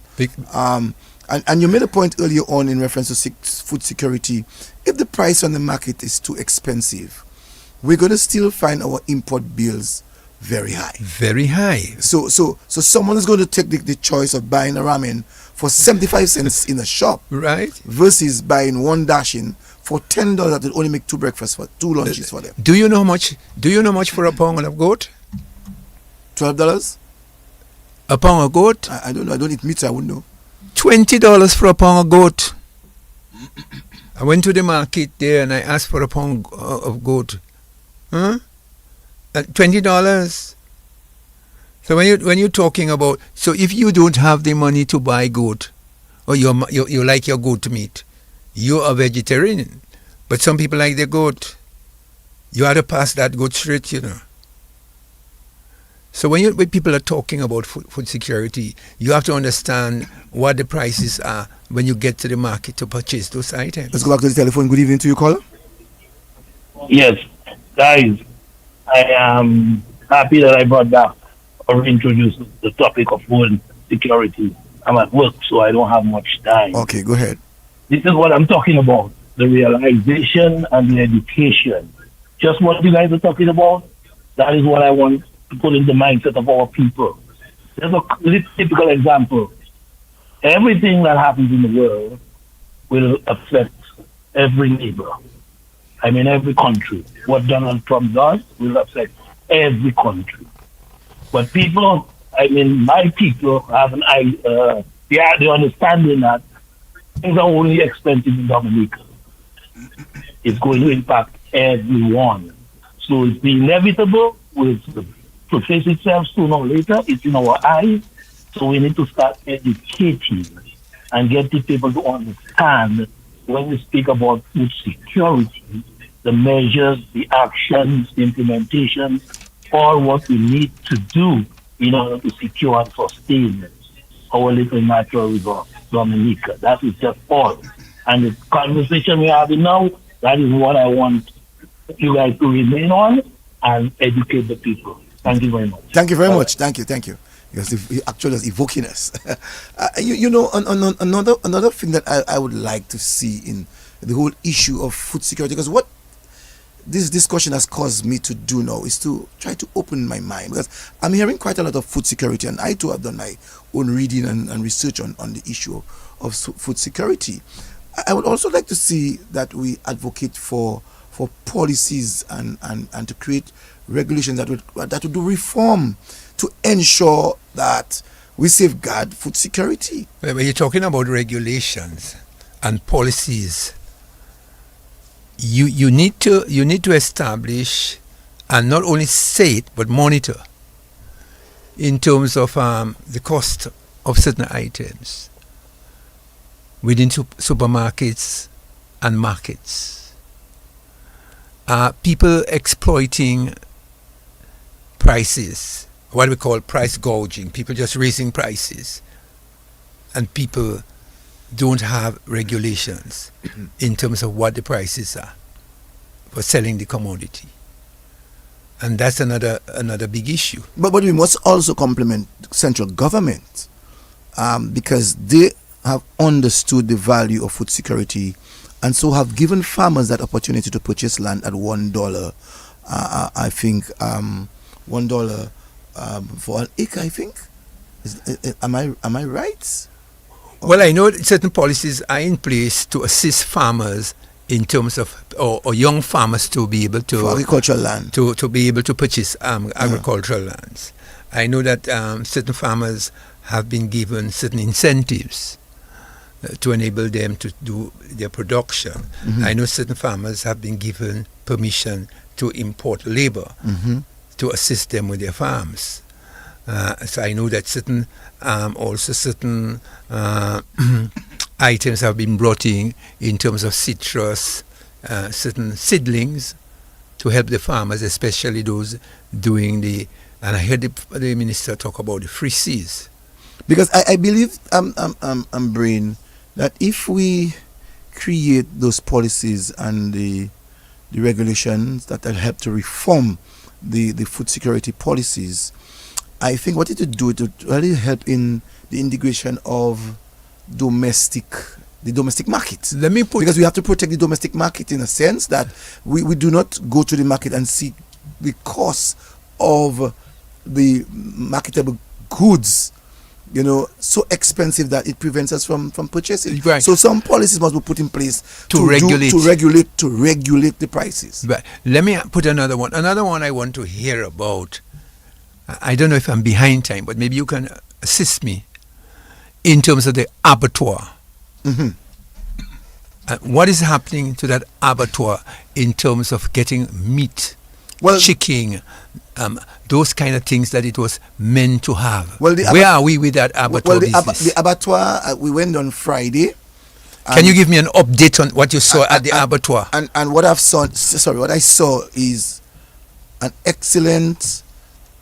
And you made a point earlier on in reference to food security. If the price on the market is too expensive, we're going to still find our import bills very high. Very high. So someone is going to take the choice of buying a ramen for 75 cents in a shop, right, versus buying one dashing for $10 that will only make two lunches for them. Do you know how much for a pound of goat? $12? A pound of goat? I don't know. I don't eat meat, so I wouldn't know. $20 for a pound of goat. I went to the market there and I asked for a pound of goat. $20. So when you're talking about, so if you don't have the money to buy goat, or you like your goat meat, you're a vegetarian. But some people like their goat. You have to pass that goat straight, So when people are talking about food security, you have to understand what the prices are when you get to the market to purchase those items. Let's go back to the telephone. Good evening to you, caller. Yes, guys, I am happy that I brought back or introduced the topic of food security. I'm at work, so I don't have much time. Okay, go ahead. This is what I'm talking about, the realization and the education. Just what you guys are talking about, that is what I want to put in the mindset of our people. There's a typical example. Everything that happens in the world will affect every neighbor. I mean, every country. What Donald Trump does will affect every country. But people, my people have the understanding that things are only expensive in Dominica. It's going to impact everyone. So it's the inevitable, will face itself sooner or later. It's in our eyes. So we need to start educating and get the people to understand when we speak about food security, the measures, the actions, the implementation, or what we need to do in order to secure and sustain our little natural resource, Dominica. That is just all. And the conversation we're having now, that is what I want you guys to remain on and educate the people. Thank you very much. Thank you very much. Thank you. Because he actually is evoking us. Another thing that I would like to see in the whole issue of food security, because what this discussion has caused me to do now is to try to open my mind, because I'm hearing quite a lot of food security, and I too have done my own reading and research on the issue of food security. I would also like to see that we advocate for policies and to create regulations that would do reform to ensure that we safeguard food security. When you're talking about regulations and policies, you need to establish and not only say it but monitor in terms of the cost of certain items within supermarkets and markets. People exploiting prices, what we call price gouging, people just raising prices, and people don't have regulations in terms of what the prices are for selling the commodity. And that's another big issue. But we must also compliment central government because they have understood the value of food security and so have given farmers that opportunity to purchase land at $1. I think $1 for an acre. I think. Am I right? Well, I know that certain policies are in place to assist farmers in terms of, or young farmers to be able to... For agricultural land. To be able to purchase agricultural lands. I know that certain farmers have been given certain incentives to enable them to do their production. Mm-hmm. I know certain farmers have been given permission to import labor to assist them with their farms. So I know that certain items have been brought in terms of citrus, certain seedlings to help the farmers, especially those doing the. And I heard the minister talk about the free seas. Because I believe, Brain, that if we create those policies and the regulations that will help to reform the food security policies, I think what it would do, it would really help in the integration of the domestic market. Because we have to protect the domestic market in a sense that we do not go to the market and see the cost of the marketable goods, so expensive that it prevents us from purchasing. Right. So some policies must be put in place to regulate the prices. But let me put another one. Another one I want to hear about. I don't know if I'm behind time, but maybe you can assist me in terms of the abattoir. Mm-hmm. What is happening to that abattoir in terms of getting meat, chicken, those kind of things that it was meant to have? Where are we with that abattoir business? The abattoir, we went on Friday. Can you give me an update on what you saw at the abattoir? And what I saw is an excellent,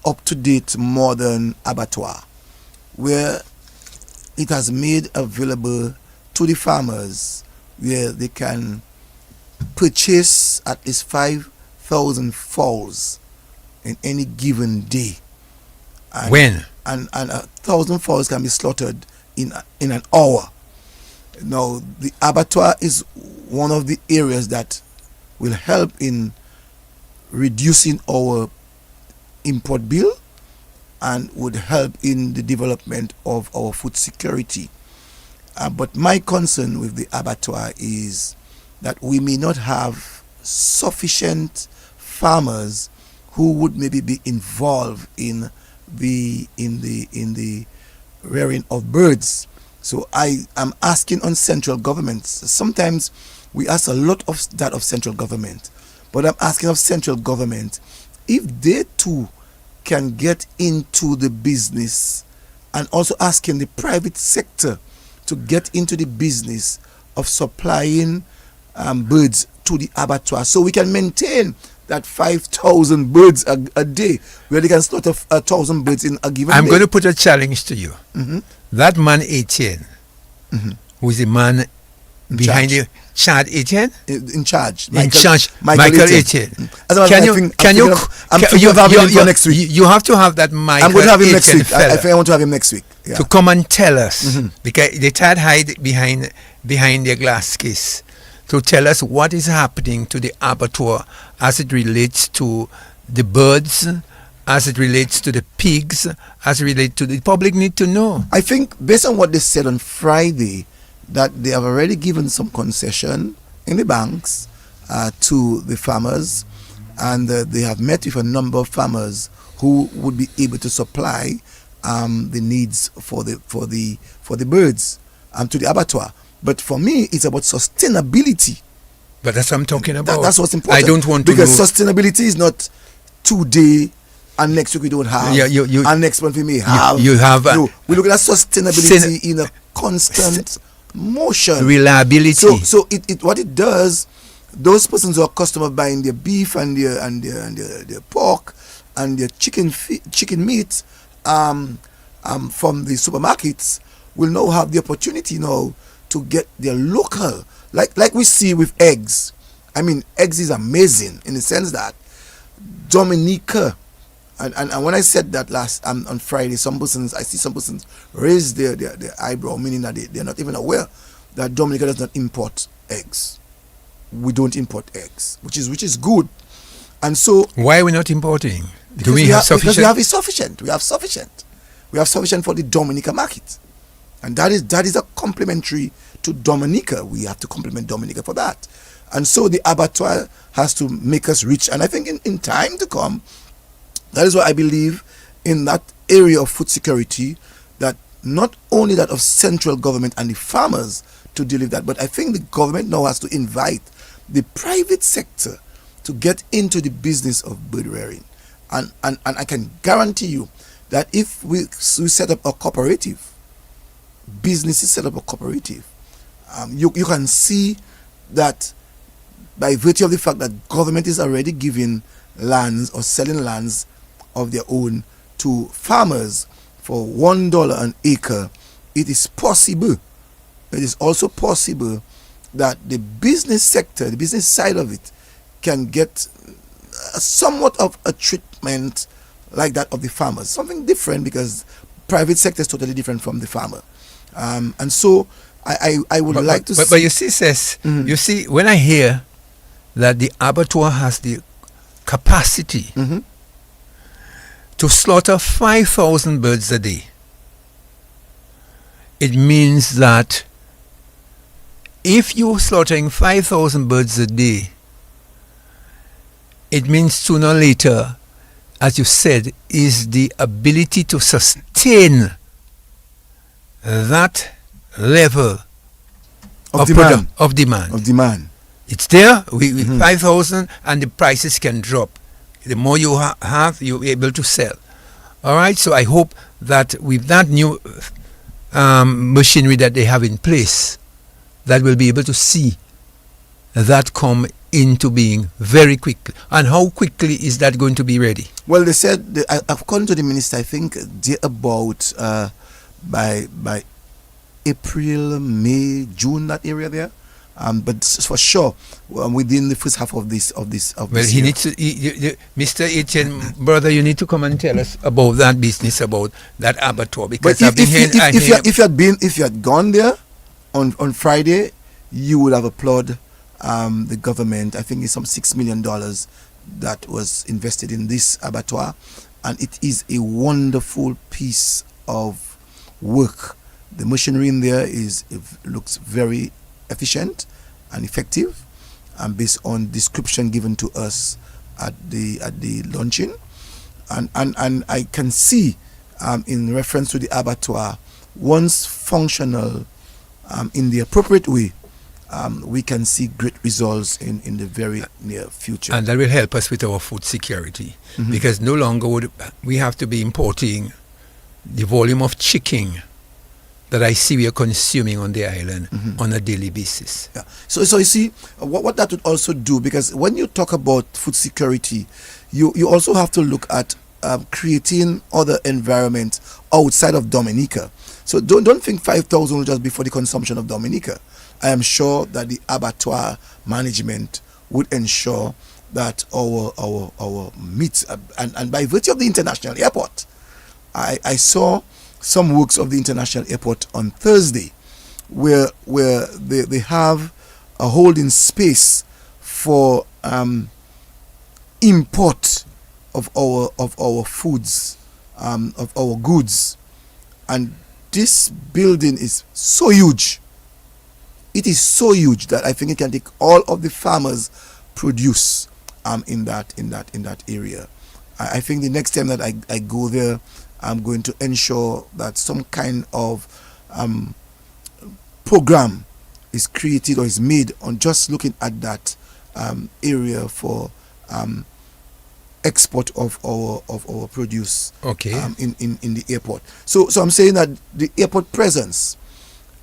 up-to-date, modern abattoir where it has made available to the farmers where they can purchase at least 5,000 fowls in any given day. And 1,000 fowls can be slaughtered in an hour. Now, the abattoir is one of the areas that will help in reducing our import bill and would help in the development of our food security. But my concern with the abattoir is that we may not have sufficient farmers who would maybe be involved in the rearing of birds. So I am asking on central governments. Sometimes we ask a lot of that of central government, but I'm asking of central government if they too can get into the business, and also asking the private sector to get into the business of supplying birds to the abattoir, so we can maintain that 5,000 birds a day, where they can slaughter 1,000 birds in a given day. I'm going to put a challenge to you. Mm-hmm. That man Etienne, who is the man behind you, Chad Etienne? In charge. Michael Etienne. You have to have that Michael I'm going to have him Etienne next week. fella I want to have him next week. Yeah. To come and tell us, because they tried to hide behind their glass case, to tell us what is happening to the abattoir as it relates to the birds, as it relates to the pigs, as it relates to the public need to know. I think based on what they said on Friday, that they have already given some concession in the banks to the farmers, and they have met with a number of farmers who would be able to supply the needs for the birds to the abattoir. But for me, it's about sustainability. But that's what I'm talking about. That's what's important. I don't want to because sustainability is not today and next week we don't have. And next month we may have. You have. No, we look at sustainability in a constant motion. Reliability. So it what it does, those persons who are customers buying their beef and their pork and their chicken meat from the supermarkets will now have the opportunity now to get their local, like we see with eggs. I mean, eggs is amazing in the sense that Dominica, and when I said that on Friday, I see some persons raise their eyebrow, meaning that they're not even aware that Dominica does not import eggs. we don't import eggs, which is good. And so why are we not importing? Do we because have sufficient? Because we have sufficient. We have sufficient for the Dominica market, and that is a complementary to Dominica. We have to complement Dominica for that, and so the abattoir has to make us rich. And I think in time to come, that is why I believe in that area of food security, that not only that of central government and the farmers to deal with that, but I think the government now has to invite the private sector to get into the business of bird rearing. And I can guarantee you that if we set up a cooperative, businesses set up a cooperative, you can see that by virtue of the fact that government is already giving lands or selling lands of their own to farmers for $1 an acre, it is possible. It is also possible that the business sector, the business side of it, can get somewhat of a treatment like that of the farmers. Something different, because private sector is totally different from the farmer. And so I would like to see... But you see, you see, when I hear that the abattoir has the capacity to slaughter 5,000 birds a day, it means that if you're slaughtering 5,000 birds a day, it means sooner or later, as you said, is the ability to sustain that level of demand. It's there, 5,000, and the prices can drop. The more you have, you're able to sell. All right, so I hope that with that new machinery that they have in place, that we'll be able to see that come into being very quickly. And how quickly is that going to be ready? Well, they said, according to the minister, I think they're about by April, May, June, that area there. But for sure, within the first half of this he needs to, Mr. Etienne, brother, you need to come and tell us about that business, about that abattoir, because if you had gone there on Friday, you would have applauded the government. I think it's some $6 million that was invested in this abattoir, and it is a wonderful piece of work. The machinery in there looks very efficient and effective, and based on description given to us at the launching, and I can see in reference to the abattoir, once functional in the appropriate way, we can see great results in the very near future. And that will help us with our food security, because no longer would we have to be importing the volume of chicken that I see we are consuming on the island on a daily basis. Yeah. So you see, what that would also do, because when you talk about food security, you also have to look at creating other environments outside of Dominica. So don't think 5,000 will just be for the consumption of Dominica. I am sure that the abattoir management would ensure that our meat, and by virtue of the international airport, I saw some works of the international airport on Thursday, where they have a holding space for import of our foods, of our goods, and this building is so huge. It is so huge that I think it can take all of the farmers' produce in that area. I think the next time that I go there, I'm going to ensure that some kind of program is created or is made on just looking at that area for export of our produce in the airport. So I'm saying that the airport presence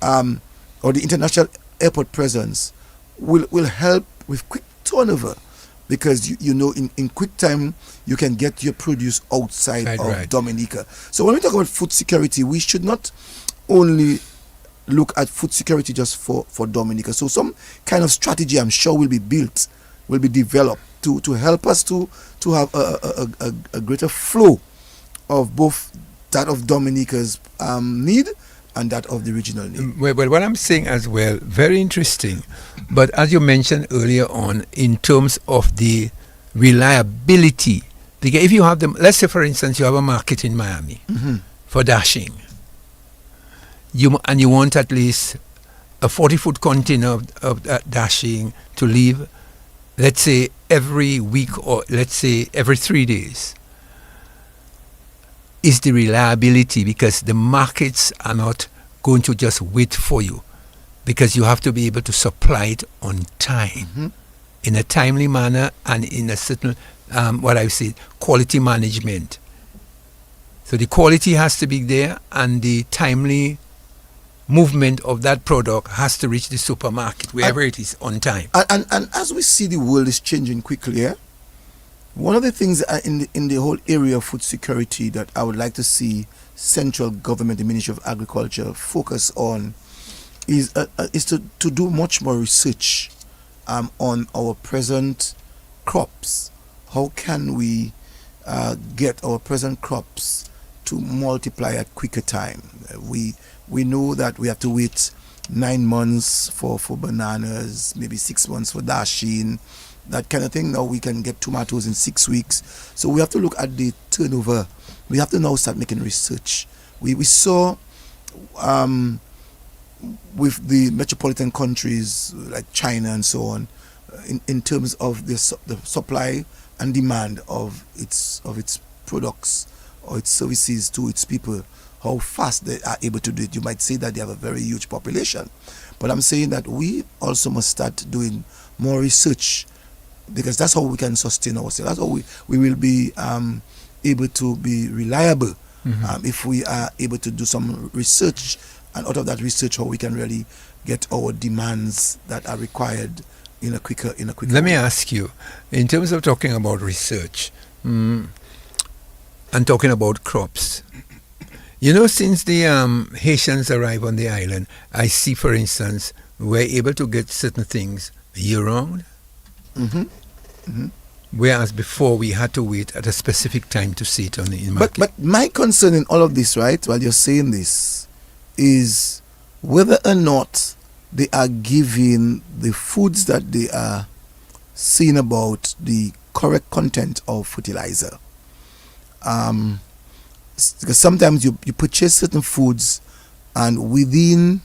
or the international airport presence will help with quick turnover, because you know in quick time you can get your produce outside of Dominica. So when we talk about food security, we should not only look at food security just for Dominica. So some kind of strategy, I'm sure, will be developed to help us to have a greater flow of both that of Dominica's need and that of the regional need. Well, what I'm saying as well, very interesting, But as you mentioned earlier on, in terms of the reliability, because if you have them, let's say for instance, you have a market in Miami for dashing, you want at least a 40-foot container of that dashing to leave, let's say every week or let's say every 3 days. Is the reliability, because the markets are not going to just wait for you, because you have to be able to supply it on time, in a timely manner, and in a certain, what I say, quality management. So the quality has to be there, and the timely movement of that product has to reach the supermarket, wherever it is, on time. And as we see the world is changing quickly, one of the things in the whole area of food security that I would like to see central government, the Ministry of Agriculture, focus on is to do much more research on our present crops. How can we get our present crops to multiply at quicker time? We know that we have to wait 9 months for bananas, maybe 6 months for dashing, that kind of thing. Now we can get tomatoes in 6 weeks. So we have to look at the turnover. We have to now start making research. We saw with the metropolitan countries like China and so on, in terms of the supply and demand of its products or its services to its people, how fast they are able to do it. You might say that they have a very huge population, but I'm saying that we also must start doing more research, because that's how we can sustain ourselves. That's how we will be able to be reliable, if we are able to do some research, and out of that research, how we can really get our demands that are required in a quicker Let me ask you, in terms of talking about research and talking about crops, you know, since the Haitians arrived on the island, I see, for instance, we're able to get certain things year-round. Whereas before we had to wait at a specific time to see it on the market. But my concern in all of this, right, while you're saying this, is whether or not they are giving the foods that they are saying about the correct content of fertilizer. Because sometimes you purchase certain foods, and within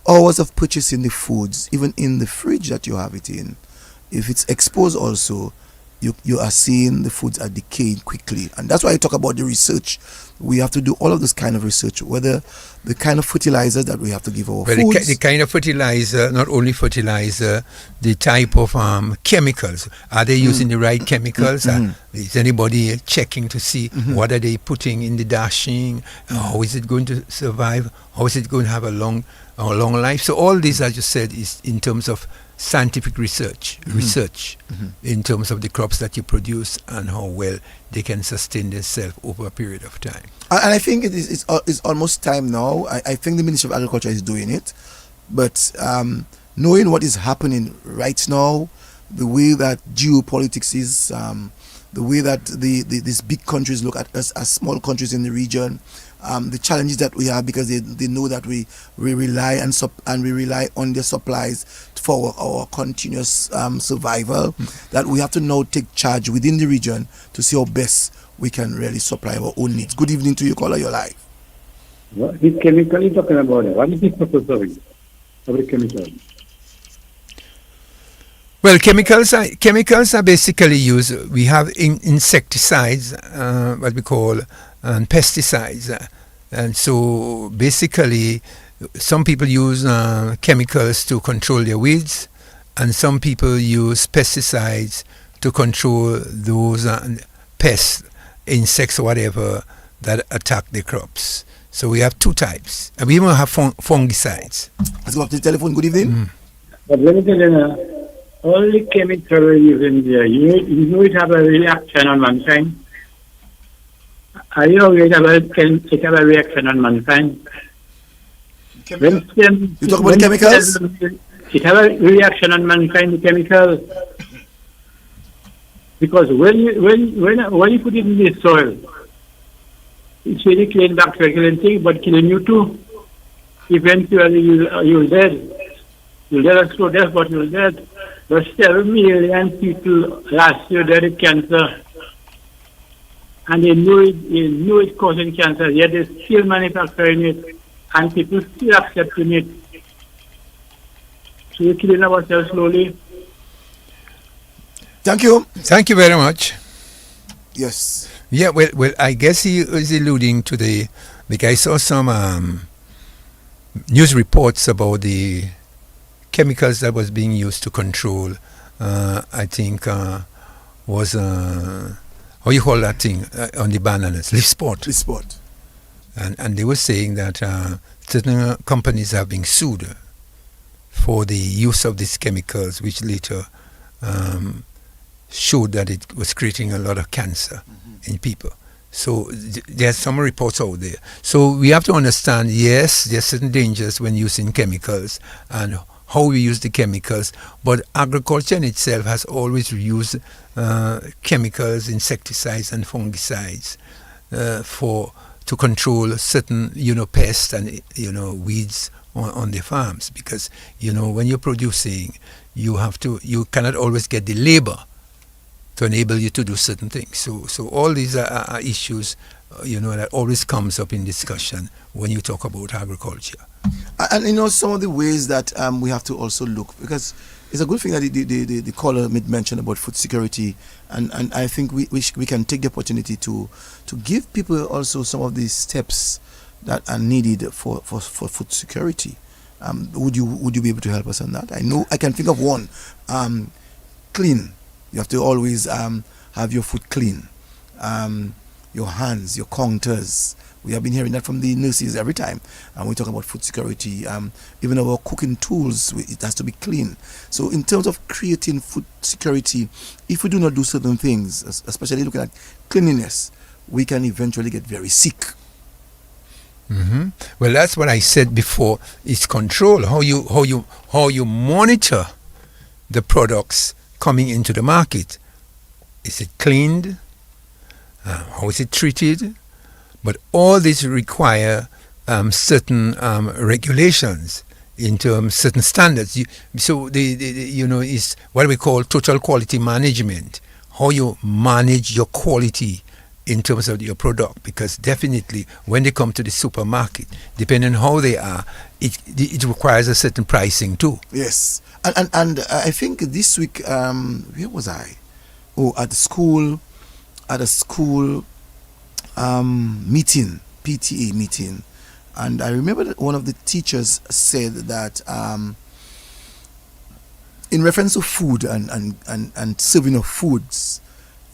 hours of purchasing the foods, even in the fridge that you have it in, if it's exposed also, you are seeing the foods are decaying quickly. And that's why I talk about the research. We have to do all of this kind of research, whether the kind of fertilizer that we have to give our foods. The kind of fertilizer, not only fertilizer, the type of chemicals. Are they using the right chemicals? Is anybody checking to see what are they putting in the dashing? How is it going to survive? How is it going to have a long life? So all this, as you said, is in terms of scientific research in terms of the crops that you produce and how well they can sustain themselves over a period of time. And I think it's almost time now. I think the Ministry of Agriculture is doing it, but knowing what is happening right now, the way that geopolitics is, the way that these big countries look at us as small countries in the region, the challenges that we have, because they know that we rely and we rely on their supplies for our continuous survival, that we have to now take charge within the region to see how best we can really supply our own needs. Good evening to you, caller. You're live. What is chemical you're talking about? What is the purpose of it? Of the chemical? Well, chemicals are basically used. We have insecticides, what we call pesticides, and so basically some people use chemicals to control their weeds, and some people use pesticides to control those pests, insects or whatever that attack the crops. So we have two types, and we even have fungicides. Let's go up to the telephone. Good evening. But let me tell you, all the chemical we're using there, you know it have a reaction on mankind. Are you aware it have a reaction on mankind? You talk about chemicals? It have a reaction on mankind, the chemical. Because when you put it in the soil, it's really killing bacteria, killing things, but killing you too. Eventually you're dead. You'll get a slow death, but you'll get the 7 million people last year died of cancer. And they know it causing cancer, yet they still manufacturing it, and people still accepting it. So we're killing ourselves slowly. Thank you. Thank you very much. Yes. Yeah, well, I guess he is alluding to the, because I saw some news reports about the chemicals that was being used to control, I think, was, how you call that thing on the bananas? Leaf spot. Leaf spot. And they were saying that certain companies have been sued for the use of these chemicals, which later showed that it was creating a lot of cancer in people. So there's some reports out there. So we have to understand, yes, there's certain dangers when using chemicals and how we use the chemicals, but agriculture in itself has always used chemicals, insecticides and fungicides to control certain, pests and, weeds on the farms, because, when you're producing, you cannot always get the labor to enable you to do certain things. So all these are issues, that always comes up in discussion when you talk about agriculture. And some of the ways that we have to also look, because it's a good thing that the caller made mention about food security, and I think we can take the opportunity to give people also some of these steps that are needed for food security. Would you be able to help us on that? I know I can think of one. Clean. You have to always have your food clean. Your hands, your counters. We have been hearing that from the nurses every time. And we talk about food security. Even our cooking tools, it has to be clean. So in terms of creating food security, if we do not do certain things, especially looking at cleanliness, we can eventually get very sick. Mm-hmm. Well, that's what I said before. It's control. How you monitor the products coming into the market. Is it cleaned? How is it treated? But all this require certain regulations in terms certain standards. So is what we call total quality management. How you manage your quality in terms of your product, because definitely when they come to the supermarket, depending on how they are, it requires a certain pricing too. Yes, and I think this week, where was I? At a school meeting, PTA meeting, and I remember that one of the teachers said that in reference to food and serving of foods,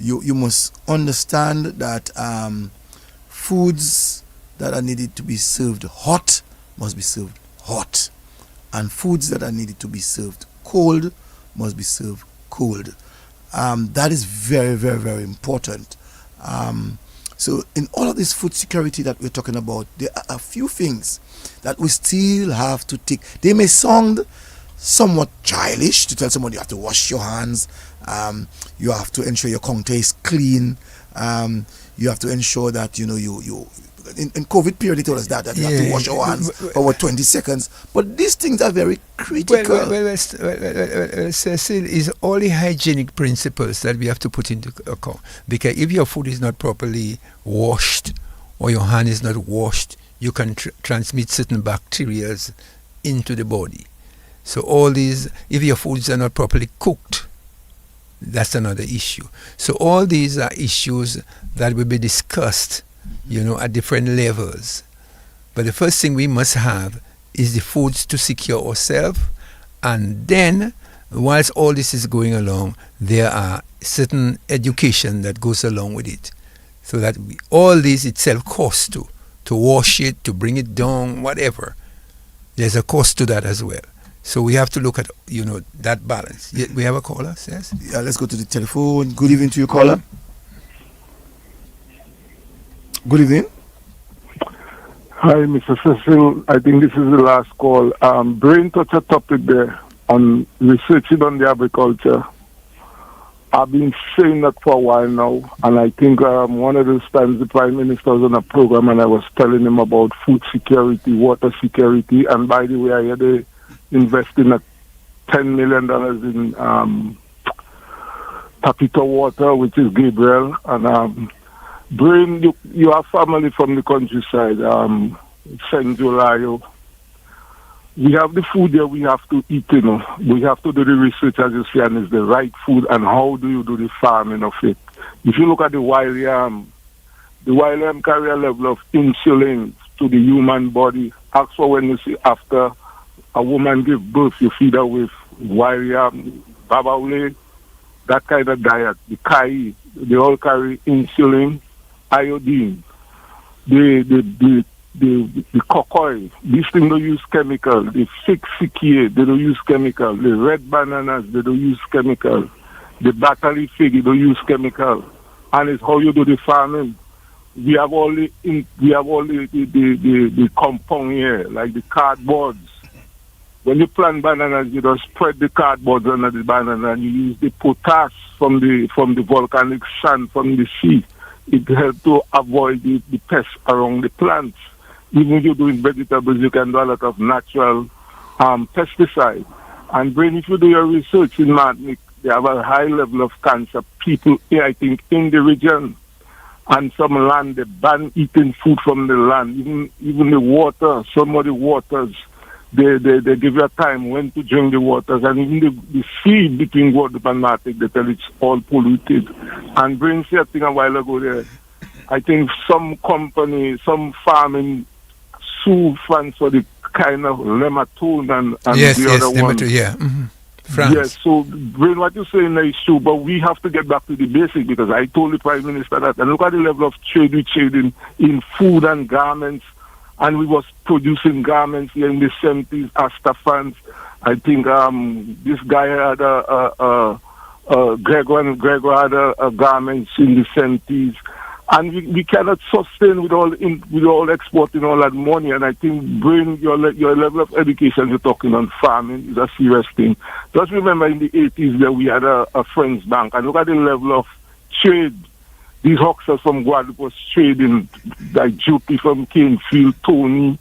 you must understand that foods that are needed to be served hot must be served hot, and foods that are needed to be served cold must be served cold. That is very, very, very important. So in all of this food security that we're talking about, there are a few things that we still have to take. They may sound somewhat childish to tell someone you have to wash your hands, you have to ensure your counter is clean, you have to ensure that you in COVID period they told us that you have to wash your hands for about 20 seconds, but these things are very critical. Well, Cecil, is all the hygienic principles that we have to put into account, because if your food is not properly washed or your hand is not washed, you can transmit certain bacteria into the body. So all these, if your foods are not properly cooked, that's another issue. So all these are issues that will be discussed, at different levels. But the first thing we must have is the foods to secure ourselves, and then, whilst all this is going along, there are certain education that goes along with it, so that all this itself costs to wash it, to bring it down, whatever. There's a cost to that as well. So we have to look at, that balance. We have a caller, yes? Yeah, let's go to the telephone. Good evening to you, caller. Good evening. Hi, Mr. Cecil. I think this is the last call. Brain touch a topic there on researching on the agriculture. I've been saying that for a while now, and I think one of those times the Prime Minister was on a program and I was telling him about food security, water security, and by the way, I had to invest in a $10 million in Tapito water, which is Gabriel. And Brain, you have family from the countryside, St. Jolayo. We have the food there we have to eat, you know. We have to do the research, as you say, and it's the right food, and how do you do the farming of it. If you look at the wild yam carry a level of insulin to the human body. Ask for when you see after a woman gives birth, you feed her with wild yam, babaule, that kind of diet. The kai, they all carry insulin, iodine. The cocoy, these things don't use chemical. The fig sikia, they don't use chemical. The red bananas, they don't use chemical. The battery fig, they don't use chemical. And it's how you do the farming. We have all the compound here, like the cardboards. When you plant bananas, you just spread the cardboards under the banana, and you use the potash from the volcanic sand from the sea. It helps to avoid the pests around the plants. Even if you're doing vegetables, you can do a lot of natural pesticide. And when if you do your research in Martinique, they have a high level of cancer. People here, I think, in the region, and some land, they ban eating food from the land. Even the water, some of the waters, they give you a time when to drink the waters. And even the sea between Guadeloupe and Martinique, they tell it's all polluted. And Brain said a thing a while ago there, I think some company, some farming sue France for the kind of lematone and the other one. Yeah. Mm-hmm. France. Yes, so Brain, what you're saying is true, but we have to get back to the basic, because I told the Prime Minister that, and look at the level of trade we trade in food and garments, and we was producing garments here in the 70s, Astafans. I think this guy had Gregor had a garments in the 70s. And we cannot sustain with all exporting all that money. And I think Brain, your level of education you're talking on farming is a serious thing. Just remember in the 80s that we had a French bank, and look at the level of trade. These hucksters from Guadeloupe was trading, like Juppy from Canefield, Tony,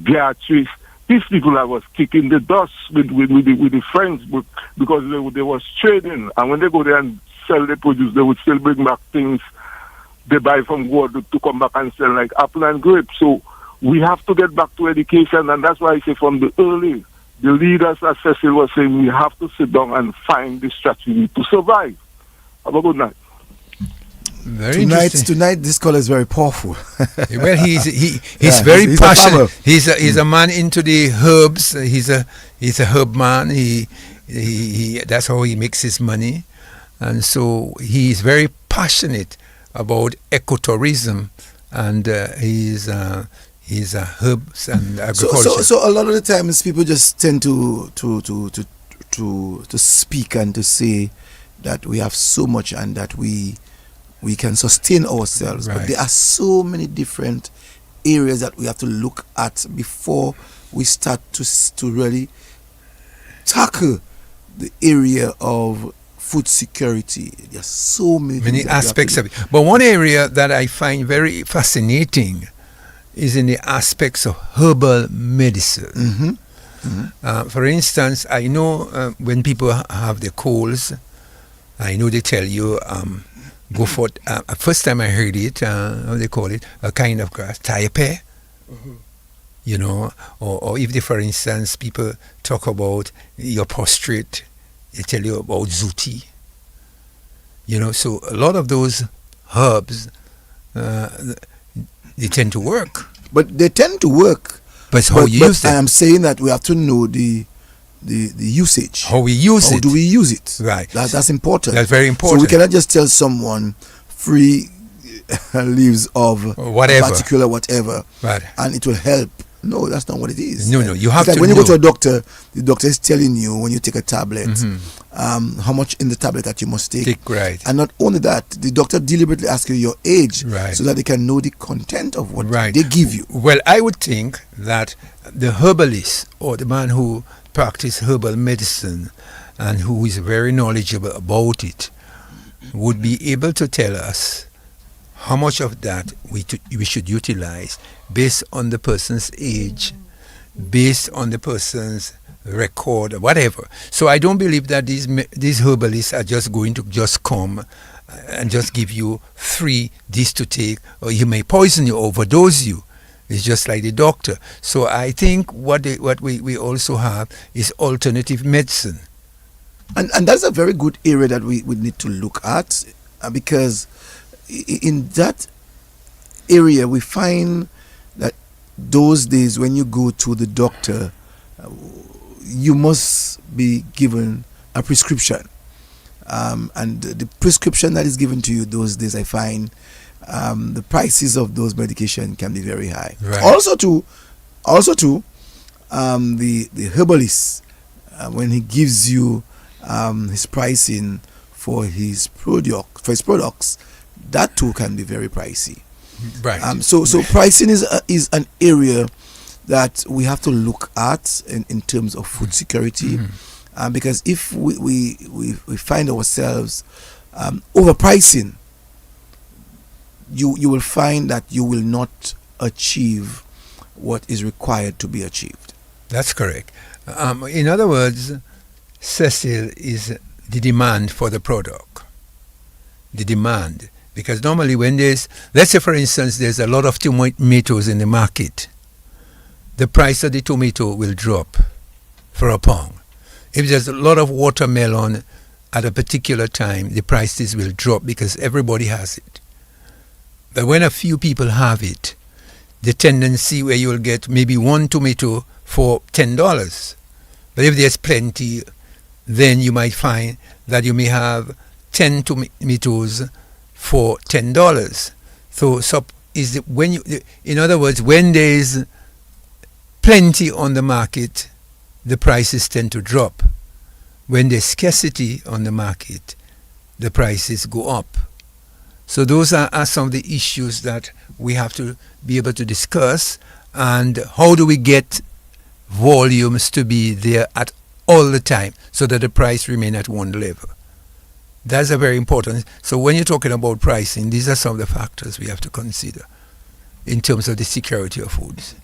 Beatrice. These people that was kicking the dust with the French because they was trading. And when they go there and sell the produce, they would still bring back things they buy from Guadeloupe to come back and sell, like apple and grapes. So we have to get back to education, and that's why I say from the early, the leaders, as Cecil was saying, we have to sit down and find the strategy to survive. Have a good night. Tonight, this call is very powerful. Well, he's very passionate. He's a man into the herbs. He's a herb man. He that's how he makes his money, and so he's very passionate about ecotourism, and he's herbs and agriculture. So a lot of the times people just tend to speak and to say that we have so much and that we can sustain ourselves. Right. But there are so many different areas that we have to look at before we start to really tackle the area of food security. There are so many aspects of it. But one area that I find very fascinating is in the aspects of herbal medicine. Mm-hmm. Mm-hmm. For instance, I know when people have their colds, I know they tell you go for first time I heard it, how they call it, a kind of grass, taipe. Mm-hmm. You know, or if they, for instance, people talk about you're prostrate, they tell you about zuti. You know, so a lot of those herbs, they tend to work. But they tend to work. But how you use them. I am saying that we have to know the usage. How we use it. How do we use it? Right. That's important. That's very important. So we cannot just tell someone 3 leaves of whatever. A particular whatever, right, and it will help. No, that's not what it is. No, you have like to when you know. go to a doctor, the doctor is telling you when you take a tablet, how much in the tablet that you must take. Right. And not only that, the doctor deliberately asks you your age, right, so that they can know the content of what right. they give you. Well, I would think that the herbalist or the man who practices herbal medicine and who is very knowledgeable about it would be able to tell us how much of that we should utilize based on the person's age, based on the person's record, whatever. So I don't believe that these herbalists are just going to just come and just give you free this to take, or he may poison you, overdose you. It's just like the doctor. So I think what we also have is alternative medicine. And that's a very good area that we need to look at, because in that area we find that those days when you go to the doctor, you must be given a prescription. And the prescription that is given to you those days, I find the prices of those medication can be very high. Right. Also too, the herbalist, when he gives you his pricing for his products, that too can be very pricey. Right. So pricing is an area that we have to look at in terms of food security, because if we find ourselves overpricing, you will find that you will not achieve what is required to be achieved. That's correct. In other words, Cecil, is the demand for the product. The demand. Because normally when let's say for instance, there's a lot of tomatoes in the market, the price of the tomato will drop for a pound. If there's a lot of watermelon at a particular time, the prices will drop because everybody has it. But when a few people have it, the tendency where you'll get maybe one tomato for $10. But if there's plenty, then you might find that you may have 10 tomatoes for $10. So in other words, when there's plenty on the market, the prices tend to drop. When there's scarcity on the market, the prices go up. So those are some of the issues that we have to be able to discuss. And how do we get volumes to be there at all the time so that the price remain at one level? That's a very important. So when you're talking about pricing, these are some of the factors we have to consider in terms of the security of foods.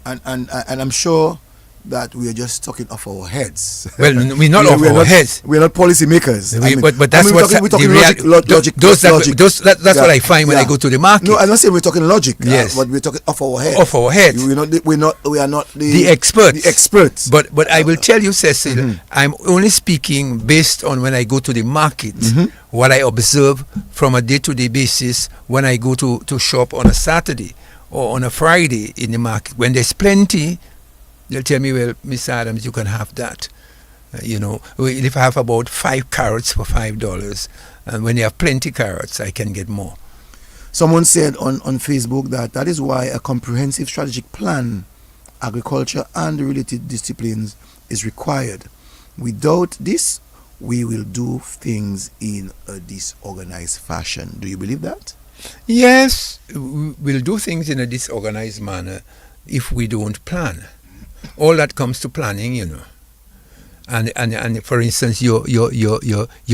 And I'm sure that we are just talking off our heads. Well, we're not off our heads. We're not policy makers. But that's what we're talking logic. That's what I find when I go to the market. No, I'm not saying we're talking logic. Yes, but we're talking off our heads. Off our heads. We are not the experts. The experts. But I will tell you, Cecil, I'm only speaking based on when I go to the market, what I observe from a day-to-day basis when I go to shop on a Saturday or on a Friday in the market. When there's plenty, they'll tell me, well, Miss Adams, you can have that. If I have about 5 carrots for $5, and when you have plenty carrots, I can get more. Someone said on Facebook that is why a comprehensive strategic plan, agriculture and the related disciplines is required. Without this, we will do things in a disorganized fashion. Do you believe that? Yes, we'll do things in a disorganized manner if we don't plan. All that comes to planning, and for instance, your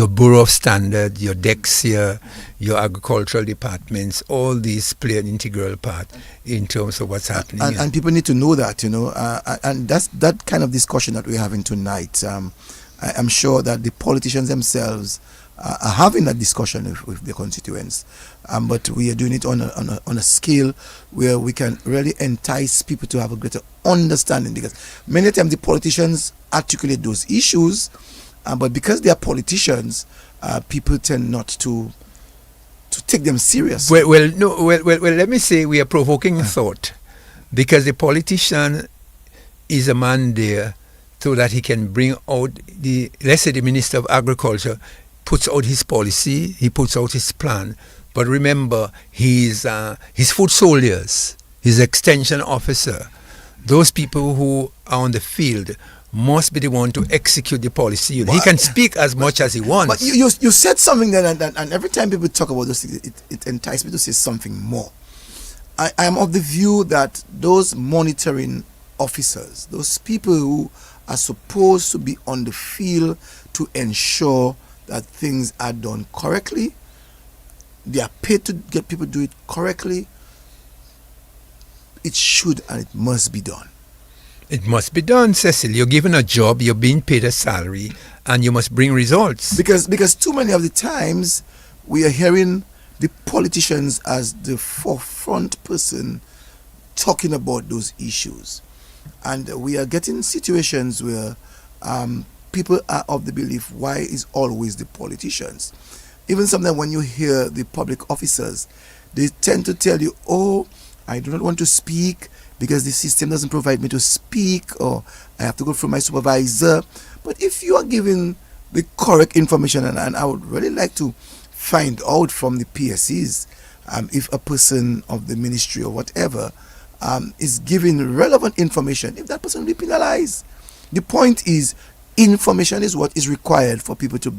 Bureau of Standard, your DEXIA, your agricultural departments, all these play an integral part in terms of what's happening. And people need to know that, and that's that kind of discussion that we're having tonight. I'm sure that the politicians themselves are having that discussion with their constituents, but we are doing it on a scale where we can really entice people to have a greater understanding, because many times the politicians articulate those issues, but because they are politicians, people tend not to take them seriously. Well, let me say we are provoking thought, because the politician is a man there so that he can bring out let's say the Minister of Agriculture puts out his policy, he puts out his plan. But remember, his foot soldiers, his extension officer, those people who are on the field must be the one to execute the policy. He can speak as much as he wants. But you said something then, and every time people talk about those things, it entices me to say something more. I am of the view that those monitoring officers, those people who are supposed to be on the field to ensure that things are done correctly, they are paid to get people to do it correctly. It should and it must be done. It must be done, Cecil. You're given a job, you're being paid a salary, and you must bring results. Because too many of the times we are hearing the politicians as the forefront person talking about those issues, and we are getting situations where people are of the belief, why is always the politicians? Even sometimes when you hear the public officers, they tend to tell you, oh, I do not want to speak because the system doesn't provide me to speak, or I have to go through my supervisor. But if you are giving the correct information, and I would really like to find out from the PSCs, if a person of the ministry or whatever is giving relevant information, if that person will be penalized. The point is, information is what is required for people to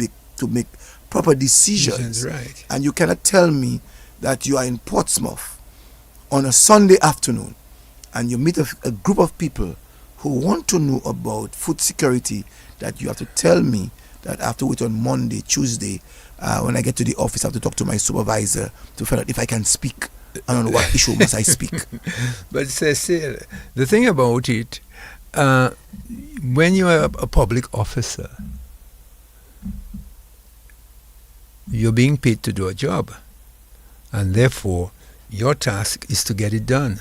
make proper decisions. Right. And you cannot tell me that you are in Portsmouth on a Sunday afternoon and you meet a group of people who want to know about food security, that you have to tell me that I have to wait on Monday, Tuesday, when I get to the office, I have to talk to my supervisor to find out if I can speak and on what issue must I speak. But Cecil, the thing about it, when you are a public officer, you're being paid to do a job, and therefore your task is to get it done.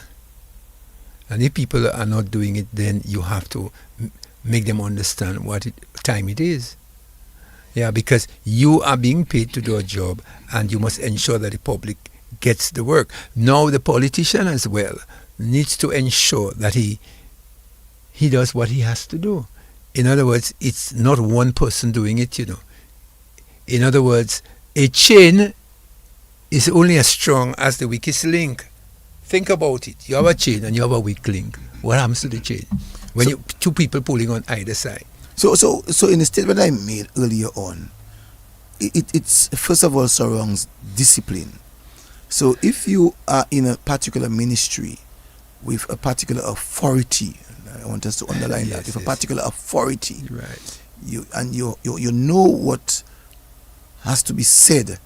And if people are not doing it, then you have to make them understand what time it is. Yeah, because you are being paid to do a job, and you must ensure that the public gets the work. Now the politician as well needs to ensure that he does what he has to do. In other words, it's not one person doing it, In other words, a chain is only as strong as the weakest link. Think about it. You have a chain and you have a weak link. What happens to the chain when two people pulling on either side? So in the statement I made earlier on, it's first of all surrounds discipline. So if you are in a particular ministry with a particular authority, I want us to underline that, with a particular authority, right? You know what has to be said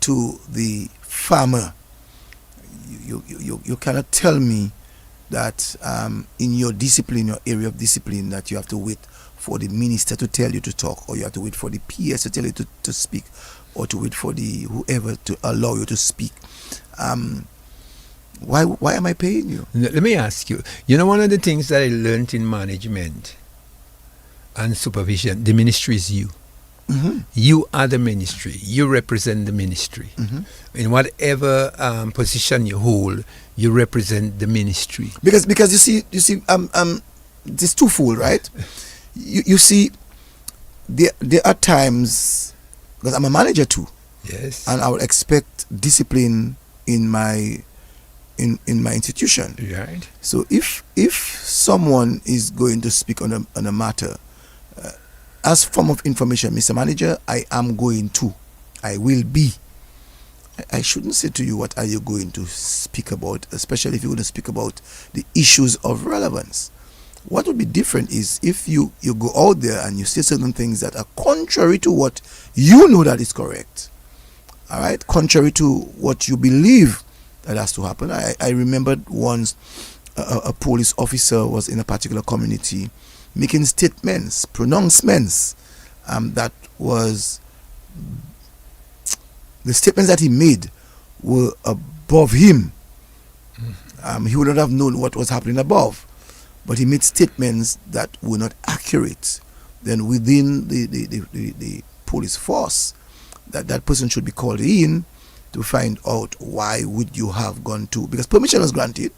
to the farmer. You cannot tell me that in your discipline, your area of discipline, that you have to wait for the minister to tell you to talk, or you have to wait for the PS to tell you to speak, or to wait for the whoever to allow you to speak. Why am I paying you? Let me ask you. One of the things that I learned in management and supervision, the ministry is you. Mm-hmm. You are the ministry. You represent the ministry. Mm-hmm. In whatever position you hold, you represent the ministry. Because you see, it's twofold, right? You see, there are times, because I'm a manager too. Yes. And I would expect discipline in my institution. Right. So if someone is going to speak on a matter, as form of information, Mr. Manager, I will be. I shouldn't say to you, what are you going to speak about, especially if you're going to speak about the issues of relevance. What would be different is if you go out there and you say certain things that are contrary to what you know that is correct. All right? Contrary to what you believe that has to happen. I remembered once a police officer was in a particular community making statements, pronouncements, that was, the statements that he made were above him. He would not have known what was happening above, but he made statements that were not accurate. Then within the police force, that person should be called in to find out why would you have gone to, because permission was granted,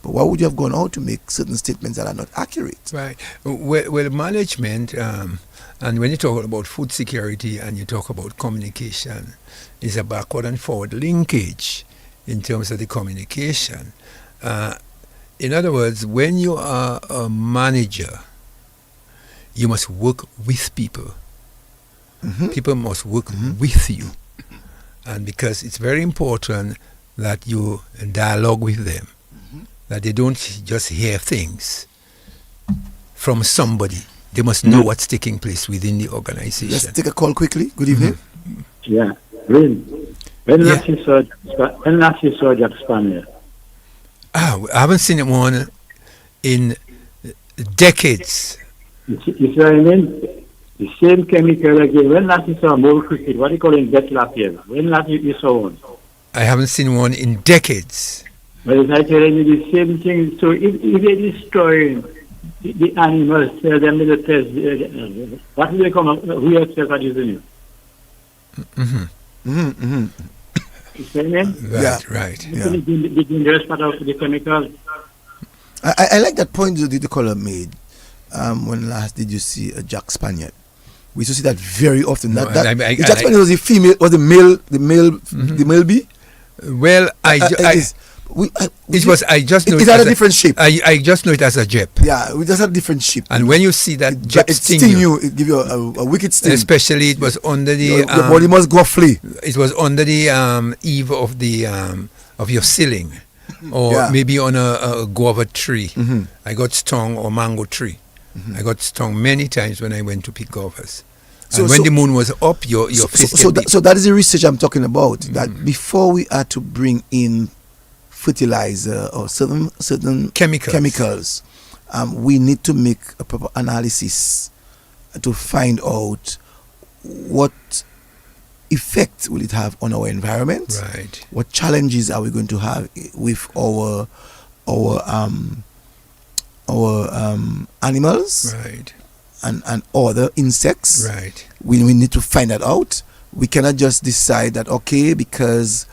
but why would you have gone out to make certain statements that are not accurate? Right. Well, management, and when you talk about food security and you talk about communication, is a backward and forward linkage in terms of the communication. In other words, when you are a manager, you must work with people. Mm-hmm. People must work with you. And because it's very important that you dialogue with them, that they don't just hear things from somebody. They must know what's taking place within the organization. Let's take a call quickly. Good evening. Yeah. When last you saw Jack Spanier? I haven't seen one in decades. You see what I mean? The same chemical again. When last you saw a mole cricket, what do you call it, Betlapian? When last you saw one? I haven't seen one in decades. But it's like telling you the same thing. So if they destroy the animals, tell them to test, what will they come up? Who else are using it? Mm-hmm. Mm-hmm. You see what I mean? Right. Yeah. The dangerous part of the chemicals. I like that point that the caller made. When last did you see a Jack Spaniard? We used to see that very often. No, The Jack Spaniard was the female, was the male, Mm-hmm. the male bee. Well, I just know it had a different shape. I just know it as a jep. Yeah, we just had a different shape. And when you see that jep it sting you, it give you a wicked sting. especially it was under the your body must go flee. it was under the eve of the of your ceiling, or maybe on a guava tree. Mm-hmm. I got stung, or mango tree. Mm-hmm. I got stung many times when I went to pick guavas. And when the moon was up, your face so that is the research I'm talking about. That before we are to bring in fertilizer or certain chemicals, we need to make a proper analysis to find out what effect will it have on our environment. Right. What challenges are we going to have with our animals, right, and other insects. right. We need to find that out. We cannot just decide that, okay, because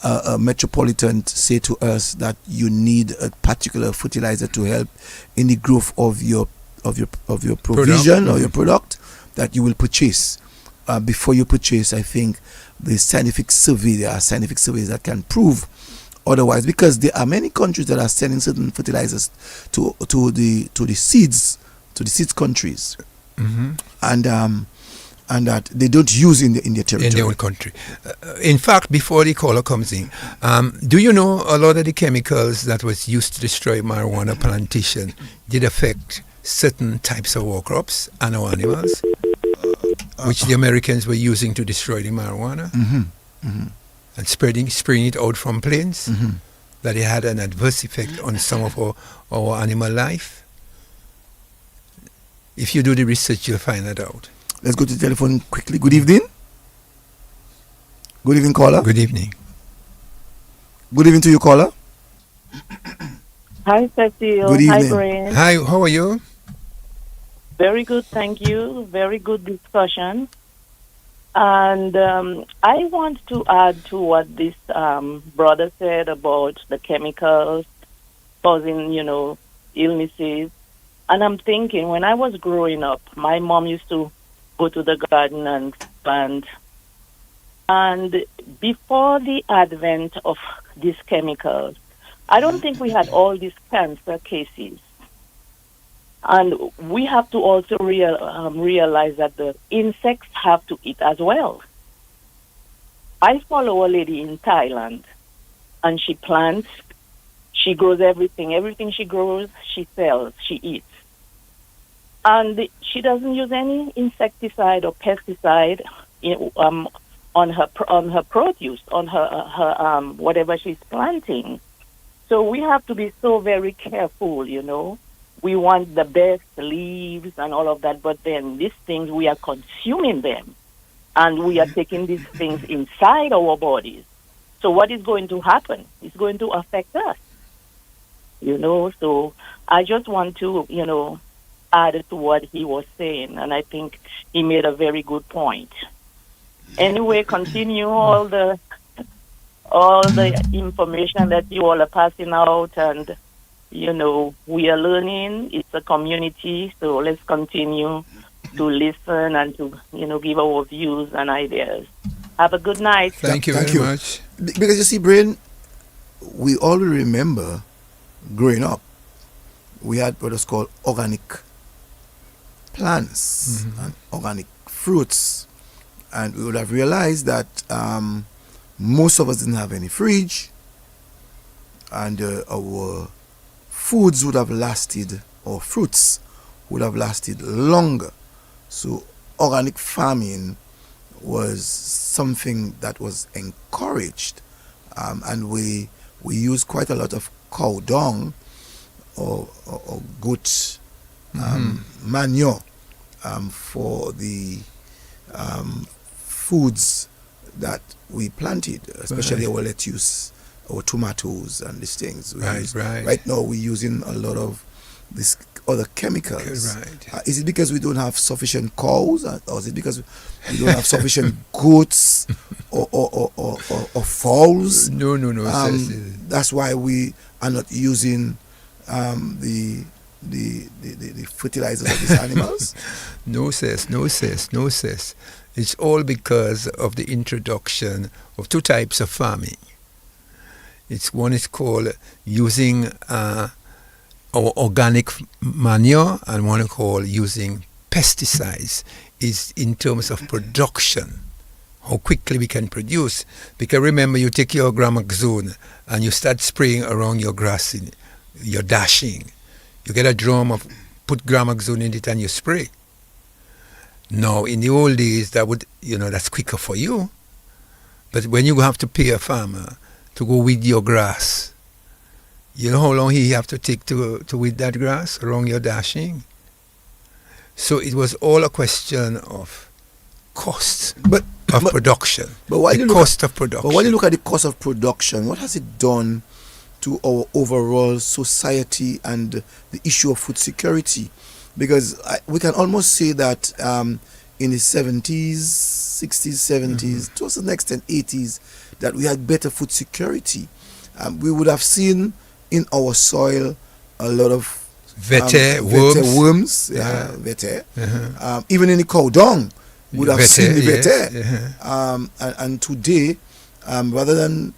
a metropolitan say to us that you need a particular fertilizer to help in the growth of your provision or your product, that you will purchase. Before you purchase, I think there are scientific surveys that can prove otherwise, because there are many countries that are sending certain fertilizers to the seeds countries, and that they don't use in their territory. In their own country. In fact, before the caller comes in, do you know a lot of the chemicals that was used to destroy marijuana plantation did affect certain types of war crops and our animals, which the Americans were using to destroy the marijuana, and spraying it out from planes, that it had an adverse effect on some of our animal life? If you do the research, you'll find that out. Let's go to the telephone quickly. Good evening. Good evening, caller. Good evening. Good evening to you, caller. Hi, Cecil. Good evening. Hi, Brian. Hi, how are you? Very good, thank you. Very good discussion. And I want to add to what this brother said about the chemicals causing, illnesses. And I'm thinking, when I was growing up, my mom used to go to the garden and plant. And before the advent of these chemicals, I don't think we had all these cancer cases. And we have to also realize that the insects have to eat as well. I follow a lady in Thailand, and she plants, she grows everything. Everything she grows, she sells, she eats. And she doesn't use any insecticide or pesticide on her produce, on her whatever she's planting. So we have to be so very careful, We want the best leaves and all of that, but then these things, we are consuming them, and we are taking these things inside our bodies. So what is going to happen? It's going to affect us, So I just want to, add to what he was saying, and I think he made a very good point. Anyway, continue all the information that you all are passing out, and we are learning. It's a community, so let's continue to listen and to give our views and ideas. Have a good night. Thank you very much. Because you see, Brain, we all remember growing up, we had what was called organic plants and organic fruits, and we would have realized that most of us didn't have any fridge, and our foods would have lasted, or fruits would have lasted longer. So organic farming was something that was encouraged, and we use quite a lot of cow dung or goat manure for the foods that we planted, especially our lettuce, our tomatoes, and these things. Right now, we're using a lot of these other chemicals. Is it because we don't have sufficient cows, or is it because we don't have sufficient goats or fowls? No. That's why we are not using the fertilizers of these animals. No, says. It's all because of the introduction of two types of farming. One is called using our organic manure, and one is called using pesticides. Is in terms of production, how quickly we can produce. Because remember, you take your Gramaxone and you start spraying around your grass, you're dashing. You get a drum of put Gramaxone in it and you spray. Now, in the old days, that's quicker for you. But when you have to pay a farmer to go weed your grass, you know how long he have to take to weed that grass around your dashing? So it was all a question of cost of production. But when you look at the cost of production, what has it done to our overall society and the issue of food security? Because we can almost say that in the 70s, 60s, 70s, to a certain extent 80s, that we had better food security. We would have seen in our soil a lot of worms. Even in the cow dung, would have seen the vete. And today, rather than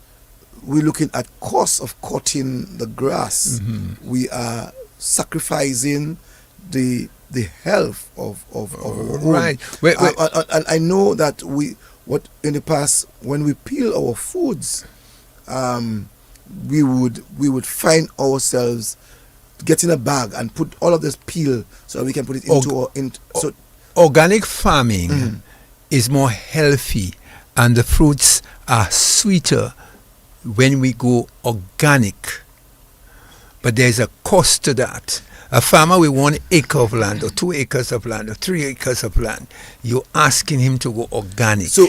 we're looking at cost of cutting the grass, we are sacrificing the health of our own. And I know that in the past, when we peel our foods, we would find ourselves getting a bag and put all of this peel so we can put it into organic farming is more healthy, and the fruits are sweeter when we go organic. But there's a cost to that. A farmer with 1 acre of land or 2 acres of land or 3 acres of land, you're asking him to go organic. So you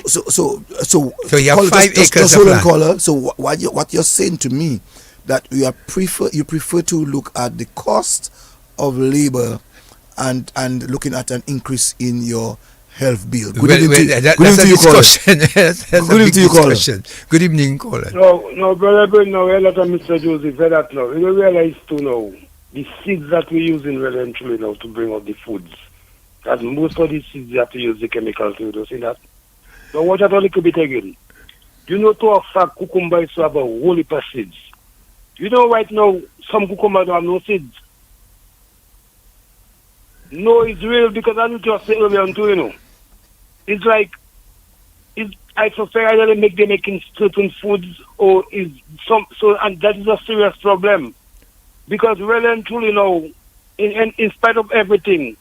have 5 acres of land. Caller, so what you're saying to me, that you prefer to look at the cost of labor and looking at an increase in your health bill. Good evening to you, caller. Good evening, caller. No, brother, no, Mr. Joseph, that now. You realize too now, the seeds that we use in well and truly now to bring out the foods, that most of the seeds you have to use the chemicals to do. See that? Now watch out a little bit again. You know, to a fact, cucumber is have a whole heap of seeds. You know, right now, some cucumber don't have no seeds. No, it's real, because I just say earlier on too, you know. It's like, I suspect either they're making certain foods or and that is a serious problem. Because really and truly, you know, in spite of everything,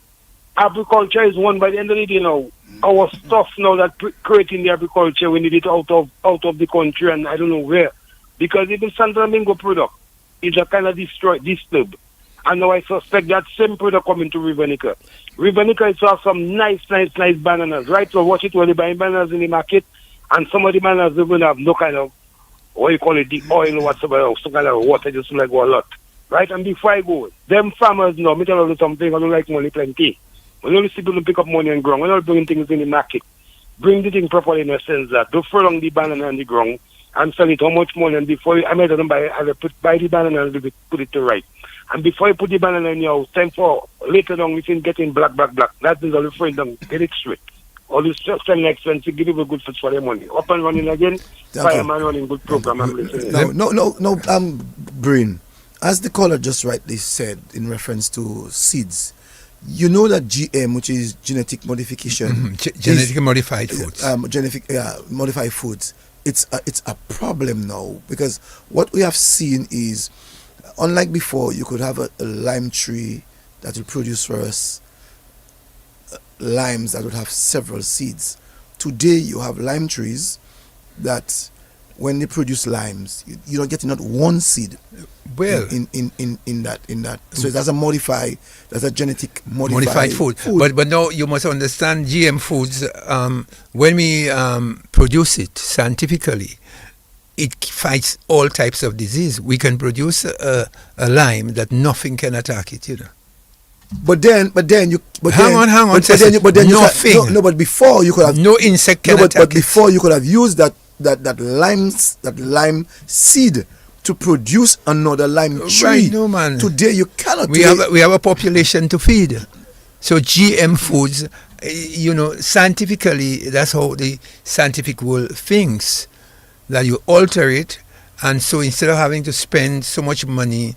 agriculture is one. By the end of the day, you know, our stuff now that creating the agriculture, we need it out of the country, and I don't know where. Because even Santo Domingo product is a kind of disturbed. And now I suspect that same product coming to Rivernica. Rivernica is to have some nice bananas, right? So watch it when they buy bananas in the market, and some of the bananas even have no kind of, what you call it, the oil or whatsoever, some kind of water, just like a lot. Right? And before I go, them farmers now, me tell you something, I don't like money plenty. We only see people pick up money and ground. We're not bringing things in the market. Bring the thing properly in a sense that don't throw along the banana on the ground and sell it how much money, and before I made them buy the banana and put it to right. And before you put the banana in your house, time for later on, we can getting black. That means all friend them get it straight. All this selling expensive, give people good food for their money. Up and running again, fireman running good program. I'm listening. No, Brain. As the caller just rightly said in reference to seeds, you know that GM, which is genetic modification, genetically modified foods, modified foods, it's a problem now, because what we have seen is, unlike before, you could have a lime tree that will produce for us limes that would have several seeds. Today, you have lime trees that when they produce limes, you're not getting not one seed. Well, in that. So that's a genetic modified food. But now you must understand GM foods. When we produce it scientifically, it fights all types of disease. We can produce a lime that nothing can attack it. But then hang on. But before you could have no insect can attack but before you could have used that lime seed to produce another lime tree. Right, no man. Today you cannot. We have a population to feed. So GM foods, scientifically, that's how the scientific world thinks, that you alter it, and so instead of having to spend so much money,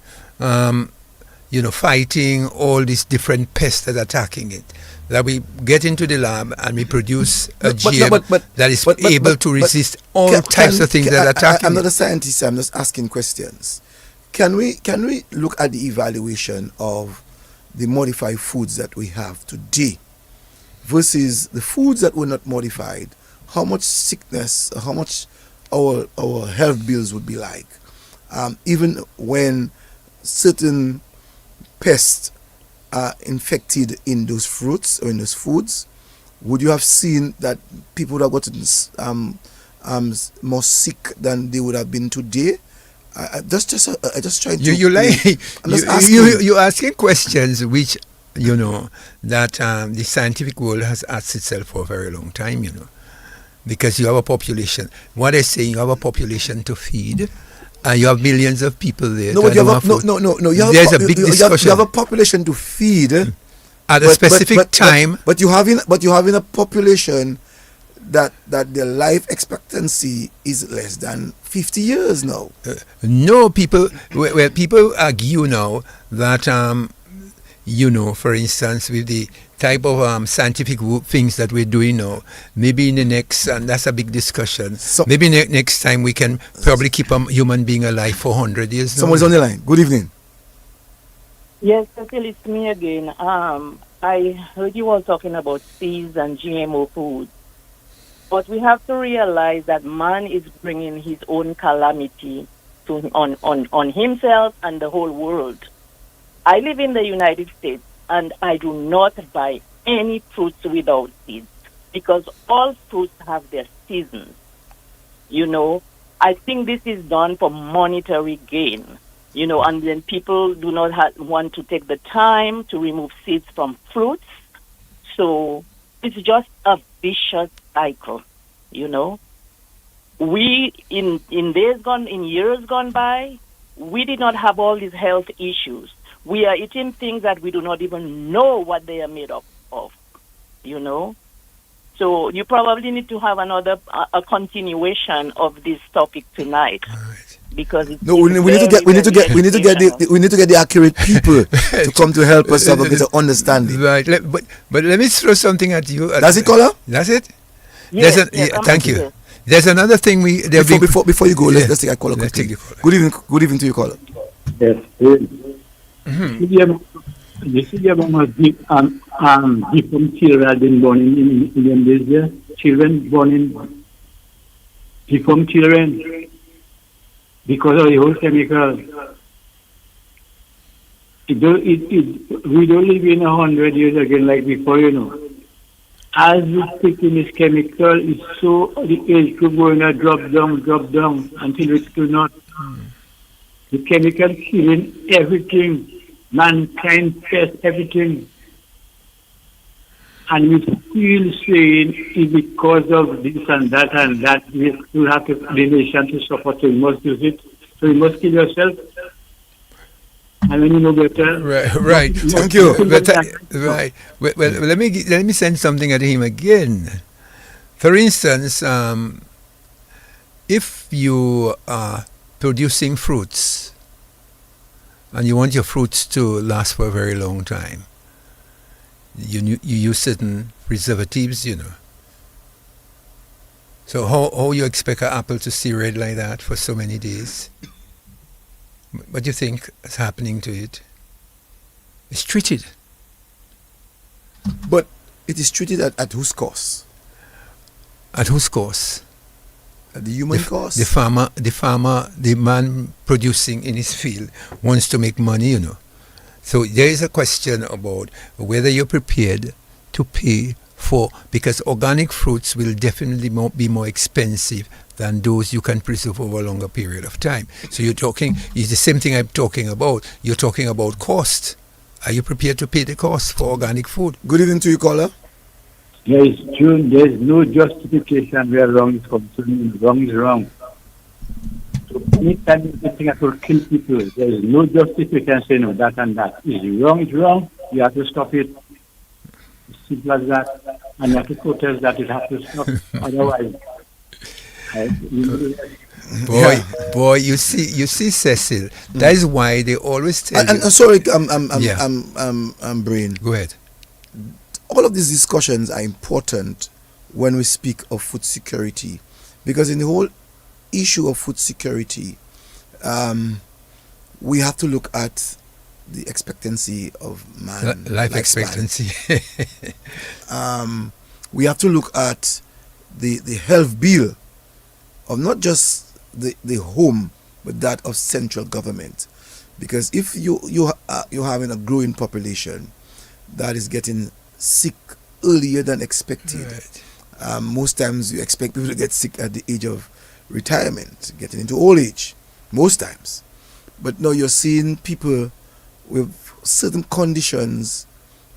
fighting all these different pests that are attacking it, that we get into the lab and we produce a GM that is able to resist all types of things that are attacking it. I'm not a scientist, I'm just asking questions. Can we look at the evaluation of the modified foods that we have today versus the foods that were not modified? How much sickness, how much our health bills would be like, even when certain pests are infected in those fruits or in those foods? Would you have seen that people would have gotten more sick than they would have been today? I just trying to. You're asking questions which that the scientific world has asked itself for a very long time. Because you have a population. What they're saying, you have a population to feed, and you have millions of people there. No, but there's a big discussion. You have a population to feed at a specific time. But you having a population that their life expectancy is less than 50 years now. No, people argue now that for instance, with the type of scientific things that we're doing now, maybe in the next, and that's a big discussion, so maybe next time we can probably keep a human being alive for 100 years. Someone's on the line. Good evening. Yes, Cecil, it's me again. I heard you all talking about seeds and GMO foods. But we have to realize that man is bringing his own calamity on himself and the whole world. I live in the United States, and I do not buy any fruits without seeds, because all fruits have their seasons. I think this is done for monetary gain, and then people do not want to take the time to remove seeds from fruits. So it's just a vicious cycle, We, in years gone by, we did not have all these health issues. We are eating things that we do not even know what they are made up of, So you probably need to have a continuation of this topic tonight, because we need to get the accurate people to come to help us have a better understanding. Right, but let me throw something at you. That's it, caller? That's it. Yes, thank you. Yes. There's another thing before you go. Let's take a caller. Let's take the caller. Good evening to you, caller. Yes. You see, different children have been born in Indonesia. Children born in deformed children because of the whole chemical. We don't live in 100 years again like before, As we take in this chemical, it's so the age group going to drop down until it do not. The chemical killing everything, mankind, pest, everything. And we still saying it's because of this and that, we will have the nation to suffer, so you must use it. So you must kill yourself. And when you know better. Right. Thank you. Right. Well, let me send something at him again. For instance, if you are producing fruits and you want your fruits to last for a very long time, you use certain preservatives, So how you expect an apple to see red like that for so many days? What do you think is happening to it? It's treated. But it is treated at whose cost? At whose cost? The human cost. The farmer, the man producing in his field wants to make money, you know. So there is a question about whether you're prepared to pay for, because organic fruits will definitely be more expensive than those you can preserve over a longer period of time. So you're talking, it's the same thing I'm talking about. You're talking about cost. Are you prepared to pay the cost for organic food? Good evening to you, caller. There is no justification where wrong is concerned. Wrong is wrong. So anytime you think that will kill people, there is no justification saying no, that and that. Is wrong. You have to stop it. It's simple as that. And you have to protest that it has to stop. Otherwise, boy, you see, Cecil. That is why they always tell you. Sorry, I'm Brain. Go ahead. All of these discussions are important when we speak of food security, because in the whole issue of food security, we have to look at the expectancy of man, life expectancy. We have to look at the health bill of not just the home, but that of central government, because if you're having a growing population that is getting sick earlier than expected. Right. Most times you expect people to get sick at the age of retirement, getting into old age, most times. But now you're seeing people with certain conditions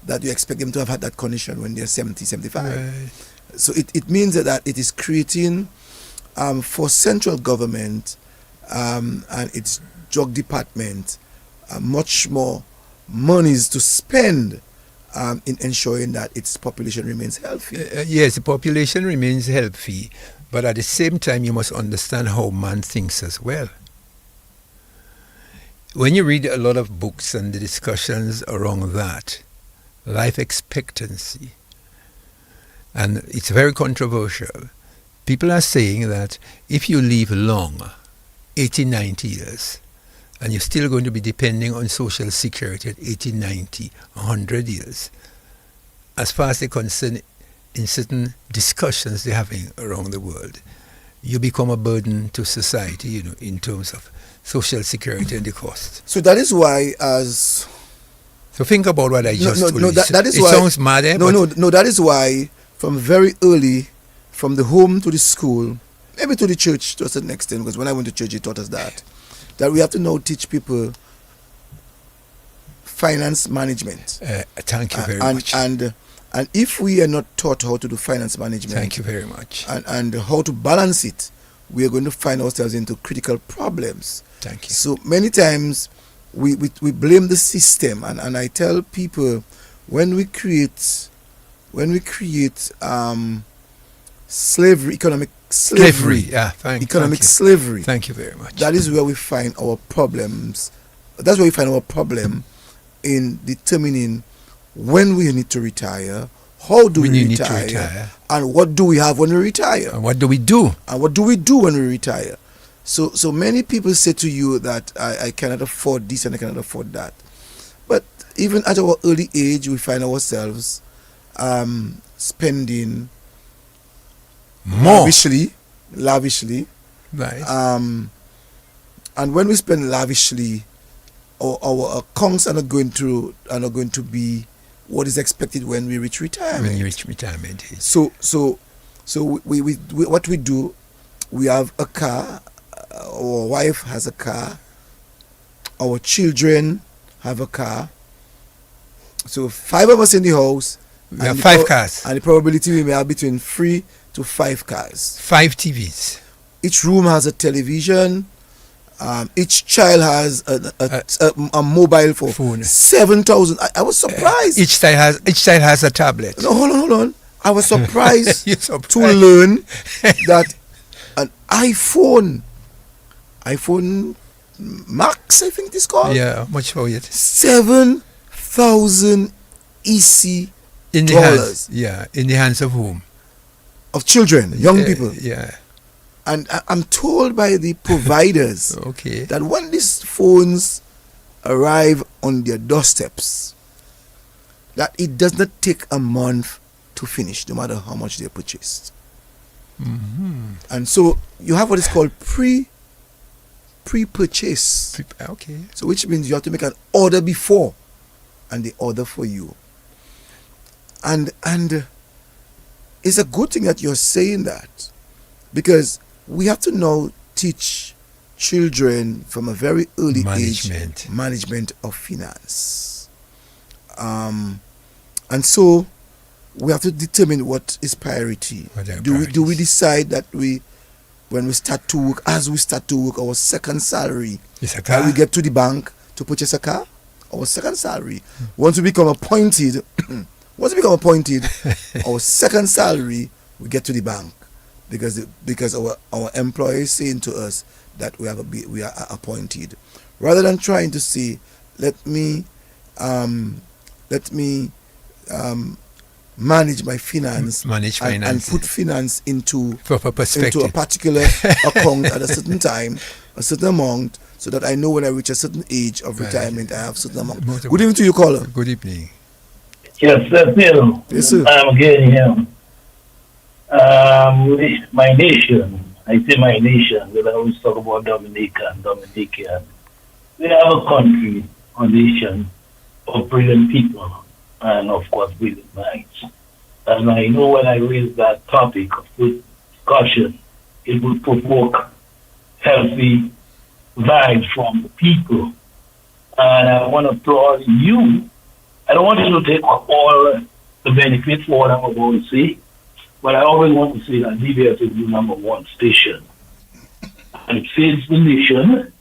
that you expect them to have had that condition when they're 70, 75. Right. So it means that it is creating for central government and its drug department much more monies to spend in ensuring that its population remains healthy. Yes, the population remains healthy, but at the same time you must understand how man thinks as well. When you read a lot of books and the discussions around that, life expectancy, and it's very controversial, people are saying that if you live long, 80, 90 years, and you're still going to be depending on social security at 80, 90, 100 years. As far as they're concerned, in certain discussions they're having around the world, you become a burden to society, you know, in terms of social security and the cost. So that is why So think about what I just told you. That is it why, sounds mad, eh? No, that is why from very early, from the home to the school, maybe to the church to a certain extent, because when I went to church, it taught us that we have to now teach people finance management. Thank you very much. And if we are not taught how to do finance management, thank you very much, and how to balance it, we are going to find ourselves into critical problems. Thank you. So many times we blame the system, and I tell people when we create slavery, economic slavery. Yeah, economic slavery. Thank you very much. That is where we find our problems. That's where we find our problem in determining when we need to retire, how do we retire, and what do we have when we retire, and what do we do, when we retire. So many people say to you that I cannot afford this and I cannot afford that. But even at our early age, we find ourselves spending more lavishly, right? And when we spend lavishly, our accounts are not going to be what is expected when we reach retirement. When you reach retirement, yes. So we what we do, we have a car. Our wife has a car. Our children have a car. So 5 of us in the house. We have 5 cars. And the probability we may have between 3 to 5 cars. 5 TVs. Each room has a television. Each child has a mobile phone. 7,000. I was surprised. Each child has a tablet. No, hold on. I was surprised to learn that an iPhone Max, I think it's called. Yeah, much for it. 7,000 EC in the dollars. In the hands of whom? Of children, young people. Yeah. And I'm told by the providers that when these phones arrive on their doorsteps, that it does not take a month to finish, no matter how much they're purchased. And so you have what is called pre-purchase. Okay. So which means you have to make an order before, and they order for you. And it's a good thing that you're saying that, because we have to now teach children from a very early age management of finance. And so we have to determine what is priority. Do we decide that when we start to work, our second salary, that we get to the bank to purchase a car? Our second salary. Once we become appointed, our second salary, we get to the bank, because our employer is saying to us that we are appointed, rather than trying to say, let me manage my finance, and put finance into a particular account at a certain time, a certain amount, so that I know when I reach a certain age of retirement, I have a certain amount. Good evening to you, caller. Good evening. Yes, sir. Yes, sir. I'm again here. My nation, I say my nation, because I always talk about Dominican. We have a country, a nation of brilliant people, and of course brilliant minds. And I know when I raise that topic with discussion, it will provoke healthy vibes from the people. And I want to applaud you. I don't want you to take all the benefits for what I'm about to say, but I always want to say that DBS is the number one station. And it feeds the nation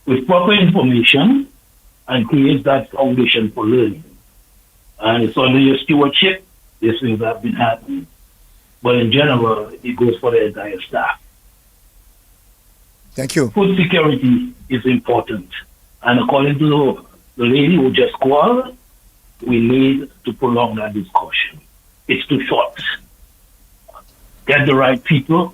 with proper information and creates that foundation for learning. And it's under your stewardship, these things have been happening. But in general, it goes for the entire staff. Thank you. Food security is important. And according to the lady who just called, we need to prolong that discussion. It's too short. Get the right people,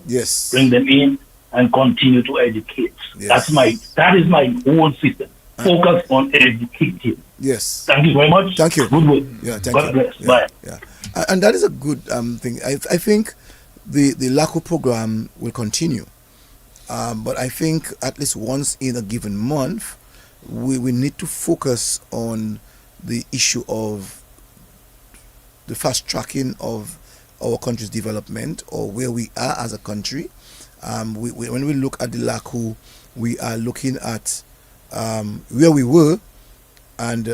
bring them in, and continue to educate. Yes. That is my whole system. Focus on educating. Yes. Thank you very much. Thank you. Good work. Yeah, thank God you. bless. Yeah, Bye. Yeah. And that is a good thing. I think the Lakou program will continue. But I think at least once in a given month, we need to focus on the issue of the fast tracking of our country's development, or where we are as a country. When we look at the Lakou, we are looking at where we were and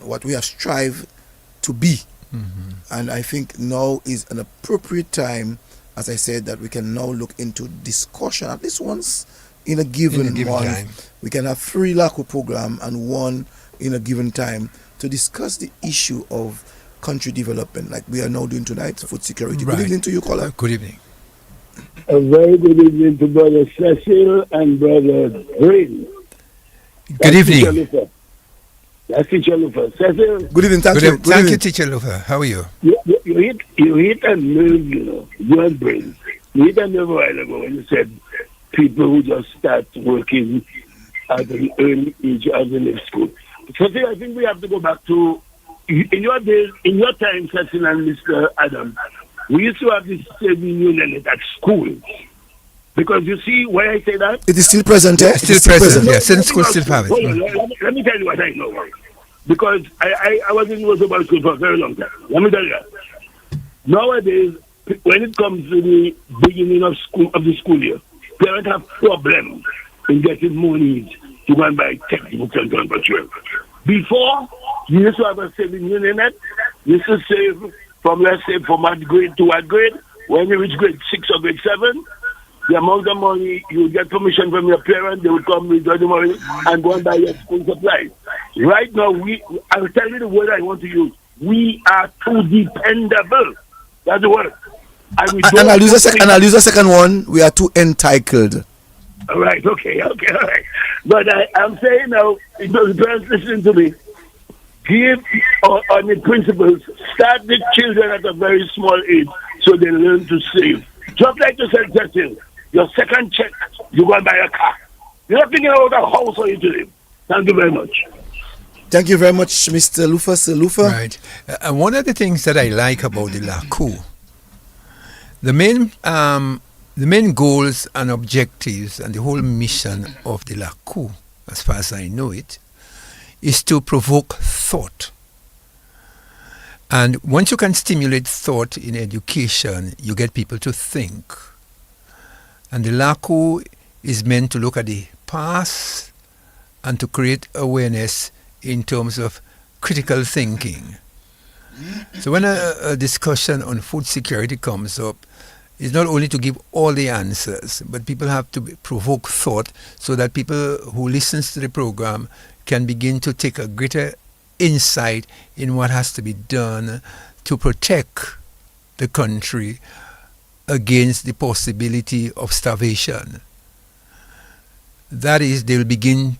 what we have strived to be. And I think now is an appropriate time, as I said, that we can now look into discussion at least once in a given month. Time. We can have 3 Lakou program and 1 in a given time to discuss the issue of country development, like we are now doing tonight, food security. Right. Good evening to you, caller. Good evening. A very good evening to Brother Cecil and Brother Green. Good evening. That's Teacher Lufa. Cecil. Good evening. Thank you. Thank you, Teacher Lufa. How are you? You hit a nerve, you and brain. You hit a nerve a while ago when you said people who just start working at an early age as they leave school. Cecil, I think we have to go back to, in your days, in your time, Cecil and Mr. Adams, we used to have this saving unit at school. Because you see why I say that? It is still present, eh? Still present, yes. Since school still have it. Let me tell you what I know. Because I was in Roosevelt School for a very long time. Let me tell you that. Nowadays, when it comes to the beginning of the school year, parents have problems in getting money to go and buy textbooks and so on. Before, you used to have a saving unit. You used to save from, let's say, from what grade to what grade. When you reach grade 6 or grade 7, the amount of money you would get permission from your parents, they would come with the money and go and buy your school supplies. Right now, I'll tell you the word I want to use. We are too dependable. That's the word. And I'll use a second one. We are too entitled. All right, okay, all right. But I'm saying now, the parents listen to me. Give on the principles, start the children at a very small age so they learn to save. Just like you said, Cecil, your second check, you go and buy a car. You're not thinking about a house for you to live. Thank you very much. Thank you very much, Mr. Lufa. Right. One of the things that I like about the Lakou, The main goals and objectives and the whole mission of the Lakou, as far as I know it, is to provoke thought. And once you can stimulate thought in education, you get people to think. And the Lakou is meant to look at the past and to create awareness in terms of critical thinking. So when a discussion on food security comes up, it's not only to give all the answers, but people have to provoke thought so that people who listens to the program can begin to take a greater insight in what has to be done to protect the country against the possibility of starvation. That is, they will begin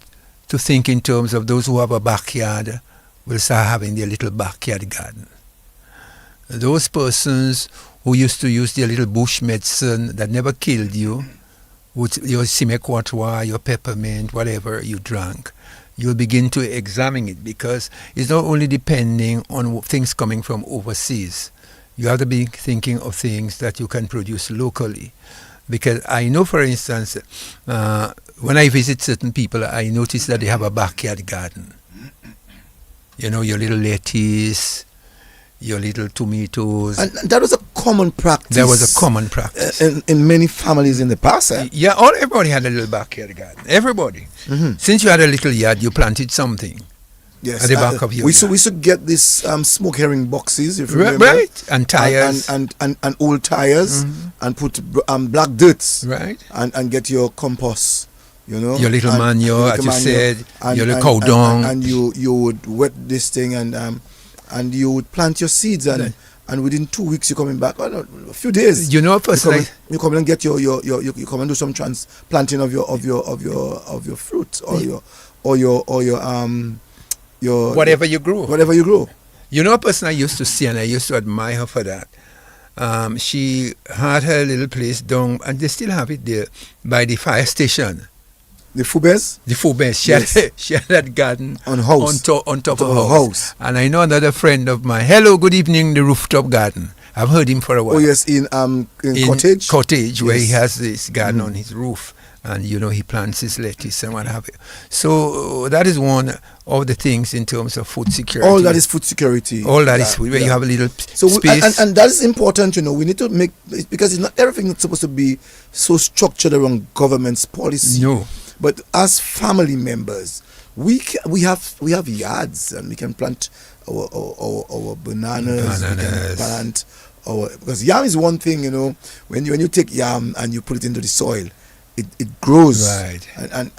to think in terms of those who have a backyard will start having their little backyard garden. Those persons who used to use their little bush medicine that never killed you, with your simequatois, your peppermint, whatever you drank, you'll begin to examine it, because it's not only depending on things coming from overseas. You have to be thinking of things that you can produce locally. Because I know, for instance, when I visit certain people, I notice that they have a backyard garden. You know, your little lettuce, your little tomatoes. And that was a common practice. That was a common practice. In many families in the past. Yeah, everybody had a little backyard garden. Everybody. Mm-hmm. Since you had a little yard, you planted something. Yes, at the back of your we yard. used to get these smoke herring boxes, if you remember. Right, and tires. And old tires, and put black dirts. Right. And get your compost. You know, your little manure, as you said, your little cow dung. And you would wet this thing and you would plant your seeds, and within 2 weeks you're coming back. Oh, no, a few days. You know, personally, you come and get your you come and do some transplanting of your fruit or your whatever you grow. Whatever you grow. You know, a person I used to see and I used to admire her for that. She had her little place down, and they still have it there by the fire station. The Fubes? The Fubes. She had that garden on top of her house. And I know another friend of mine. Hello, good evening, the rooftop garden. I've heard him for a while. Oh yes, in Cottage. Cottage, where yes. he has this garden on his roof, and you know he plants his lettuce and what have you. So that is one of the things in terms of food security. All that is food security. All that is food, where you have a little space. And that is important, you know. We need to make, because it's not everything that's supposed to be so structured around government's policy. No. But as family members, we have yards, and we can plant our bananas. We can plant because yam is one thing, you know. When you take yam and you put it into the soil, it grows. Right.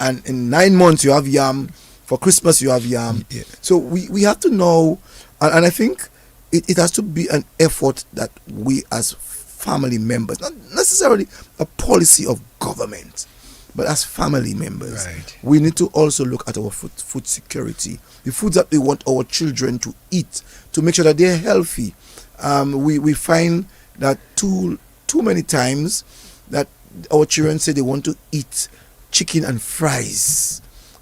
And in 9 months you have yam. For Christmas you have yam. Yeah. So we have to know, and I think it has to be an effort that we as family members, not necessarily a policy of government, but as family members, right, we need to also look at our food security, the foods that we want our children to eat, to make sure that they're healthy. We find that too many times that our children say they want to eat chicken and fries,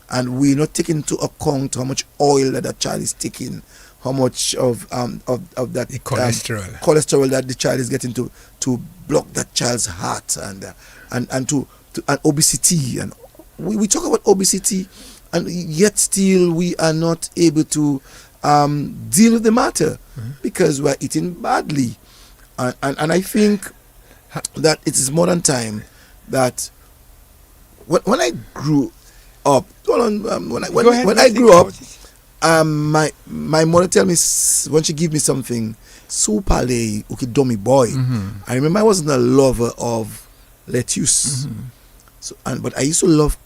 and we're not taking into account how much oil that child is taking, how much of that cholesterol that the child is getting to block that child's heart and to obesity. And we talk about obesity, and yet still we are not able to deal with the matter, because we're eating badly. And I think that it is more than time that when I grew up, when I grew up, my mother tell me, when she give me something, supale ukidomi boy. I remember I wasn't a lover of lettuce. So, but I used to love,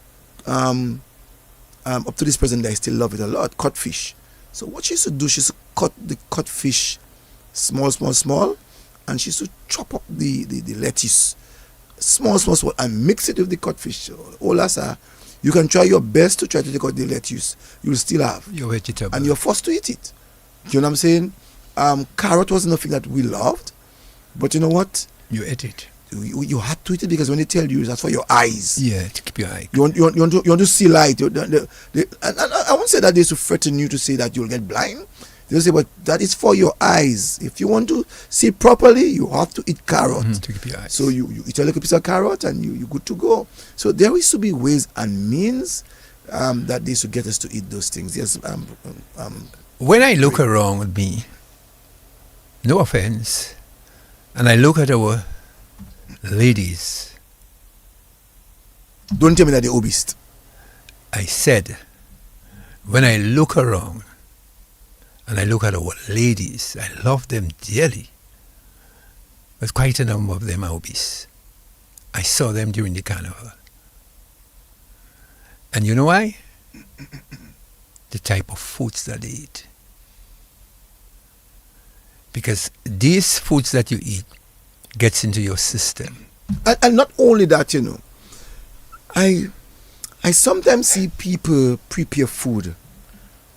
up to this present day, I still love it a lot, codfish. So what she used to do, she used to cut the codfish small, and she used to chop up the lettuce small, and mix it with the codfish. Olasa, you can try your best to try to take out the lettuce. You'll still have your vegetable, and you're forced to eat it. You know what I'm saying? Carrot was nothing that we loved, but you know what? You ate it. You had to eat it, because when they tell you that's for your eyes. Yeah, to keep your eye. You want to see light. And I won't say that they to threaten you to say that you'll get blind. They say, but that is for your eyes. If you want to see properly, you have to eat carrot. To keep your eyes. So you eat a little piece of carrot and you're good to go. So there used to be ways and means that they used to get us to eat those things. Yes. When I look around me, no offense, and I look at our ladies. Don't tell me that they're obese. I said, when I look around and I look at our ladies, I love them dearly. But quite a number of them are obese. I saw them during the carnival. And you know why? The type of foods that they eat. Because these foods that you eat gets into your system. And not only that, you know, I sometimes see people prepare food.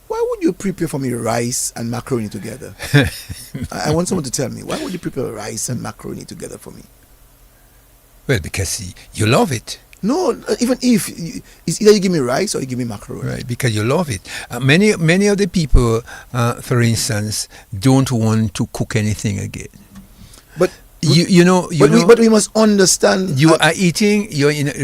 Why would you prepare for me rice and macaroni together? I want someone to tell me, why would you prepare rice and macaroni together for me? Well, because you love it. No, even if it's either you give me rice or you give me macaroni. Right, because you love it. Many of the people, for instance, don't want to cook anything again. But but we must understand. You're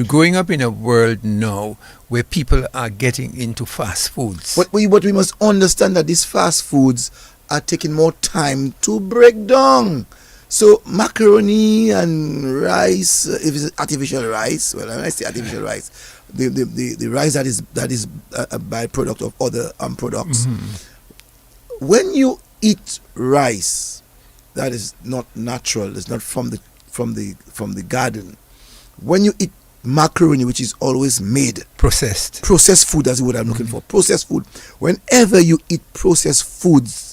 growing up in a world now where people are getting into fast foods. But we must understand that these fast foods are taking more time to break down. So macaroni and rice, if it's artificial rice, well, when I say artificial rice, the rice that is a byproduct of other products. Mm-hmm. When you eat rice that is not natural, it's not from the garden. When you eat macaroni, which is always made processed food, that's what I'm looking for. Processed food. Whenever you eat processed foods,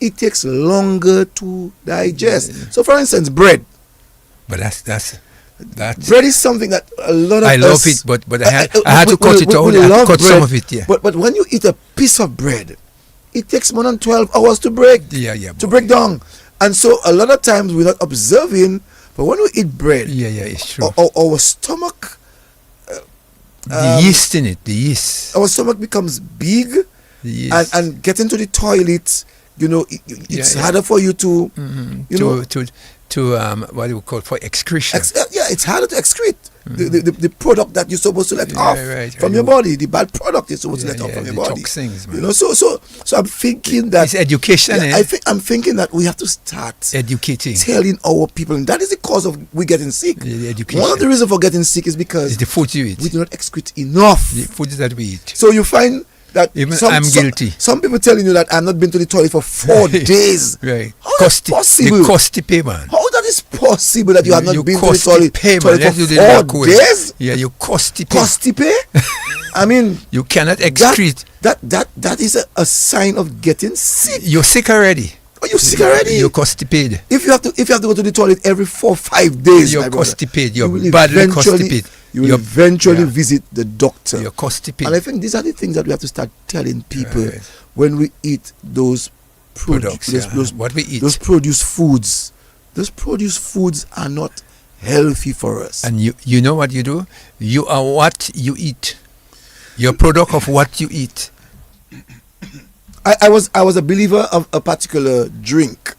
it takes longer to digest. So, for instance, bread. But that's bread is something that a lot of I love it, but I had to cut it out. I had to cut some of it. Yeah. But when you eat a piece of bread, it takes more than 12 hours to break. To break down. And so a lot of times we're not observing, but when we eat bread, it's true. Our stomach, the yeast in it, the yeast. Our stomach becomes big, and getting to the toilet, you know, it's harder for you to, what do we call it, for excretion. It's harder to excrete the product that you're supposed to let off from your body. The bad product you're supposed to let off from your body. Toxins, man. You know, so I'm thinking that it's education. I'm thinking that we have to start educating, telling our people, and that is the cause of we getting sick. The education. One of the reasons for getting sick is because it's the food you eat. We do not excrete enough. The foods that we eat. So you find that I'm guilty. Some people telling you that I've not been to the toilet for 4 days. Right. How is that possible? The constipate, man. How that is possible that you have not been to the toilet for 4 days? Yeah, you constipate. Constipate? I mean, you cannot excrete. That is a sign of getting sick. You're sick already. Oh, you're sick already. You're constipated. If you have to go to the toilet every 4 or 5 days, you're constipated. You're badly constipated. You will eventually visit the doctor. You're constipated. And I think these are the things that we have to start telling people when we eat those products. What we eat. Those produce foods. Those produce foods are not healthy for us. And you know what you do? You are what you eat. You're a product of what you eat. I was a believer of a particular drink.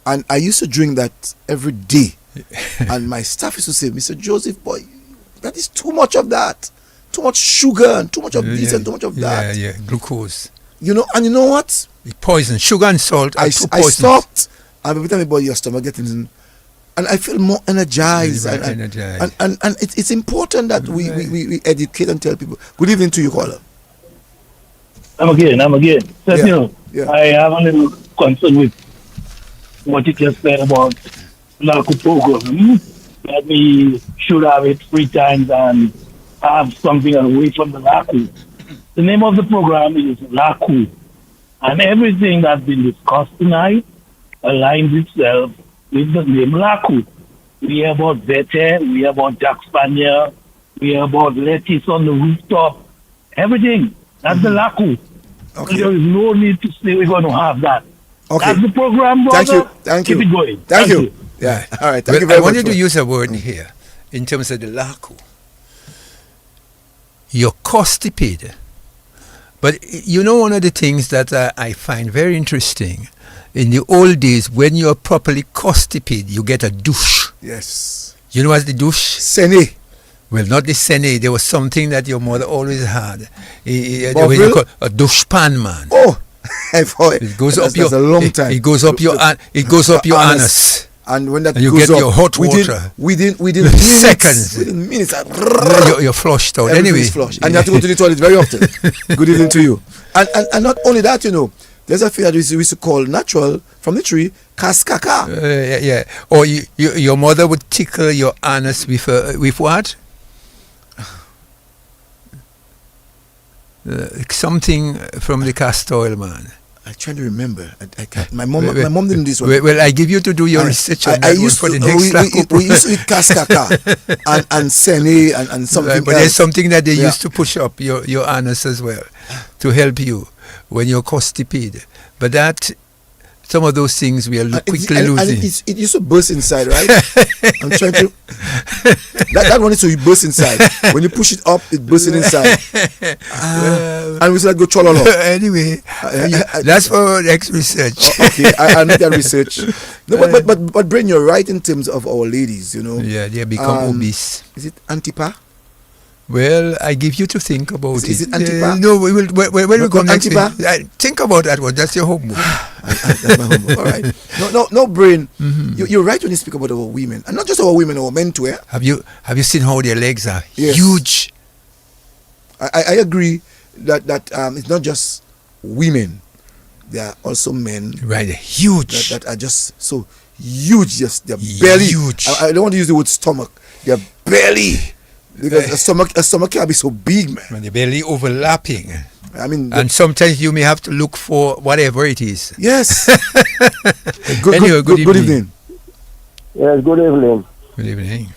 And I used to drink that every day. And my staff used to say, Mr. Joseph, boy, that is too much of that. Too much sugar and too much of this and too much of that. Yeah, glucose. You know, and you know what? Poison. Sugar and salt are two I stopped, and every time about your stomach getting in, and I feel more energized. And it's important that we educate and tell people. Good evening to you, caller. I'm again. Cecil, I have a little concern with what you just said about Lakou program. That we should have it 3 times and have something away from the Lakou. The name of the program is Lakou. And everything that's been discussed tonight aligns itself with the name Lakou. We hear about Vete, we hear about Jack Spanier, we hear about lettuce on the rooftop. Everything. That's the Lakou. Okay. There is no need to say we're going to have that. Okay. That's the program, brother. Thank you. Keep it going. Thank you. Yeah. All right. Thank you very much. I wanted to use a word here in terms of the Lakou. You're constipated But you know, one of the things that I find very interesting, in the old days, when you're properly constipated, you get a douche. Yes. You know what's the douche? Sene. Well, not the sene. There was something that your mother always had. A douche pan, man. Oh, I've heard. It goes that's, up your. That's a long time. It goes up your. It goes up your anus. And when that and you goes get up, your hot water. Within minutes, seconds. Within minutes, you're flushed out. Everything Anyway, is flushed, and you have to go to the toilet very often. Good evening to you. And not only that, you know, there's a thing that we used to call natural from the tree, kaskaka. Yeah. Or your mother would tickle your anus with what? Something from the castor oil, man. I'm trying to remember. I can't. My mom didn't do this one. Well, I give you to do your research on that one for the next we used to eat kaskaka and sene and something right, but else. there's something that they used to push up your anus as well to help you when you're constipated. But that, some of those things we are quickly losing. And it used to burst inside, right? I'm trying to... That one is to burst inside. When you push it up, it bursts inside. And we start go chololo. Anyway, that's for our next research. Okay, I'll make that research. No, but Brain, you're right in terms of our ladies, you know. Yeah, they become obese. Is it Antipa? Well, I give you to think about it. Is it Antipa? No, we will. When we go next week, Antipa? think about that one. That's your homework. That's my homework. All right. No, Brain. Mm-hmm. You're right when you speak about our women, and not just our women, our men too. Have you seen how their legs are? Yes. Huge. I agree that it's not just women. There are also men. Right, huge. That are just so huge. Just their belly. Huge. I don't want to use the word stomach. Their belly. Because a stomach can be so big, man. And the belly overlapping. I mean, and sometimes you may have to look for whatever it is. Yes. Good evening. Yes, good evening. Good evening.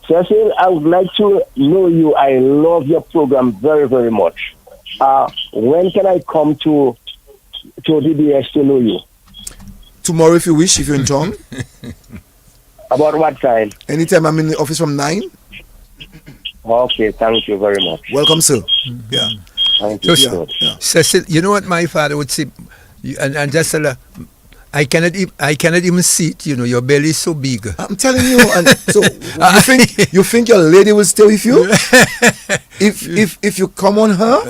Cecil, I would like to know you. I love your program very, very much. When can I come to DBS to know you? Tomorrow, if you wish, if you're in town. About what time? Anytime. I'm in the office from 9. Okay, thank you very much. Welcome, sir. Yeah. Thank you. Yeah. Cecil, you know what my father would say, and just I cannot even see it. You know, your belly is so big. I'm telling you. And so you think your lady will stay with you if you come on her?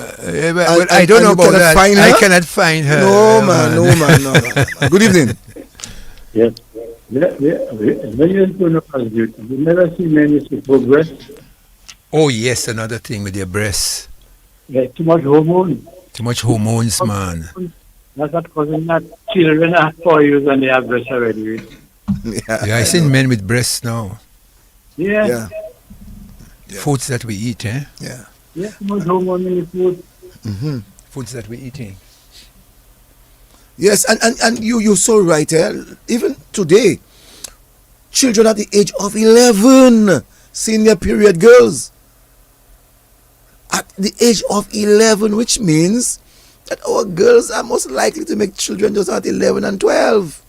Well, I don't know about that. I cannot find her. No, man. Good evening. Yes. When you never see men with progress. Oh yes, another thing with their breasts. Yeah, too much hormones. Too much hormones, man. That's what causing that children are 4 years and they have breasts already. Yeah, I seen men with breasts now. Yeah. Foods that we eat, eh? Yeah, too much hormone in the food. Mm-hmm. Foods that we're eating. Yes, and you're so right. Even today, children at the age of 11 seeing their period, girls. At the age of 11, which means that our girls are most likely to make children just at 11 and 12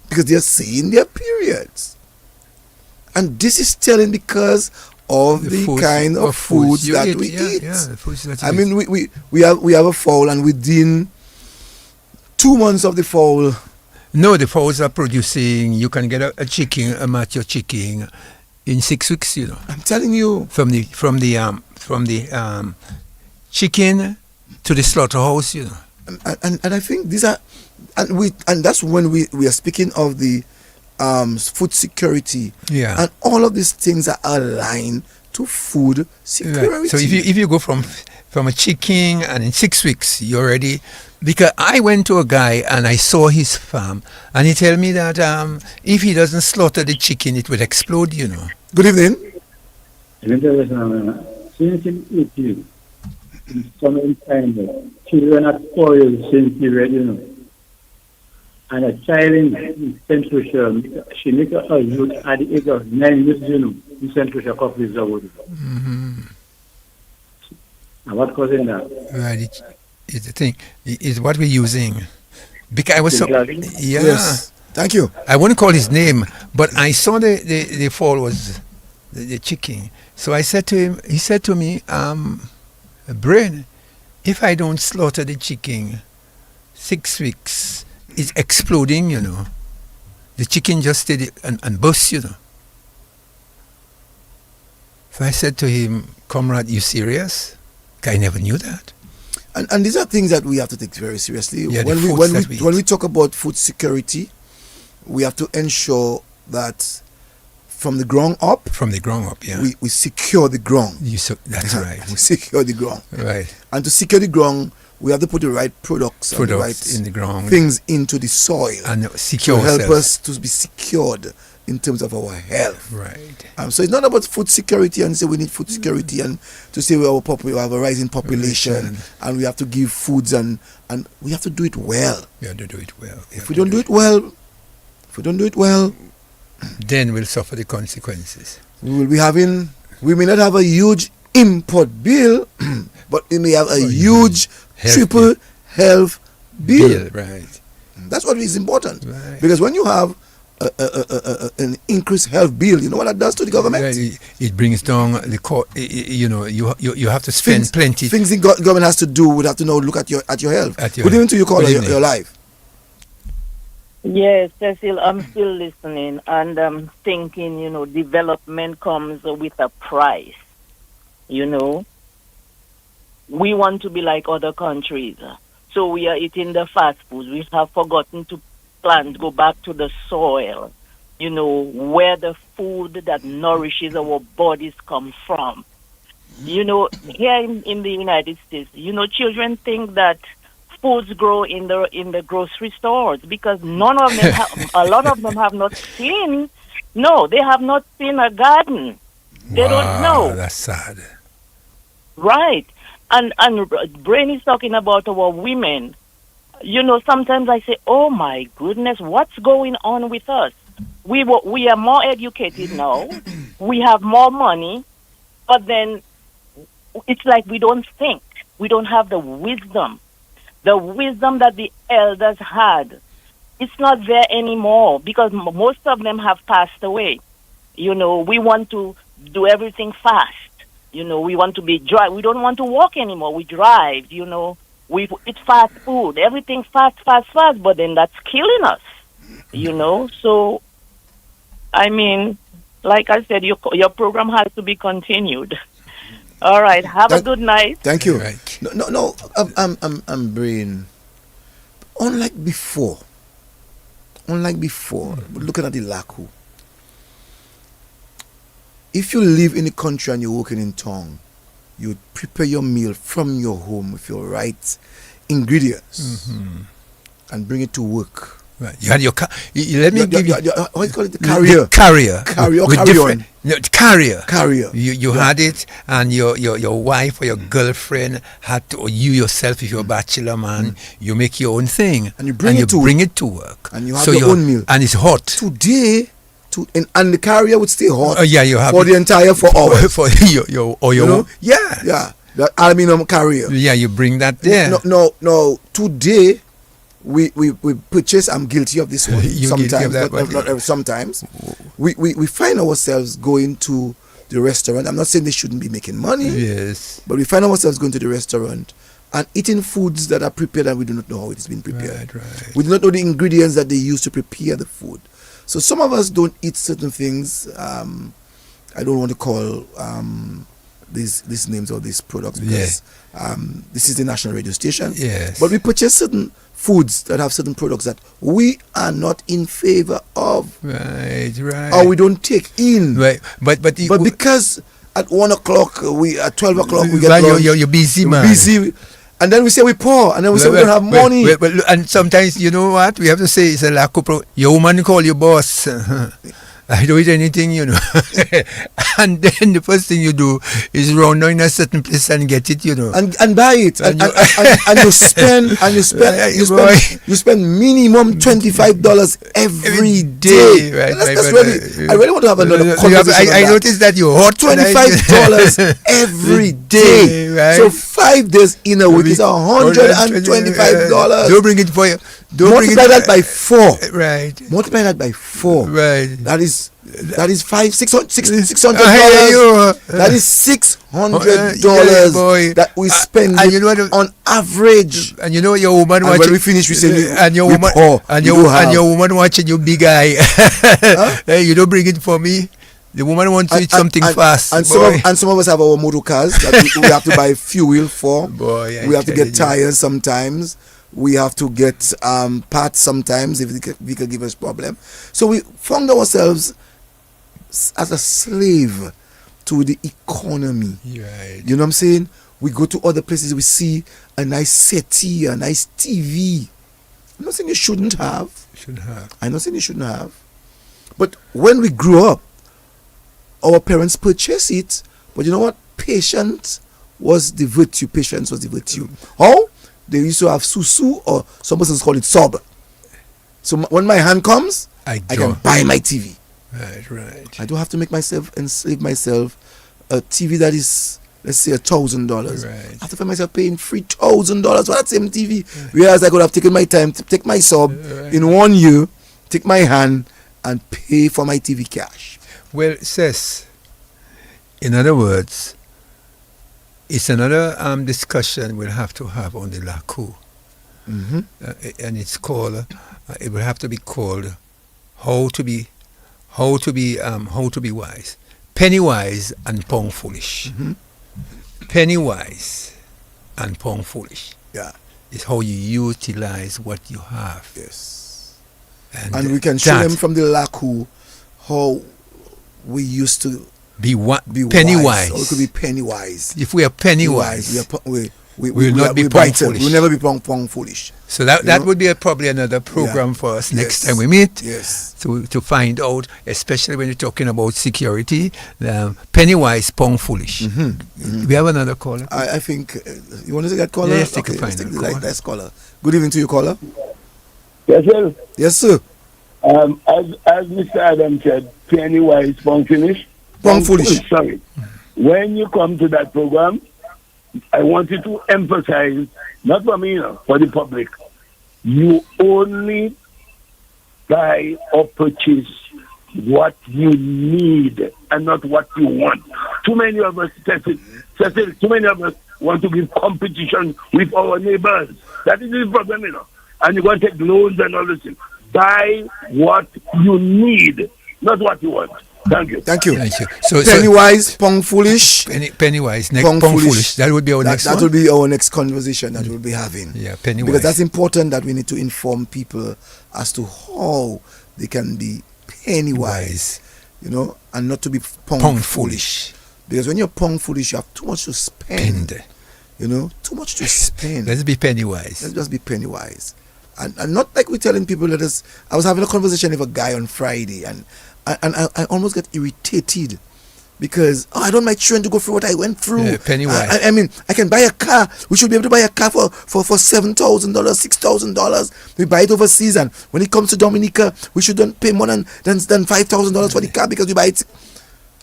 because they're seeing their periods. And this is telling because of the kind of foods that we eat. Yeah, the foods that I mean, we have a fowl, and within 2 months of the fowl. No, the fowls are producing. You can get a chicken, a mature chicken, in 6 weeks. You know. I'm telling you. From the chicken to the slaughterhouse. You know. And I think these are, and that's when we are speaking of the food security. Yeah. And all of these things are aligned to food security. Right. So if you go from a chicken and in 6 weeks you're ready. Because I went to a guy and I saw his farm and he told me that if he doesn't slaughter the chicken, it would explode, you know. Good evening. Since in 18, in summertime, children at 4 years since period, you know. And a child in Central Shore, she make a youth at the age of 9 years, you know, in Central Shore, couple years ago. Mm-hmm. And what causing that? Right. It's the thing. It's what we're using. Because I was Yes. Thank you. I wouldn't call his name, but I saw the fall was the chicken. So I said to him. He said to me, Brain, if I don't slaughter the chicken, 6 weeks, it's exploding, The chicken just stayed and burst, So I said to him, comrade, you serious? I never knew that. And these are things that we have to take very seriously. Yeah, when we talk about food security, we have to ensure that from the ground up, yeah, we secure the ground. That's right. We secure the ground. Right. And to secure the ground, we have to put the right products and the right in the ground, things into the soil, and secure to help us to be secured in terms of our health. Right. So it's not about food security and say we need food security and to say we have a rising population and we have to give foods and we have to do it well. We have to do it well. If we don't do it well, then we'll suffer the consequences. We may not have a huge import bill, but we may have a huge triple health bill. Right. That's what is important. Right. Because when you have an increased health bill, you know what that does to the government? It brings down the cost. You have to spend plenty. Things the government has to do would have to now look at your health. Good evening to you, caller. Your life. Yes, Cecil, I'm still listening and I'm thinking, development comes with a price. We want to be like other countries. So we are eating the fast food. We have forgotten to go back to the soil, where the food that nourishes our bodies come from. Here in the United States, children think that foods grow in the grocery stores because none of them a lot of them have not seen. No, they have not seen a garden. They don't know. That's sad. Right. And Brain is talking about our women. Sometimes I say, oh my goodness, what's going on with us? We are more educated now. We have more money, but then it's like we don't think. We don't have the wisdom that the elders had. It's not there anymore because most of them have passed away. We want to do everything fast. We want to be dry. We don't want to walk anymore. We drive, We eat fast food, everything fast, but then that's killing us, So, like I said, your program has to be continued. All right, have a good night. Thank you. Right. No, I'm Brain. Unlike before, looking at the Lakou, if you live in the country and you're working in town, you prepare your meal from your home with your right ingredients and bring it to work. Right. You had your let me give you what is it called? The carrier. Carrier. You had it, and your wife or your girlfriend had to, or you yourself, if you're a bachelor man, you make your own thing and you bring it to work, and you have your own meal, and it's hot today. And the carrier would stay hot. You have for the entire 4 hours. for your the aluminum carrier. Yeah, you bring that there. No. Today, we purchase. I'm guilty of this one. Sometimes, not sometimes. We find ourselves going to the restaurant. I'm not saying they shouldn't be making money. Yes. But we find ourselves going to the restaurant and eating foods that are prepared and we do not know how it has been prepared. Right. We do not know the ingredients that they use to prepare the food. So some of us don't eat certain things. I don't want to call these names or these products because this is the national radio station. Yes. But we purchase certain foods that have certain products that we are not in favor of. Right. Or we don't take in. Right. But because at 1 o'clock, at 12 o'clock we get lunch. You're busy, man. Busy. And then we say we poor, and then we say we don't have money. And sometimes, you know what? We have to say it's a Lakou. Your woman call you boss. I don't eat anything, And then the first thing you do is run down in a certain place and get it, And buy it. And you spend minimum $25 every day. Right, I really want to have another conversation. I noticed that you're hot. $25 every day. Right? So 5 days in a week is $125. Don't bring it for you. Multiply that by 4. Right. Multiply that by 4. Right. That is $600. That is $600 boy. that we spend and you know on average. And you know your woman and watching. when we finish, we say and your woman poor. And your woman watching you big eye. Hey, you don't bring it for me. The woman wants to eat something fast. And some of us have our motor cars that we have to buy fuel for. Boy, we have to get tires sometimes. We have to get parts sometimes if we can give us problem. So we found ourselves as a slave to the economy. Right. You know what I'm saying? We go to other places, we see a nice settee, a nice TV. I'm not saying you shouldn't have. I'm not saying you shouldn't have. But when we grew up, our parents purchased it. But you know what? Patience was the virtue. Patience was the virtue. How? They used to have susu, or some persons call it sob. So when my hand comes, I can buy my TV. Right. I don't have to make myself enslave myself a TV that is, let's say, $1,000. Right. I have to find myself paying $3,000 for that same TV. Whereas I could have taken my time to take my sub in 1 year, take my hand, and pay for my TV cash. Well, Cess, in other words, it's another discussion we'll have to have on the Lakou. Mm-hmm. And it's called, it will have to be called How to be wise. Penny wise and pound foolish. Mm-hmm. Penny wise and pound foolish. Yeah. It's how you utilize what you have. Yes. And we can show them from the Lakou how we used to be penny wise. Or it could be penny wise. If we are penny wise, we will not be pound foolish. We'll never be pound foolish. So that would be probably another program for us next time we meet. Yes. To find out, especially when you're talking about security, penny wise, pound foolish. Mm-hmm. We have another caller. I think you want to take that caller? Yes, take okay, a final caller. Like that caller. Good evening to you, caller. Yes, sir. Yes, sir. As Mr. Adams said, penny wise, pound foolish. Pound foolish. Sorry. When you come to that program, I want you to emphasize, not for me, for the public, you only buy or purchase what you need and not what you want. Too many of us, Cecil, too many of us want to give competition with our neighbors. That is the problem, And you're going to take loans and all this thing. Buy what you need, not what you want. Thank you. Thank you. So penny wise, pound foolish. Penny wise, pound foolish. That would be our next one. That will be our next conversation that we'll be having. Yeah, penny wise. Because that's important that we need to inform people as to how they can be penny wise, and not to be pound foolish. Because when you're pound foolish, you have too much to spend. Too much to spend. Let's be penny wise. Let's just be penny wise. And not like we're telling people that I was having a conversation with a guy on Friday, and I almost get irritated because I don't want my children to go through what I went through. Yeah, penny wise. I mean, I can buy a car. We should be able to buy a car for $7,000, $6,000. We buy it overseas, and when it comes to Dominica, we shouldn't pay more than $5,000 for the car because we buy it.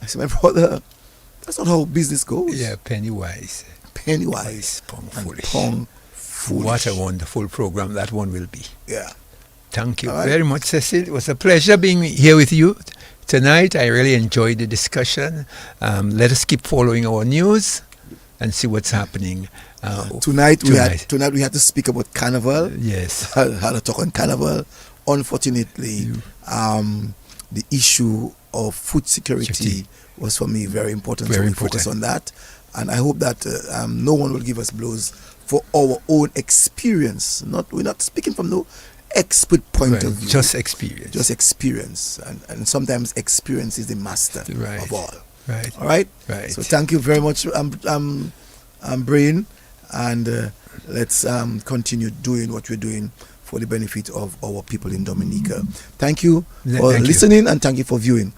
I said, my brother, that's not how business goes. Yeah, penny wise. Penny wise, pound foolish. Pound foolish. What a wonderful program that one will be. Yeah. Thank you very much, Cecil. It was a pleasure being here with you tonight. I really enjoyed the discussion. Let us keep following our news and see what's happening. Tonight we had to speak about Carnival. Yes. Had to talk on Carnival. Unfortunately, the issue of food security was for me very important. So we focus on that. And I hope that no one will give us blows for our own experience. We're not speaking from no expert point of view. Just experience. Just experience. And sometimes experience is the master of all. Right. All right? Right. So thank you very much, Brain. And let's continue doing what we're doing for the benefit of our people in Dominica. Thank you for listening and thank you for viewing.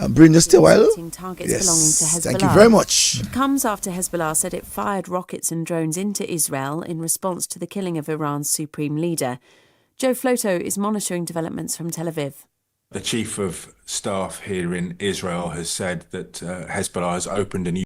Brain, just stay a while. Targets belonging to Hezbollah. Thank you very much. It comes after Hezbollah said it fired rockets and drones into Israel in response to the killing of Iran's supreme leader. Joe Floto is monitoring developments from Tel Aviv. The chief of staff here in Israel has said that Hezbollah has opened a new